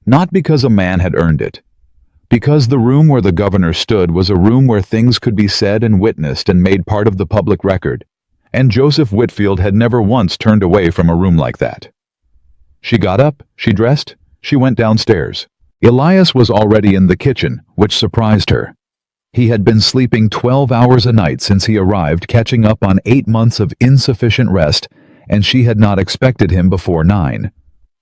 S1: Not because a man had earned it. Because the room where the governor stood was a room where things could be said and witnessed and made part of the public record, and Joseph Whitfield had never once turned away from a room like that. She got up, she dressed, she went downstairs. Elias was already in the kitchen, which surprised her. He had been sleeping 12 hours a night since he arrived, catching up on 8 months of insufficient rest, and she had not expected him before 9.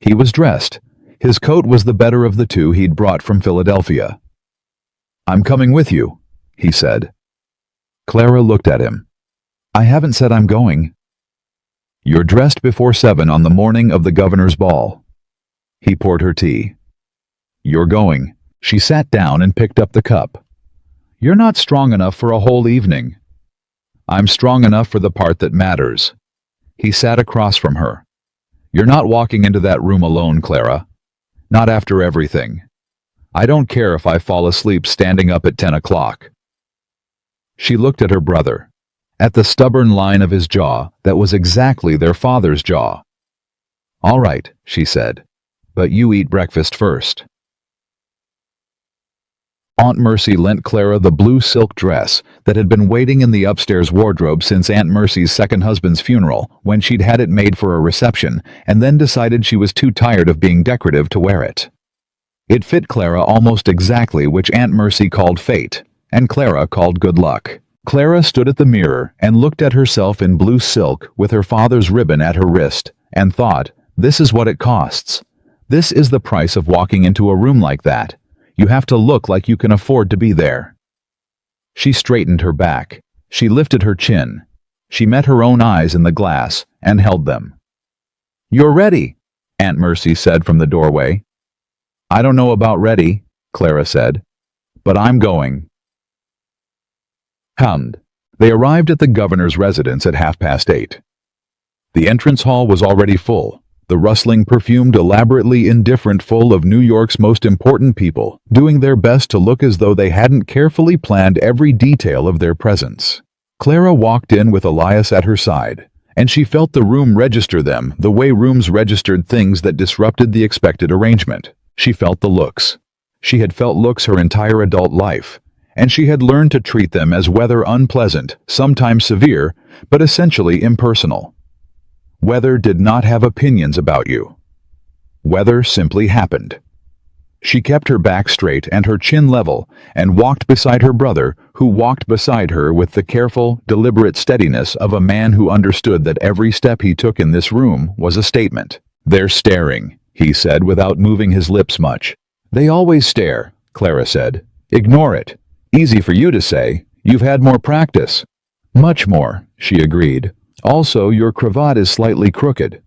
S1: He was dressed. His coat was the better of the two he'd brought from Philadelphia. "I'm coming with you," he said. Clara looked at him. "I haven't said I'm going." "You're dressed before 7 on the morning of the governor's ball." He poured her tea. "You're going." She sat down and picked up the cup. "You're not strong enough for a whole evening." "I'm strong enough for the part that matters." He sat across from her. "You're not walking into that room alone, Clara. Not after everything. I don't care if I fall asleep standing up at 10 o'clock. She looked at her brother, at the stubborn line of his jaw that was exactly their father's jaw. "All right," she said, "but you eat breakfast first." Aunt Mercy lent Clara the blue silk dress that had been waiting in the upstairs wardrobe since Aunt Mercy's second husband's funeral, when she'd had it made for a reception and then decided she was too tired of being decorative to wear it. It fit Clara almost exactly, which Aunt Mercy called fate, and Clara called good luck. Clara stood at the mirror and looked at herself in blue silk with her father's ribbon at her wrist and thought, this is what it costs. This is the price of walking into a room like that. You have to look like you can afford to be there. She straightened her back. She lifted her chin. She met her own eyes in the glass and held them. "You're ready," Aunt Mercy said from the doorway. "I don't know about ready," Clara said, "but I'm going." They arrived at the governor's residence at 8:30. The entrance hall was already full, the rustling, perfumed, elaborately indifferent full of New York's most important people, doing their best to look as though they hadn't carefully planned every detail of their presence. Clara walked in with Elias at her side, and she felt the room register them the way rooms registered things that disrupted the expected arrangement. She felt the looks. She had felt looks her entire adult life, and she had learned to treat them as whether unpleasant, sometimes severe, but essentially impersonal. Weather did not have opinions about you. Weather simply happened. She kept her back straight and her chin level and walked beside her brother, who walked beside her with the careful, deliberate steadiness of a man who understood that every step he took in this room was a statement. "They're staring," he said without moving his lips much. "They always stare," Clara said. "Ignore it. Easy for you to say. You've had more practice." "Much more," she agreed. "Also, your cravat is slightly crooked."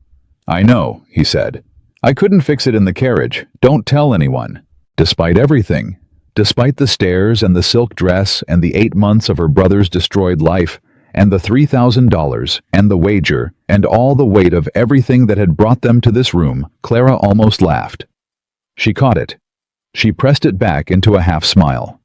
S1: "I know," he said. "I couldn't fix it in the carriage. Don't tell anyone." Despite everything, despite the stares and the silk dress and the 8 months of her brother's destroyed life, and the $3,000 and the wager and all the weight of everything that had brought them to this room, Clara almost laughed. She caught it. She pressed it back into a half-smile.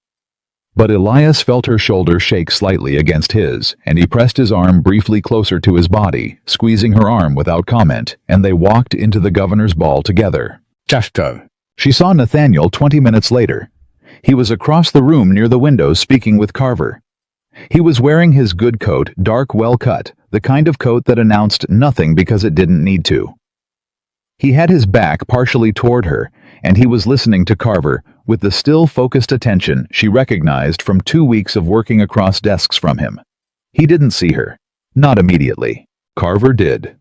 S1: But Elias felt her shoulder shake slightly against his, and he pressed his arm briefly closer to his body, squeezing her arm without comment, and they walked into the governor's ball together. Chashto. She saw Nathaniel 20 minutes later. He was across the room near the window speaking with Carver. He was wearing his good coat, dark, well-cut, the kind of coat that announced nothing because it didn't need to. He had his back partially toward her, and he was listening to Carver with the still focused attention she recognized from 2 weeks of working across desks from him. He didn't see her. Not immediately. Carver did.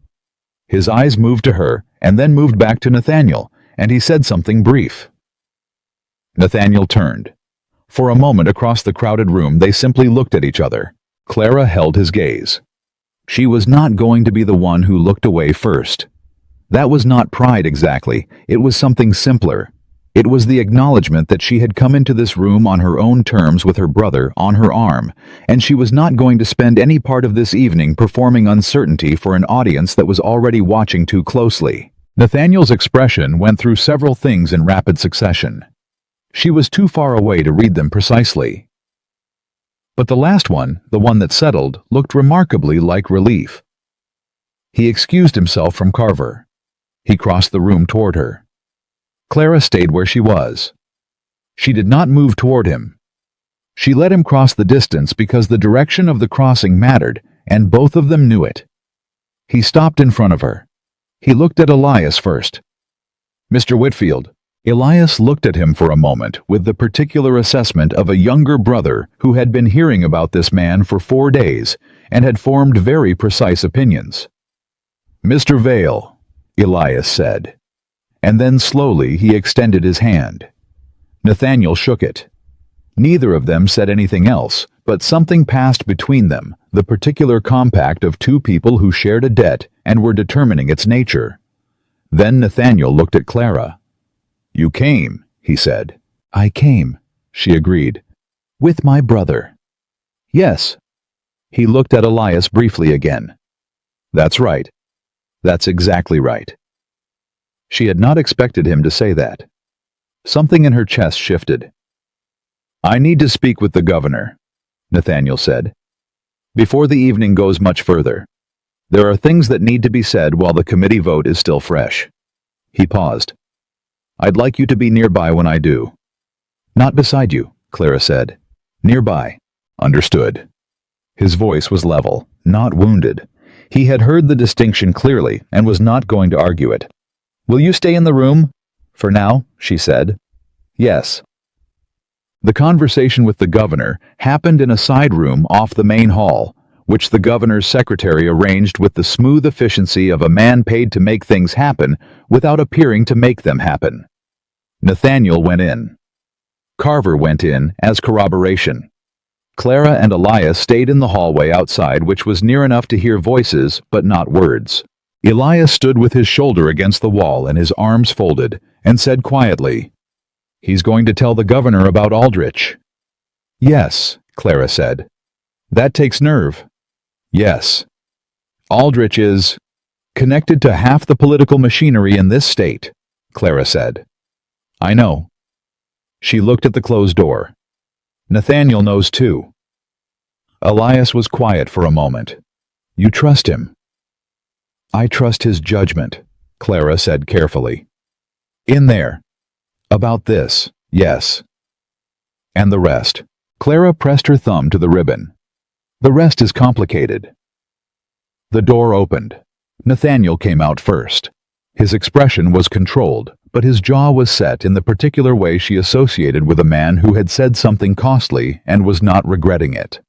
S1: His eyes moved to her and then moved back to Nathaniel, and he said something brief. Nathaniel turned. For a moment across the crowded room they simply looked at each other. Clara held his gaze. She was not going to be the one who looked away first. That was not pride exactly, it was something simpler. It was the acknowledgement that she had come into this room on her own terms with her brother on her arm, and she was not going to spend any part of this evening performing uncertainty for an audience that was already watching too closely. Nathaniel's expression went through several things in rapid succession. She was too far away to read them precisely. But the last one, the one that settled, looked remarkably like relief. He excused himself from Carver. He crossed the room toward her. Clara stayed where she was. She did not move toward him. She let him cross the distance because the direction of the crossing mattered, and both of them knew it. He stopped in front of her. He looked at Elias first. "Mr. Whitfield." Elias looked at him for a moment with the particular assessment of a younger brother who had been hearing about this man for 4 days and had formed very precise opinions. "Mr. Vale," Elias said. And then slowly he extended his hand. Nathaniel shook it. Neither of them said anything else, but something passed between them, the particular compact of two people who shared a debt and were determining its nature. Then Nathaniel looked at Clara. "You came," he said. "I came," she agreed. "With my brother." "Yes." He looked at Elias briefly again. "That's right. That's exactly right." She had not expected him to say that. Something in her chest shifted. "I need to speak with the governor," Nathaniel said, "before the evening goes much further. There are things that need to be said while the committee vote is still fresh." He paused. "I'd like you to be nearby when I do." "Not beside you," Clara said. "Nearby." "Understood." His voice was level, not wounded. He had heard the distinction clearly and was not going to argue it. "Will you stay in the room?" "For now," she said. "Yes." The conversation with the governor happened in a side room off the main hall, which the governor's secretary arranged with the smooth efficiency of a man paid to make things happen without appearing to make them happen. Nathaniel went in. Carver went in as corroboration. Clara and Elias stayed in the hallway outside, which was near enough to hear voices but not words. Elias stood with his shoulder against the wall and his arms folded, and said quietly, "He's going to tell the governor about Aldrich." "Yes," Clara said. "That takes nerve." "Yes. Aldrich is connected to half the political machinery in this state," Clara said. "I know." She looked at the closed door. "Nathaniel knows too." Elias was quiet for a moment. "You trust him?" "I trust his judgment," Clara said carefully. "In there. About this, yes." "And the rest?" Clara pressed her thumb to the ribbon. "The rest is complicated." The door opened. Nathaniel came out first. His expression was controlled, but his jaw was set in the particular way she associated with a man who had said something costly and was not regretting it.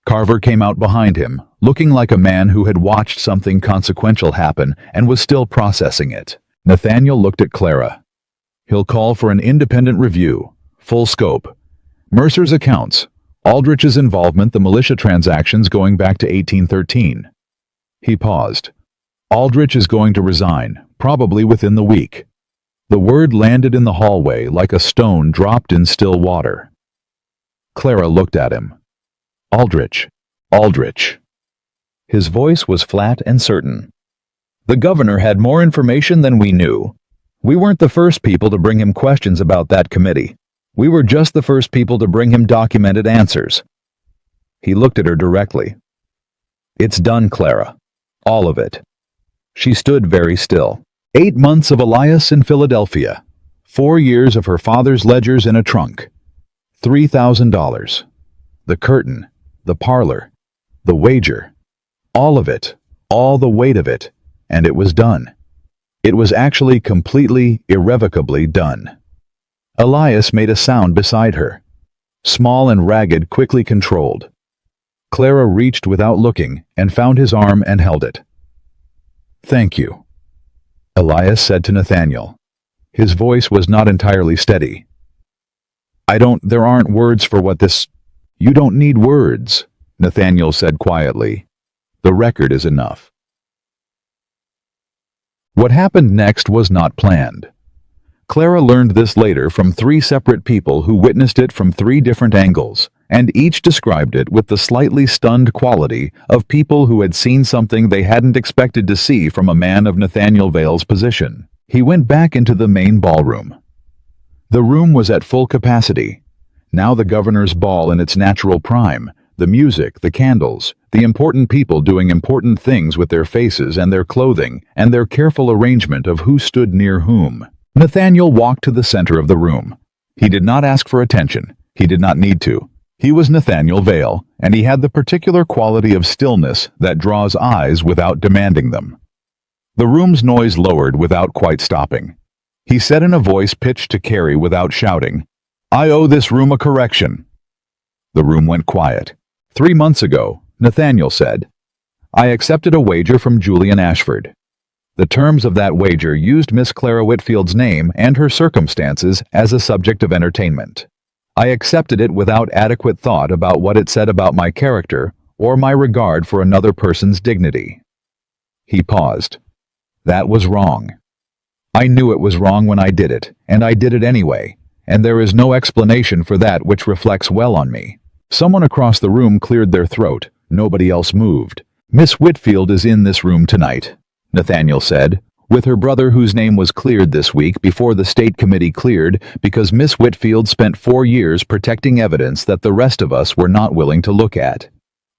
S1: Carver came out behind him, looking like a man who had watched something consequential happen and was still processing it. Nathaniel looked at Clara. "He'll call for an independent review, full scope. Mercer's accounts, Aldrich's involvement, the militia transactions going back to 1813. He paused. "Aldrich is going to resign, probably within the week." The word landed in the hallway like a stone dropped in still water. Clara looked at him. "Aldrich. Aldrich." His voice was flat and certain. "The governor had more information than we knew. We weren't the first people to bring him questions about that committee. We were just the first people to bring him documented answers." He looked at her directly. "It's done, Clara. All of it." She stood very still. 8 months of Elias in Philadelphia. 4 years of her father's ledgers in a trunk. $3,000. The curtain. The parlor. The wager. All of it. All the weight of it. And it was done. It was actually completely, irrevocably done. Elias made a sound beside her. Small and ragged, quickly controlled. Clara reached without looking and found his arm and held it. "Thank you," Elias said to Nathaniel. His voice was not entirely steady. There aren't words for what this... You don't need words," Nathaniel said quietly. "The record is enough." What happened next was not planned. Clara learned this later from 3 separate people who witnessed it from 3 different angles, and each described it with the slightly stunned quality of people who had seen something they hadn't expected to see from a man of Nathaniel Vale's position. He went back into the main ballroom. The room was at full capacity. Now the governor's ball in its natural prime, the music, the candles, the important people doing important things with their faces and their clothing, and their careful arrangement of who stood near whom. Nathaniel walked to the center of the room. He did not ask for attention. He did not need to. He was Nathaniel Vale, and he had the particular quality of stillness that draws eyes without demanding them. The room's noise lowered without quite stopping. He said in a voice pitched to Carrie without shouting, "I owe this room a correction." The room went quiet. 3 months ago, Nathaniel said, "I accepted a wager from Julian Ashford." The terms of that wager used Miss Clara Whitfield's name and her circumstances as a subject of entertainment. I accepted it without adequate thought about what it said about my character or my regard for another person's dignity. He paused. That was wrong. I knew it was wrong when I did it, and I did it anyway, and there is no explanation for that which reflects well on me. Someone across the room cleared their throat. Nobody else moved. "Miss Whitfield is in this room tonight," Nathaniel said, "with her brother whose name was cleared this week before the state committee cleared because Miss Whitfield spent 4 years protecting evidence that the rest of us were not willing to look at.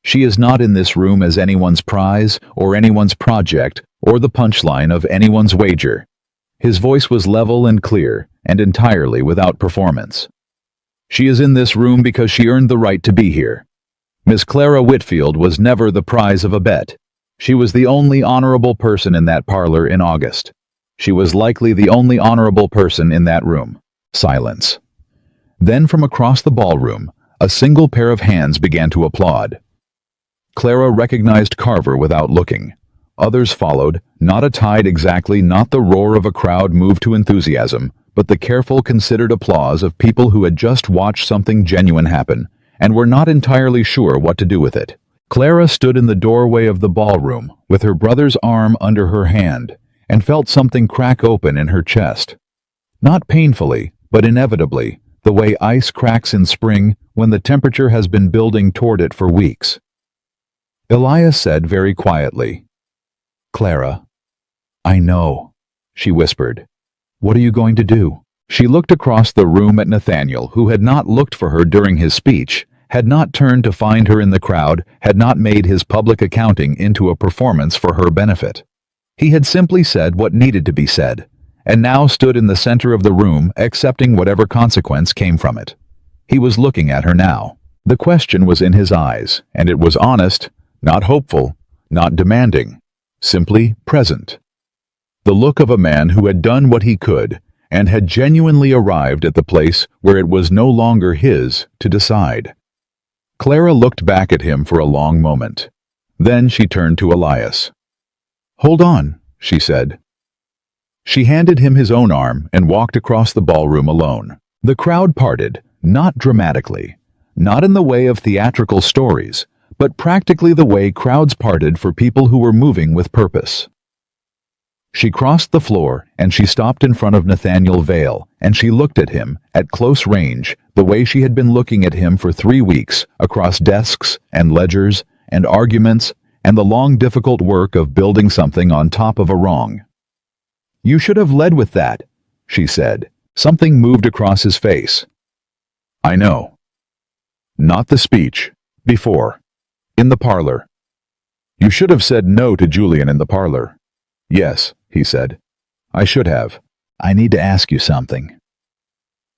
S1: She is not in this room as anyone's prize or anyone's project or the punchline of anyone's wager." His voice was level and clear and entirely without performance. "She is in this room because she earned the right to be here. Miss Clara Whitfield was never the prize of a bet. She was the only honorable person in that parlor in August. She was likely the only honorable person in that room." Silence. Then from across the ballroom, a single pair of hands began to applaud. Clara recognized Carver without looking. Others followed, not a tide exactly, not the roar of a crowd moved to enthusiasm, but the careful, considered applause of people who had just watched something genuine happen, and were not entirely sure what to do with it. Clara stood in the doorway of the ballroom, with her brother's arm under her hand, and felt something crack open in her chest. Not painfully, but inevitably, the way ice cracks in spring when the temperature has been building toward it for weeks. Elias said very quietly, "Clara, I know," she whispered. "What are you going to do?" She looked across the room at Nathaniel, who had not looked for her during his speech, had not turned to find her in the crowd, had not made his public accounting into a performance for her benefit. He had simply said what needed to be said, and now stood in the center of the room, accepting whatever consequence came from it. He was looking at her now. The question was in his eyes, and it was honest, not hopeful, not demanding, simply present. The look of a man who had done what he could, and had genuinely arrived at the place where it was no longer his to decide. Clara looked back at him for a long moment. Then she turned to Elias. "Hold on," she said. She handed him his own arm and walked across the ballroom alone. The crowd parted, not dramatically, not in the way of theatrical stories, but practically the way crowds parted for people who were moving with purpose. She crossed the floor and she stopped in front of Nathaniel Vale, and she looked at him, at close range, the way she had been looking at him for 3 weeks, across desks and ledgers and arguments and the long difficult work of building something on top of a wrong. "You should have led with that," she said. Something moved across his face. "I know. Not the speech. Before. In the parlor. You should have said no to Julian in the parlor." "Yes," he said. "I should have. I need to ask you something."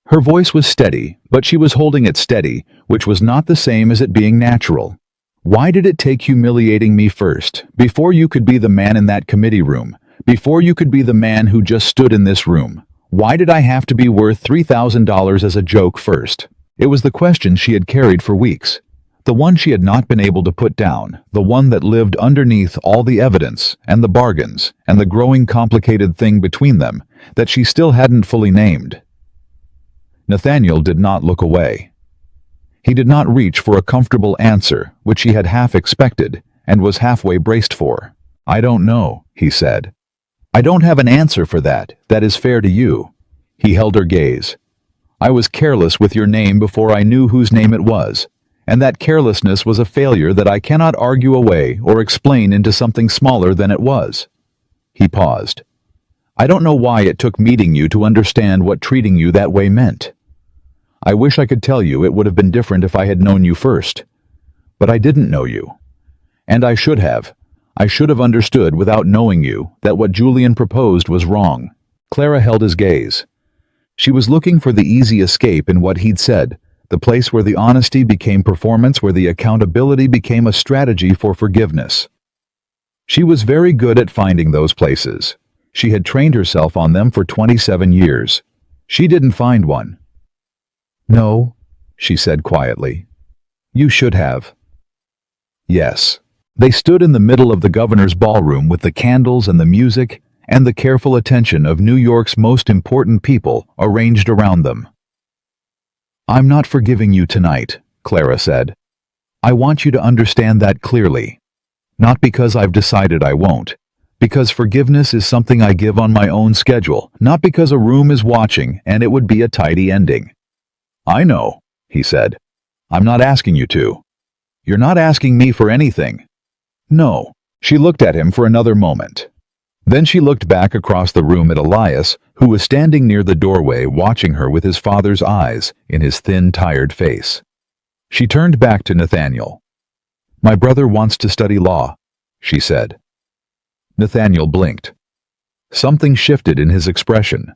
S1: Her voice was steady, but she was holding it steady, which was not the same as it being natural. "Why did it take humiliating me first, before you could be the man in that committee room, Before you could be the man who just stood in this room, why did I have to be worth $3,000 as a joke first? It was the question she had carried for weeks. The one she had not been able to put down, the one that lived underneath all the evidence and the bargains and the growing complicated thing between them that she still hadn't fully named. Nathaniel did not look away. He did not reach for a comfortable answer, which he had half expected and was halfway braced for. I don't know, he said. I don't have an answer for that. That is fair to you. He held her gaze. I was careless with your name before I knew whose name it was, and that carelessness was a failure that I cannot argue away or explain into something smaller than it was. He paused. I don't know why it took meeting you to understand what treating you that way meant. I wish I could tell you it would have been different if I had known you first. But I didn't know you. And I should have. I should have understood without knowing you that what Julian proposed was wrong. Clara held his gaze. She was looking for the easy escape in what he'd said, the place where the honesty became performance, where the accountability became a strategy for forgiveness. She was very good at finding those places. She had trained herself on them for 27 years. She didn't find one. No, she said quietly. You should have. Yes. They stood in the middle of the governor's ballroom with the candles and the music and the careful attention of New York's most important people arranged around them. I'm not forgiving you tonight, Clara said. I want you to understand that clearly. Not because I've decided I won't. Because forgiveness is something I give on my own schedule, not because a room is watching and it would be a tidy ending. I know, he said. I'm not asking you to. You're not asking me for anything. No. She looked at him for another moment. Then she looked back across the room at Elias, who was standing near the doorway watching her with his father's eyes in his thin, tired face. She turned back to Nathaniel. My brother wants to study law, she said. Nathaniel blinked. Something shifted in his expression.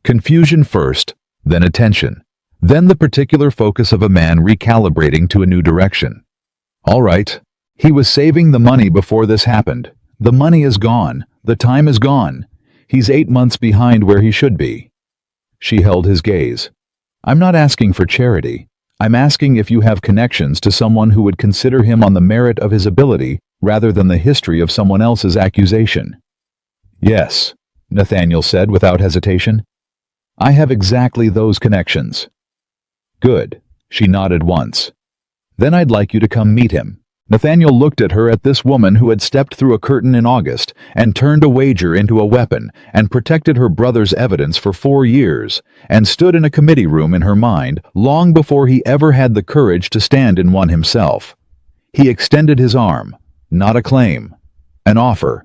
S1: Confusion first, then attention. Then the particular focus of a man recalibrating to a new direction. All right. He was saving the money before this happened. The money is gone. The time is gone. He's 8 months behind where he should be. She held his gaze. I'm not asking for charity. I'm asking if you have connections to someone who would consider him on the merit of his ability rather than the history of someone else's accusation. Yes, Nathaniel said without hesitation. I have exactly those connections. Good, she nodded once. Then I'd like you to come meet him. Nathaniel looked at her, at this woman who had stepped through a curtain in August and turned a wager into a weapon and protected her brother's evidence for 4 years and stood in a committee room in her mind long before he ever had the courage to stand in one himself. He extended his arm, not a claim, an offer.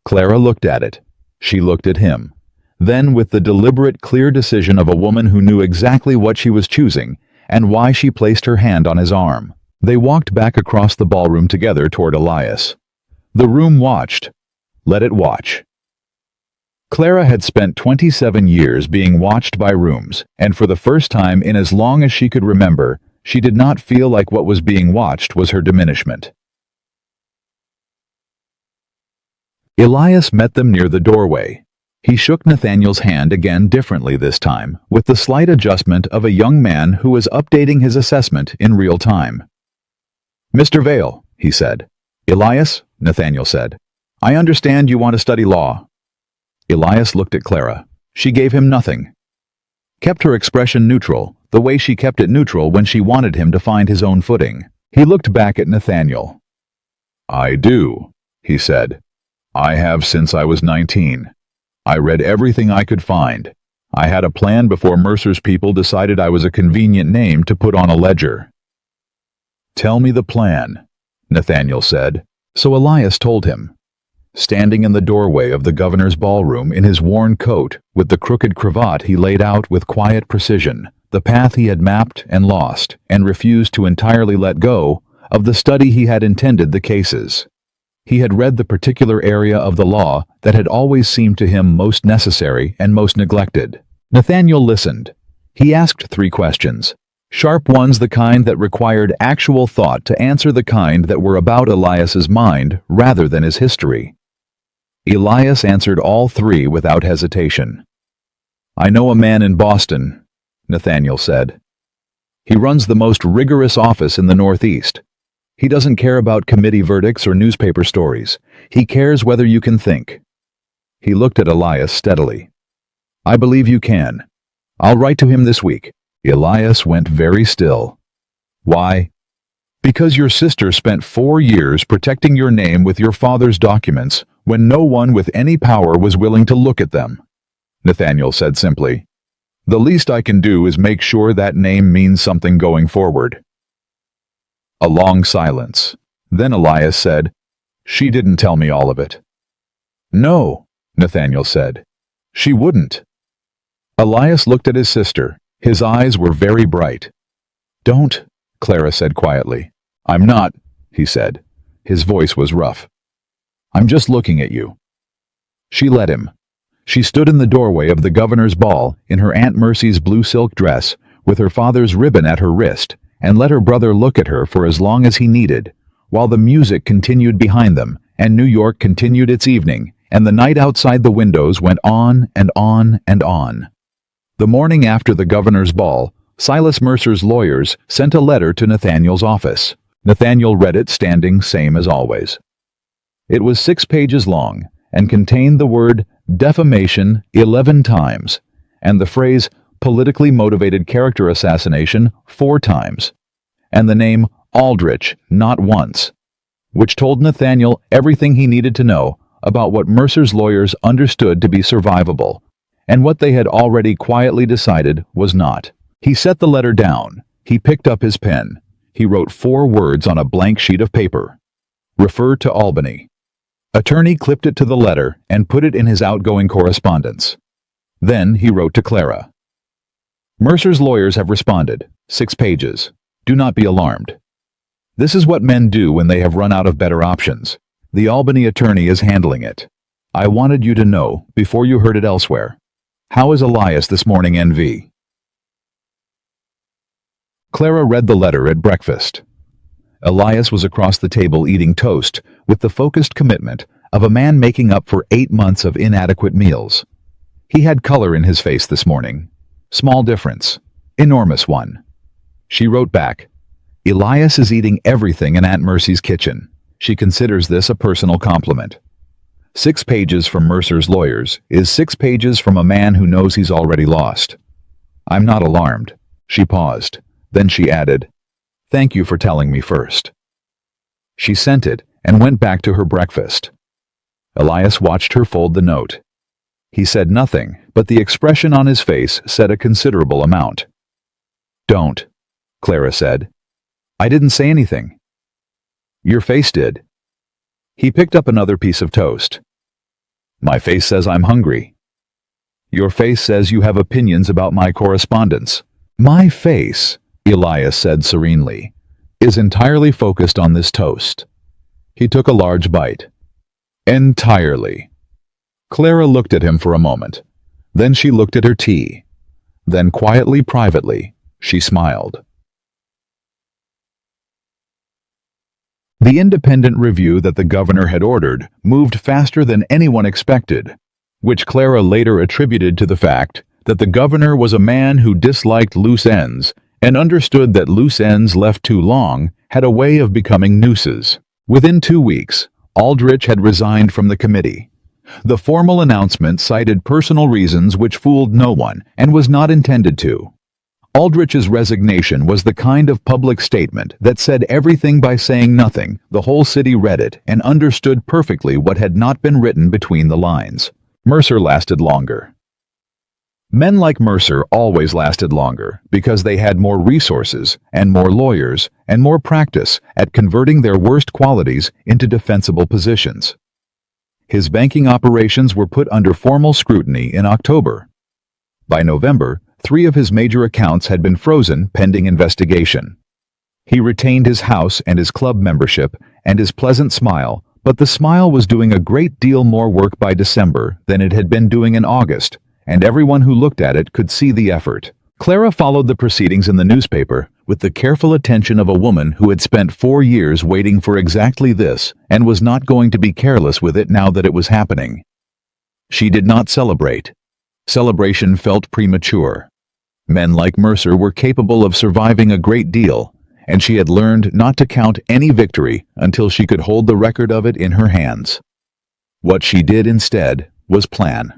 S1: Clara looked at it. She looked at him. Then, with the deliberate, clear decision of a woman who knew exactly what she was choosing and why, she placed her hand on his arm. They walked back across the ballroom together toward Elias. The room watched. Let it watch. Clara had spent 27 years being watched by rooms, and for the first time in as long as she could remember, she did not feel like what was being watched was her diminishment. Elias met them near the doorway. He shook Nathaniel's hand again, differently this time, with the slight adjustment of a young man who was updating his assessment in real time. Mr. Vale, he said. Elias, Nathaniel said. I understand you want to study law. Elias looked at Clara. She gave him nothing. Kept her expression neutral, the way she kept it neutral when she wanted him to find his own footing. He looked back at Nathaniel. I do, he said. I have since I was 19. I read everything I could find. I had a plan before Mercer's people decided I was a convenient name to put on a ledger. Tell me the plan, Nathaniel said. So Elias told him. Standing in the doorway of the governor's ballroom in his worn coat, with the crooked cravat, he laid out with quiet precision the path he had mapped and lost and refused to entirely let go of the study he had intended the cases. He had read the particular area of the law that had always seemed to him most necessary and most neglected. Nathaniel listened. He asked 3 questions. Sharp ones, the kind that required actual thought to answer, the kind that were about Elias's mind rather than his history. Elias answered all three without hesitation. I know a man in Boston, Nathaniel said. He runs the most rigorous office in the Northeast. He doesn't care about committee verdicts or newspaper stories. He cares whether you can think. He looked at Elias steadily. I believe you can. I'll write to him this week. Elias went very still. Why? Because your sister spent 4 years protecting your name with your father's documents when no one with any power was willing to look at them, Nathaniel said simply. The least I can do is make sure that name means something going forward. A long silence. Then Elias said, She didn't tell me all of it. No, Nathaniel said. She wouldn't. Elias looked at his sister. His eyes were very bright. Don't, Clara said quietly. I'm not, he said. His voice was rough. I'm just looking at you. She let him. She stood in the doorway of the governor's ball in her Aunt Mercy's blue silk dress with her father's ribbon at her wrist and let her brother look at her for as long as he needed, while the music continued behind them and New York continued its evening and the night outside the windows went on and on and on. The morning after the governor's ball, Silas Mercer's lawyers sent a letter to Nathaniel's office. Nathaniel read it standing same as always. It was 6 pages long and contained the word defamation 11 times and the phrase politically motivated character assassination 4 times and the name Aldrich not once, which told Nathaniel everything he needed to know about what Mercer's lawyers understood to be survivable and what they had already quietly decided was not. He set the letter down. He picked up his pen. He wrote 4 words on a blank sheet of paper. Refer to Albany. Attorney clipped it to the letter and put it in his outgoing correspondence. Then he wrote to Clara. Mercer's lawyers have responded. 6 pages. Do not be alarmed. This is what men do when they have run out of better options. The Albany attorney is handling it. I wanted you to know before you heard it elsewhere. How is Elias this morning, NV? Clara read the letter at breakfast. Elias was across the table eating toast with the focused commitment of a man making up for 8 months of inadequate meals. He had color in his face this morning. Small difference. Enormous one. She wrote back, Elias is eating everything in Aunt Mercy's kitchen. She considers this a personal compliment. 6 pages from Mercer's lawyers is 6 pages from a man who knows he's already lost. I'm not alarmed. She paused. Then she added, Thank you for telling me first. She sent it and went back to her breakfast. Elias watched her fold the note. He said nothing, but the expression on his face said a considerable amount. Don't, Clara said. I didn't say anything. Your face did. He picked up another piece of toast. My face says I'm hungry. Your face says you have opinions about my correspondence. My face, Elias said serenely, is entirely focused on this toast. He took a large bite. Entirely. Clara looked at him for a moment. Then she looked at her tea. Then quietly, privately, she smiled. The independent review that the governor had ordered moved faster than anyone expected, which Clara later attributed to the fact that the governor was a man who disliked loose ends and understood that loose ends left too long had a way of becoming nooses. Within 2 weeks, Aldrich had resigned from the committee. The formal announcement cited personal reasons which fooled no one and was not intended to. Aldrich's resignation was the kind of public statement that said everything by saying nothing. The whole city read it and understood perfectly what had not been written between the lines. Mercer lasted longer. Men like Mercer always lasted longer because they had more resources and more lawyers and more practice at converting their worst qualities into defensible positions. His banking operations were put under formal scrutiny in October. By November, 3 of his major accounts had been frozen pending investigation. He retained his house and his club membership and his pleasant smile, but the smile was doing a great deal more work by December than it had been doing in August, and everyone who looked at it could see the effort. Clara followed the proceedings in the newspaper with the careful attention of a woman who had spent 4 years waiting for exactly this and was not going to be careless with it now that it was happening. She did not celebrate. Celebration felt premature. Men like Mercer were capable of surviving a great deal, and she had learned not to count any victory until she could hold the record of it in her hands. What she did instead was plan.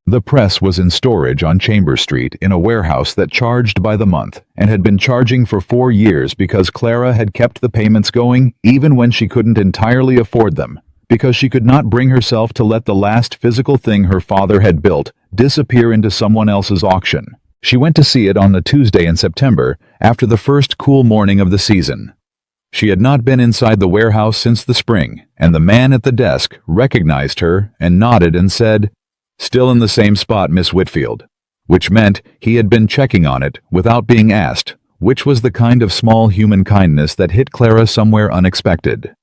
S1: The press was in storage on Chambers Street in a warehouse that charged by the month and had been charging for 4 years because Clara had kept the payments going even when she couldn't entirely afford them, because she could not bring herself to let the last physical thing her father had built disappear into someone else's auction. She went to see it on a Tuesday in September after the first cool morning of the season. She had not been inside the warehouse since the spring, and the man at the desk recognized her and nodded and said, "Still in the same spot, Miss Whitfield," which meant he had been checking on it without being asked, which was the kind of small human kindness that hit Clara somewhere unexpected.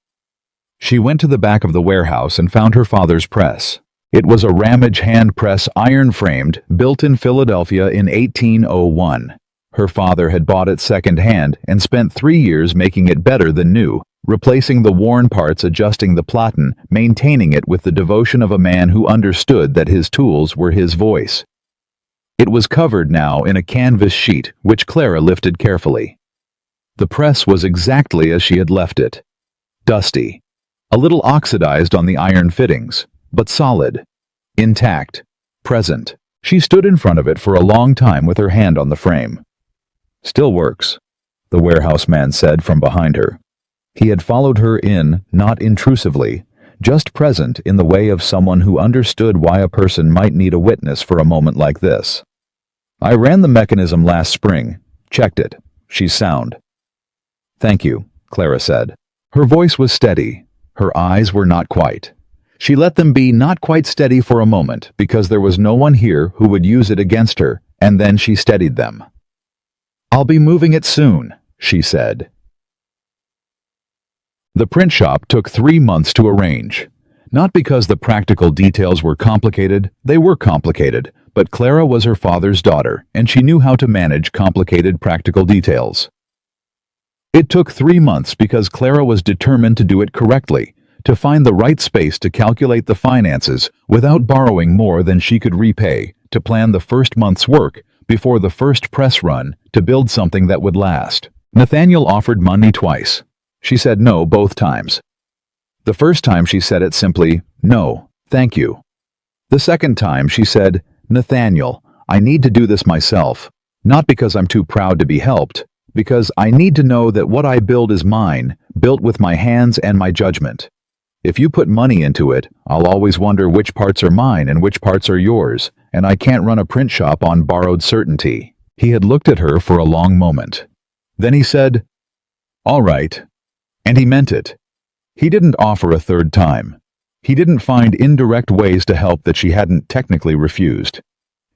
S1: She went to the back of the warehouse and found her father's press. It was a Ramage hand press, iron-framed, built in Philadelphia in 1801. Her father had bought it second-hand and spent 3 years making it better than new, replacing the worn parts, adjusting the platen, maintaining it with the devotion of a man who understood that his tools were his voice. It was covered now in a canvas sheet, which Clara lifted carefully. The press was exactly as she had left it. Dusty. A little oxidized on the iron fittings, but solid. Intact. Present. She stood in front of it for a long time with her hand on the frame. "Still works," the warehouse man said from behind her. He had followed her in, not intrusively, just present in the way of someone who understood why a person might need a witness for a moment like this. "I ran the mechanism last spring. Checked it. She's sound." "Thank you," Clara said. Her voice was steady. Her eyes were not quite. She let them be not quite steady for a moment because there was no one here who would use it against her, and then she steadied them. "I'll be moving it soon," she said. The print shop took 3 months to arrange. Not because the practical details were complicated, they were complicated, but Clara was her father's daughter, and she knew how to manage complicated practical details. It took 3 months because Clara was determined to do it correctly, to find the right space to calculate the finances without borrowing more than she could repay, to plan the first month's work before the first press run, to build something that would last. Nathaniel offered money twice. She said no both times. The first time she said it simply, "No, thank you." The second time she said, "Nathaniel, I need to do this myself, not because I'm too proud to be helped, because I need to know that what I build is mine, built with my hands and my judgment. If you put money into it, I'll always wonder which parts are mine and which parts are yours, and I can't run a print shop on borrowed certainty." He had looked at her for a long moment. Then he said, "All right." And he meant it. He didn't offer a third time. He didn't find indirect ways to help that she hadn't technically refused.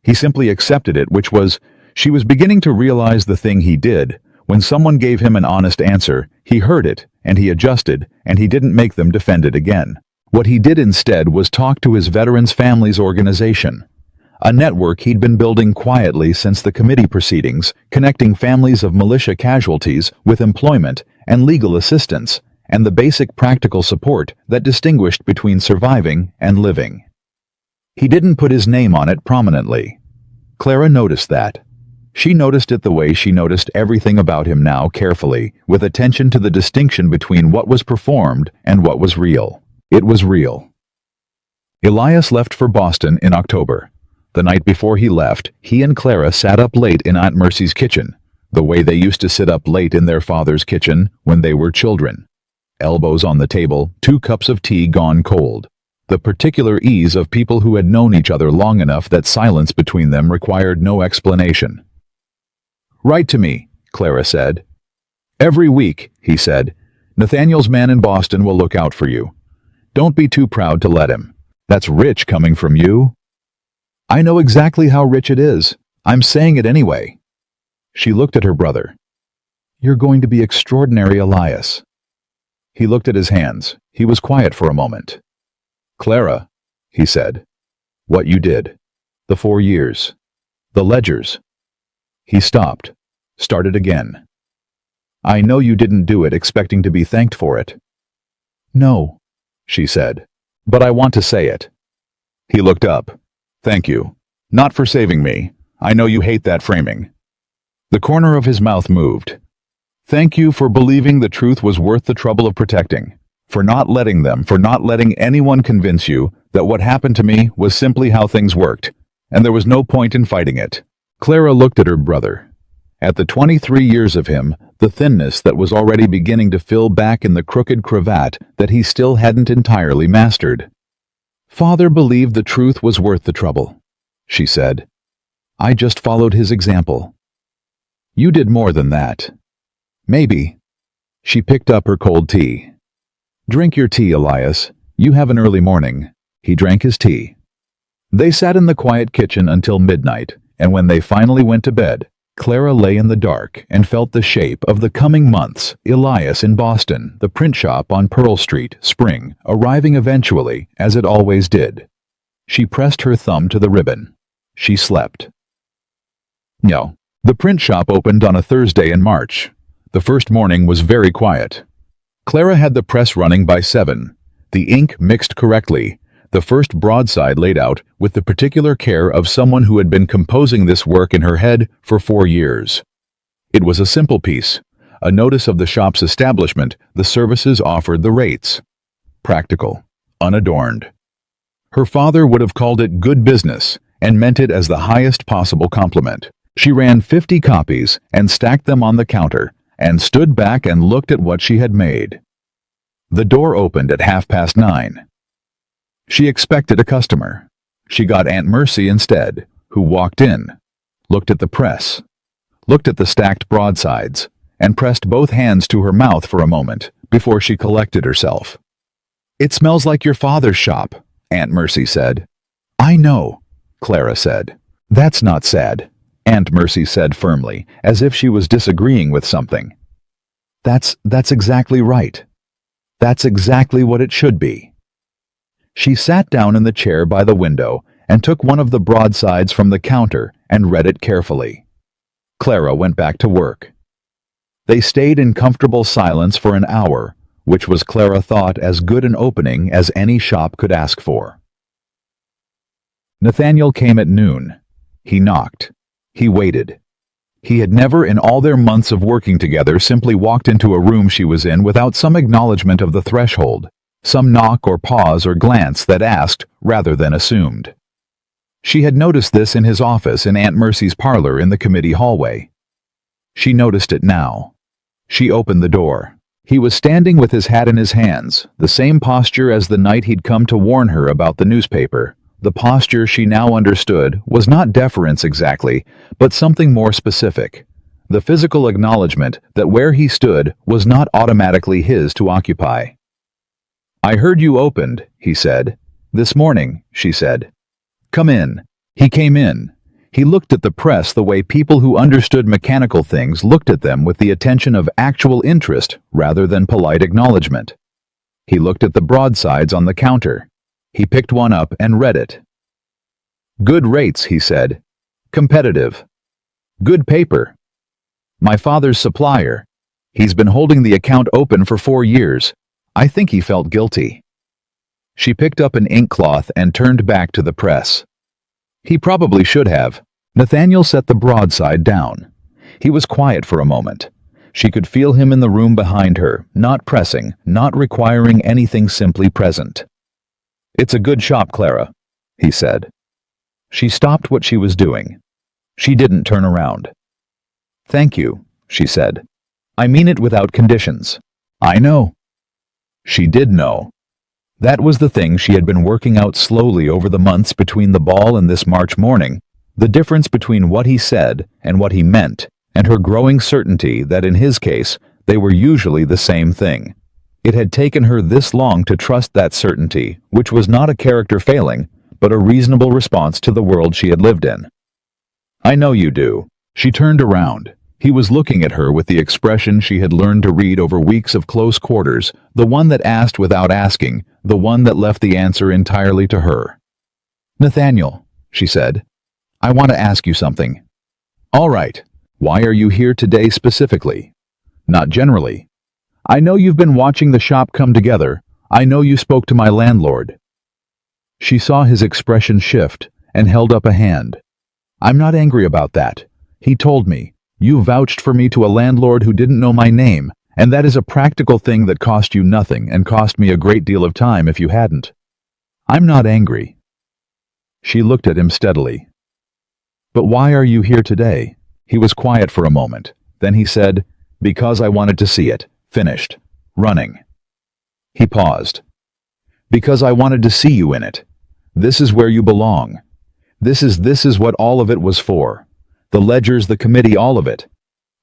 S1: He simply accepted it, which was, she was beginning to realize the thing he did. When someone gave him an honest answer, he heard it, and he adjusted, and he didn't make them defend it again. What he did instead was talk to his Veterans Families Organization, a network he'd been building quietly since the committee proceedings, connecting families of militia casualties with employment and legal assistance, and the basic practical support that distinguished between surviving and living. He didn't put his name on it prominently. Clara noticed that. She noticed it the way she noticed everything about him now, carefully, with attention to the distinction between what was performed and what was real. It was real. Elias left for Boston in October. The night before he left, he and Clara sat up late in Aunt Mercy's kitchen, the way they used to sit up late in their father's kitchen when they were children. Elbows on the table, 2 cups of tea gone cold. The particular ease of people who had known each other long enough that silence between them required no explanation. "Write to me," Clara said. "Every week," he said. "Nathaniel's man in Boston will look out for you. Don't be too proud to let him. That's rich coming from you." "I know exactly how rich it is. I'm saying it anyway." She looked at her brother. "You're going to be extraordinary, Elias." He looked at his hands. He was quiet for a moment. "Clara," he said. What you did. The 4 years. The ledgers. He stopped. Started again. I know you didn't do it expecting to be thanked for it. No, she said. But I want to say it. He looked up. Thank you. Not for saving me. I know you hate that framing. The corner of his mouth moved. Thank you for believing the truth was worth the trouble of protecting. For not letting anyone convince you that what happened to me was simply how things worked, and there was no point in fighting it. Clara looked at her brother. At the 23 years of him, the thinness that was already beginning to fill back in the crooked cravat that he still hadn't entirely mastered. Father believed the truth was worth the trouble, she said. I just followed his example. You did more than that. Maybe. She picked up her cold tea. Drink your tea, Elias. You have an early morning. He drank his tea. They sat in the quiet kitchen until midnight, and when they finally went to bed, Clara lay in the dark and felt the shape of the coming months. Elias in Boston, the print shop on Pearl Street, spring, arriving eventually, as it always did. She pressed her thumb to the ribbon. She slept. No. The print shop opened on a Thursday in March. The first morning was very quiet. Clara had the press running by 7, the ink mixed correctly, the first broadside laid out with the particular care of someone who had been composing this work in her head for 4 years. It was a simple piece, a notice of the shop's establishment, the services offered, the rates. Practical, unadorned. Her father would have called it good business and meant it as the highest possible compliment. She ran 50 copies and stacked them on the counter and stood back and looked at what she had made. The door opened at 9:30. She expected a customer. She got Aunt Mercy instead, who walked in, looked at the press, looked at the stacked broadsides, and pressed both hands to her mouth for a moment before she collected herself. It smells like your father's shop, Aunt Mercy said. I know, Clara said. That's not sad, Aunt Mercy said firmly, as if she was disagreeing with something. That's exactly right. That's exactly what it should be. She sat down in the chair by the window and took one of the broadsides from the counter and read it carefully. Clara went back to work. They stayed in comfortable silence for an hour, which was, Clara thought, as good an opening as any shop could ask for. Nathaniel came at noon. He knocked. He waited. He had never in all their months of working together simply walked into a room she was in without some acknowledgement of the threshold, some knock or pause or glance that asked rather than assumed. She had noticed this in his office, in Aunt Mercy's parlor, in the committee hallway. She noticed it now. She opened the door. He was standing with his hat in his hands, the same posture as the night he'd come to warn her about the newspaper. The posture she now understood was not deference exactly, but something more specific. The physical acknowledgement that where he stood was not automatically his to occupy. I heard you opened, he said. This morning, she said. Come in. He came in. He looked at the press the way people who understood mechanical things looked at them, with the attention of actual interest rather than polite acknowledgement. He looked at the broadsides on the counter. He picked one up and read it. Good rates, he said. Competitive. Good paper. My father's supplier. He's been holding the account open for 4 years. I think he felt guilty. She picked up an ink cloth and turned back to the press. He probably should have. Nathaniel set the broadside down. He was quiet for a moment. She could feel him in the room behind her, not pressing, not requiring anything, simply present. It's a good shop, Clara, he said. She stopped what she was doing. She didn't turn around. Thank you, she said. I mean it without conditions. I know. She did know. That was the thing she had been working out slowly over the months between the ball and this March morning, the difference between what he said and what he meant, and her growing certainty that in his case they were usually the same thing. It had taken her this long to trust that certainty, which was not a character failing, but a reasonable response to the world she had lived in. I know you do. She turned around. He was looking at her with the expression she had learned to read over weeks of close quarters, the one that asked without asking, the one that left the answer entirely to her. "Nathaniel," she said, "I want to ask you something." "All right. Why are you here today specifically?" "Not generally. I know you've been watching the shop come together. I know you spoke to my landlord." She saw his expression shift and held up a hand. "I'm not angry about that. He told me. You vouched for me to a landlord who didn't know my name, and that is a practical thing that cost you nothing and cost me a great deal of time if you hadn't. I'm not angry." She looked at him steadily. "But why are you here today?" He was quiet for a moment. Then he said, "Because I wanted to see it. Finished. Running." He paused. "Because I wanted to see you in it. This is where you belong. This is what all of it was for. The ledgers, the committee, all of it.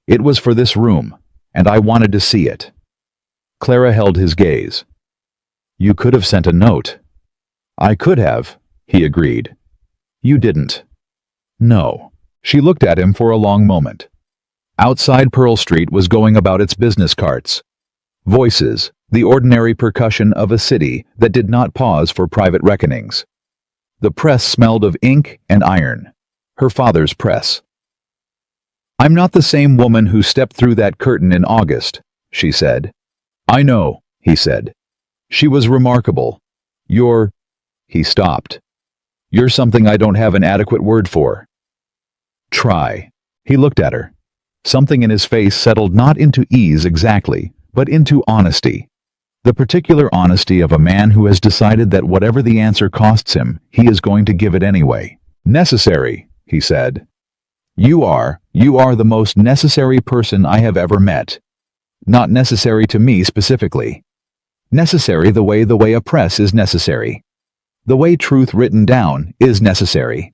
S1: It was for this room, and I wanted to see it." Clara held his gaze. "You could have sent a note." "I could have," he agreed. "You didn't." "No." She looked at him for a long moment. Outside Pearl Street was going about its business carts. Voices, the ordinary percussion of a city that did not pause for private reckonings. The press smelled of ink and iron. Her father's press. "I'm not the same woman who stepped through that curtain in August," she said. "I know," he said. "She was remarkable. You're—" He stopped. "You're something I don't have an adequate word for." "Try." He looked at her. Something in his face settled not into ease exactly, but into honesty. The particular honesty of a man who has decided that whatever the answer costs him, he is going to give it anyway. "Necessary," he said. You are the most necessary person I have ever met. Not necessary to me specifically. Necessary the way a press is necessary. The way truth written down is necessary.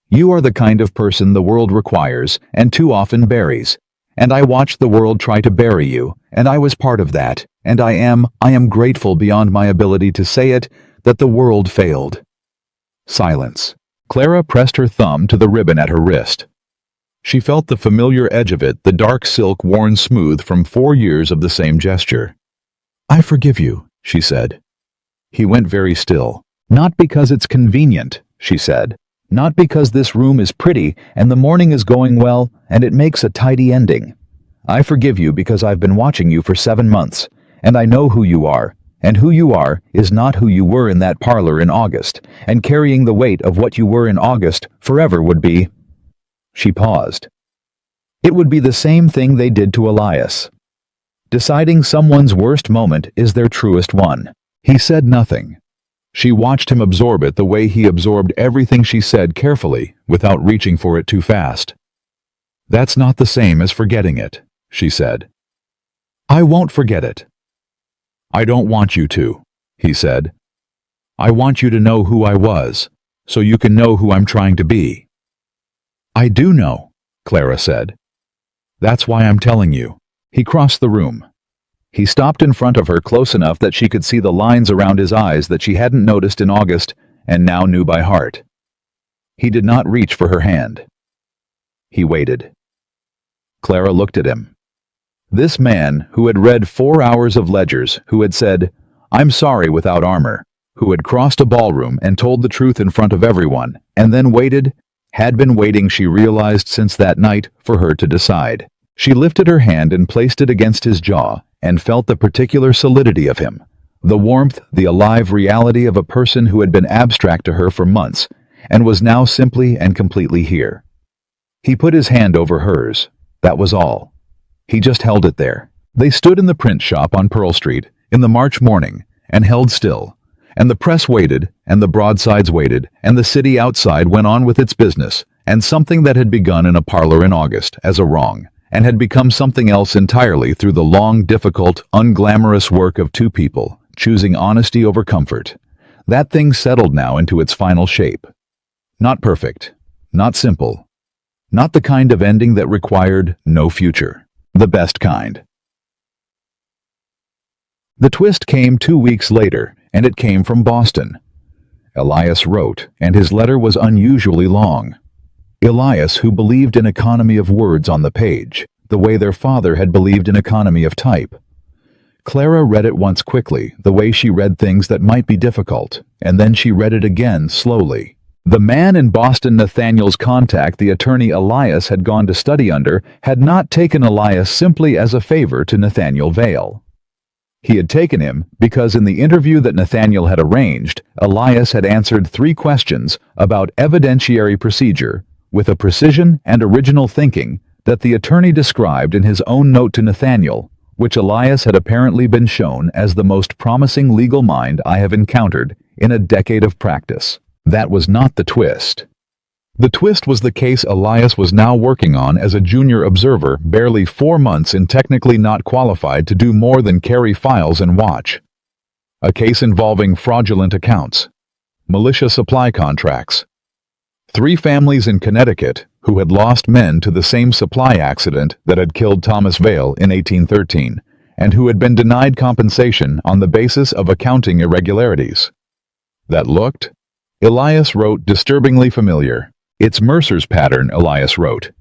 S1: You are the kind of person the world requires and too often buries. And I watched the world try to bury you, and I was part of that, and I am grateful beyond my ability to say it, that the world failed." Silence. Clara pressed her thumb to the ribbon at her wrist. She felt the familiar edge of it, the dark silk worn smooth from 4 years of the same gesture. "I forgive you," she said. He went very still. "Not because it's convenient," she said. "Not because this room is pretty and the morning is going well and it makes a tidy ending. I forgive you because I've been watching you for 7 months, and I know who you are, and who you are is not who you were in that parlor in August, and carrying the weight of what you were in August forever would be—" She paused. "It would be the same thing they did to Elias. Deciding someone's worst moment is their truest one." He said nothing. She watched him absorb it the way he absorbed everything she said carefully, without reaching for it too fast. "That's not the same as forgetting it," she said. "I won't forget it." "I don't want you to," he said. "I want you to know who I was, so you can know who I'm trying to be." "I do know," Clara said. "That's why I'm telling you." He crossed the room. He stopped in front of her close enough that she could see the lines around his eyes that she hadn't noticed in August and now knew by heart. He did not reach for her hand. He waited. Clara looked at him. This man, who had read 4 hours of ledgers, who had said, "I'm sorry," without armor, who had crossed a ballroom and told the truth in front of everyone, and then waited, had been waiting, she realized since that night, for her to decide. She lifted her hand and placed it against his jaw, and felt the particular solidity of him, the warmth, the alive reality of a person who had been abstract to her for months, and was now simply and completely here. He put his hand over hers. That was all. He just held it there. They stood in the print shop on Pearl Street, in the March morning, and held still, and the press waited, and the broadsides waited, and the city outside went on with its business, and something that had begun in a parlor in August as a wrong, and had become something else entirely through the long, difficult, unglamorous work of 2 people, choosing honesty over comfort. That thing settled now into its final shape. Not perfect, not simple, not the kind of ending that required no future, the best kind. The twist came 2 weeks later, and it came from Boston. Elias wrote, and his letter was unusually long. Elias, who believed in economy of words on the page, the way their father had believed in economy of type. Clara read it once quickly, the way she read things that might be difficult, and then she read it again slowly, The man in Boston Nathaniel's contact the attorney Elias had gone to study under had not taken Elias simply as a favor to Nathaniel Vale. He had taken him because in the interview that Nathaniel had arranged, Elias had answered 3 questions about evidentiary procedure with a precision and original thinking that the attorney described in his own note to Nathaniel, which Elias had apparently been shown as the most promising legal mind I have encountered in a decade of practice. That was not the twist. The twist was the case Elias was now working on as a junior observer, barely 4 months and technically not qualified to do more than carry files and watch. A case involving fraudulent accounts, militia supply contracts, 3 families in Connecticut who had lost men to the same supply accident that had killed Thomas Vale in 1813, and who had been denied compensation on the basis of accounting irregularities. That looked, Elias wrote, disturbingly familiar. It's Mercer's pattern, Elias wrote.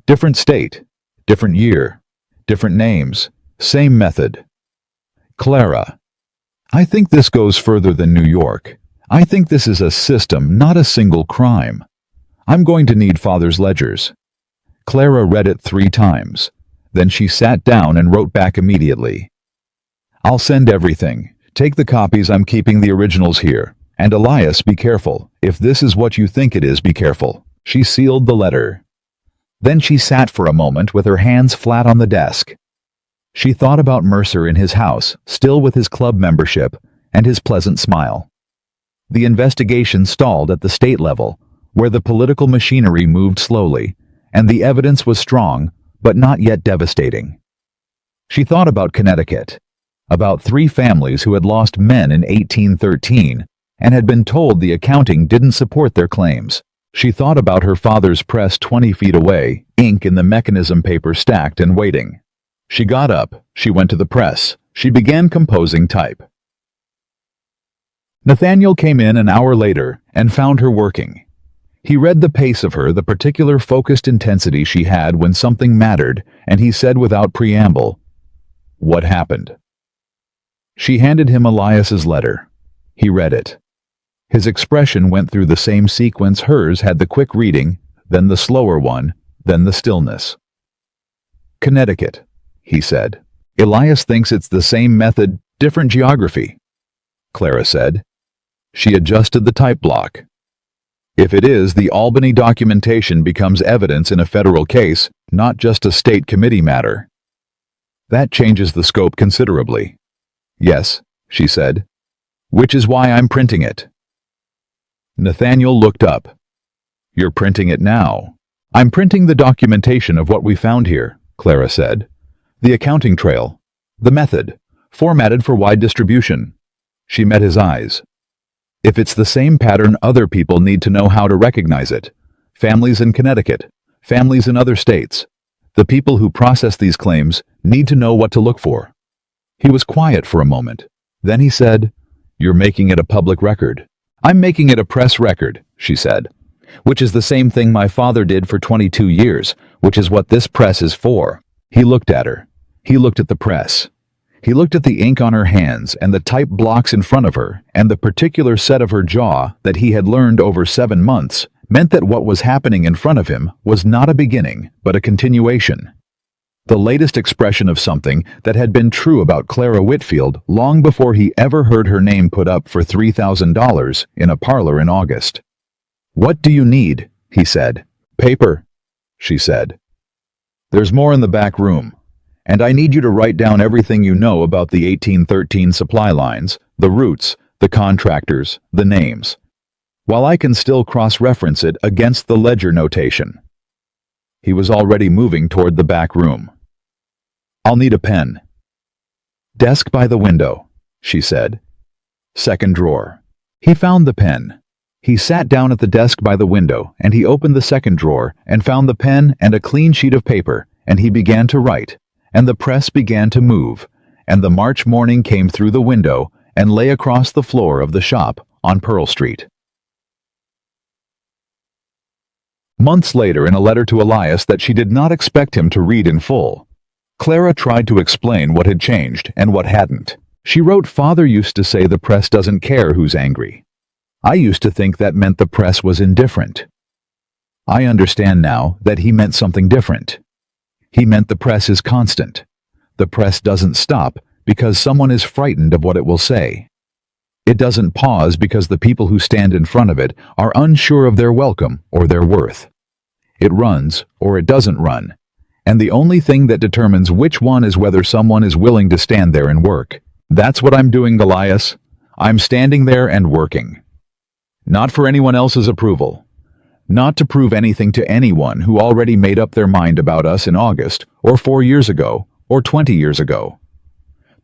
S1: Different state, different year, different names, same method. Clara. I think this goes further than New York. I think this is a system, not a single crime. I'm going to need Father's ledgers. Clara read it 3 times. Then she sat down and wrote back immediately. I'll send everything. Take the copies, I'm keeping the originals here. And Elias, be careful. If this is what you think it is, be careful. She sealed the letter. Then she sat for a moment with her hands flat on the desk. She thought about Mercer in his house, still with his club membership, and his pleasant smile. The investigation stalled at the state level, where the political machinery moved slowly, and the evidence was strong, but not yet devastating. She thought about Connecticut, about 3 families who had lost men in 1813, and had been told the accounting didn't support their claims. She thought about her father's press 20 feet away, ink in the mechanism paper stacked and waiting. She got up, she went to the press, she began composing type. Nathaniel came in an hour later and found her working. He read the pace of her, the particular focused intensity she had when something mattered, and he said without preamble, "What happened?" She handed him Elias's letter. He read it. His expression went through the same sequence hers had, the quick reading, then the slower one, then the stillness. Connecticut, he said. Elias thinks it's the same method, different geography, Clara said. She adjusted the type block. If it is, the Albany documentation becomes evidence in a federal case, not just a state committee matter. That changes the scope considerably. Yes, she said. Which is why I'm printing it. Nathaniel looked up. You're printing it now. I'm printing the documentation of what we found here, Clara said. The accounting trail. The method. Formatted for wide distribution. She met his eyes. If it's the same pattern, other people need to know how to recognize it. Families in Connecticut. Families in other states. The people who process these claims need to know what to look for. He was quiet for a moment. Then he said, You're making it a public record. I'm making it a press record, she said. Which is the same thing my father did for 22 years, which is what this press is for. He looked at her. He looked at the press. He looked at the ink on her hands and the type blocks in front of her, and the particular set of her jaw that he had learned over 7 months meant that what was happening in front of him was not a beginning, but a continuation. The latest expression of something that had been true about Clara Whitfield long before he ever heard her name put up for $3,000 in a parlor in August. What do you need? He said. Paper, she said. There's more in the back room, and I need you to write down everything you know about the 1813 supply lines, the routes, the contractors, the names, while I can still cross-reference it against the ledger notation. He was already moving toward the back room. I'll need a pen. Desk by the window, she said. Second drawer. He found the pen. He sat down at the desk by the window, and he opened the second drawer and found the pen and a clean sheet of paper, and he began to write, and the press began to move, and the March morning came through the window and lay across the floor of the shop on Pearl Street. Months later, in a letter to Elias that she did not expect him to read in full, Clara tried to explain what had changed and what hadn't. She wrote, Father used to say the press doesn't care who's angry. I used to think that meant the press was indifferent. I understand now that he meant something different. He meant the press is constant. The press doesn't stop because someone is frightened of what it will say. It doesn't pause because the people who stand in front of it are unsure of their welcome or their worth. It runs or it doesn't run, and the only thing that determines which one is whether someone is willing to stand there and work. That's what I'm doing, Goliath. I'm standing there and working. Not for anyone else's approval. Not to prove anything to anyone who already made up their mind about us in August, or 4 years ago, or 20 years ago.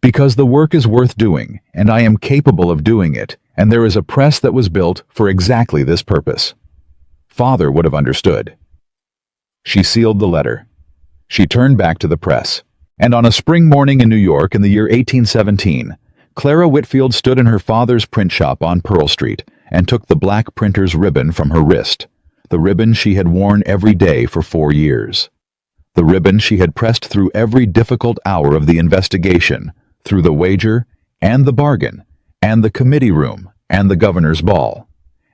S1: Because the work is worth doing, and I am capable of doing it, and there is a press that was built for exactly this purpose. Father would have understood. She sealed the letter. She turned back to the press. And on a spring morning in New York in the year 1817, Clara Whitfield stood in her father's print shop on Pearl Street and took the black printer's ribbon from her wrist, the ribbon she had worn every day for 4 years. The ribbon she had pressed through every difficult hour of the investigation, through the wager, and the bargain, and the committee room, and the governor's ball.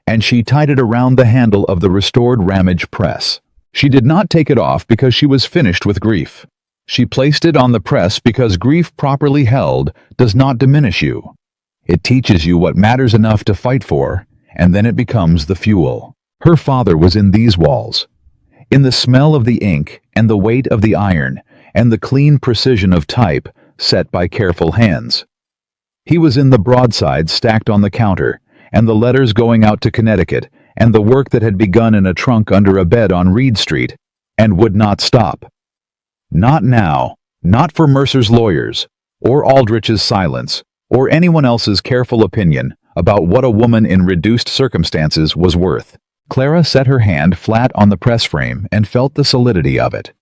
S1: And she tied it around the handle of the restored Ramage press. She did not take it off because she was finished with grief. She placed it on the press because grief properly held does not diminish you. It teaches you what matters enough to fight for, and then it becomes the fuel. Her father was in these walls, in the smell of the ink and the weight of the iron and the clean precision of type set by careful hands. He was in the broadsides stacked on the counter, and the letters going out to Connecticut, and the work that had begun in a trunk under a bed on Reed Street, and would not stop. Not now, not for Mercer's lawyers, or Aldrich's silence, or anyone else's careful opinion about what a woman in reduced circumstances was worth. Clara set her hand flat on the press frame and felt the solidity of it.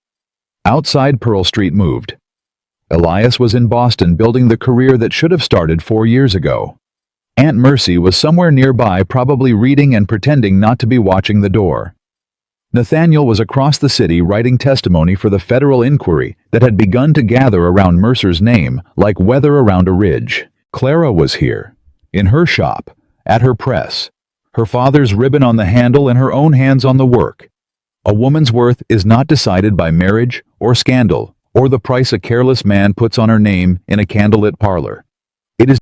S1: Outside Pearl Street moved. Elias was in Boston building the career that should have started 4 years ago. Aunt Mercy was somewhere nearby, probably reading and pretending not to be watching the door. Nathaniel was across the city writing testimony for the federal inquiry that had begun to gather around Mercer's name like weather around a ridge. Clara was here, in her shop, at her press, her father's ribbon on the handle and her own hands on the work. A woman's worth is not decided by marriage or scandal or the price a careless man puts on her name in a candlelit parlor.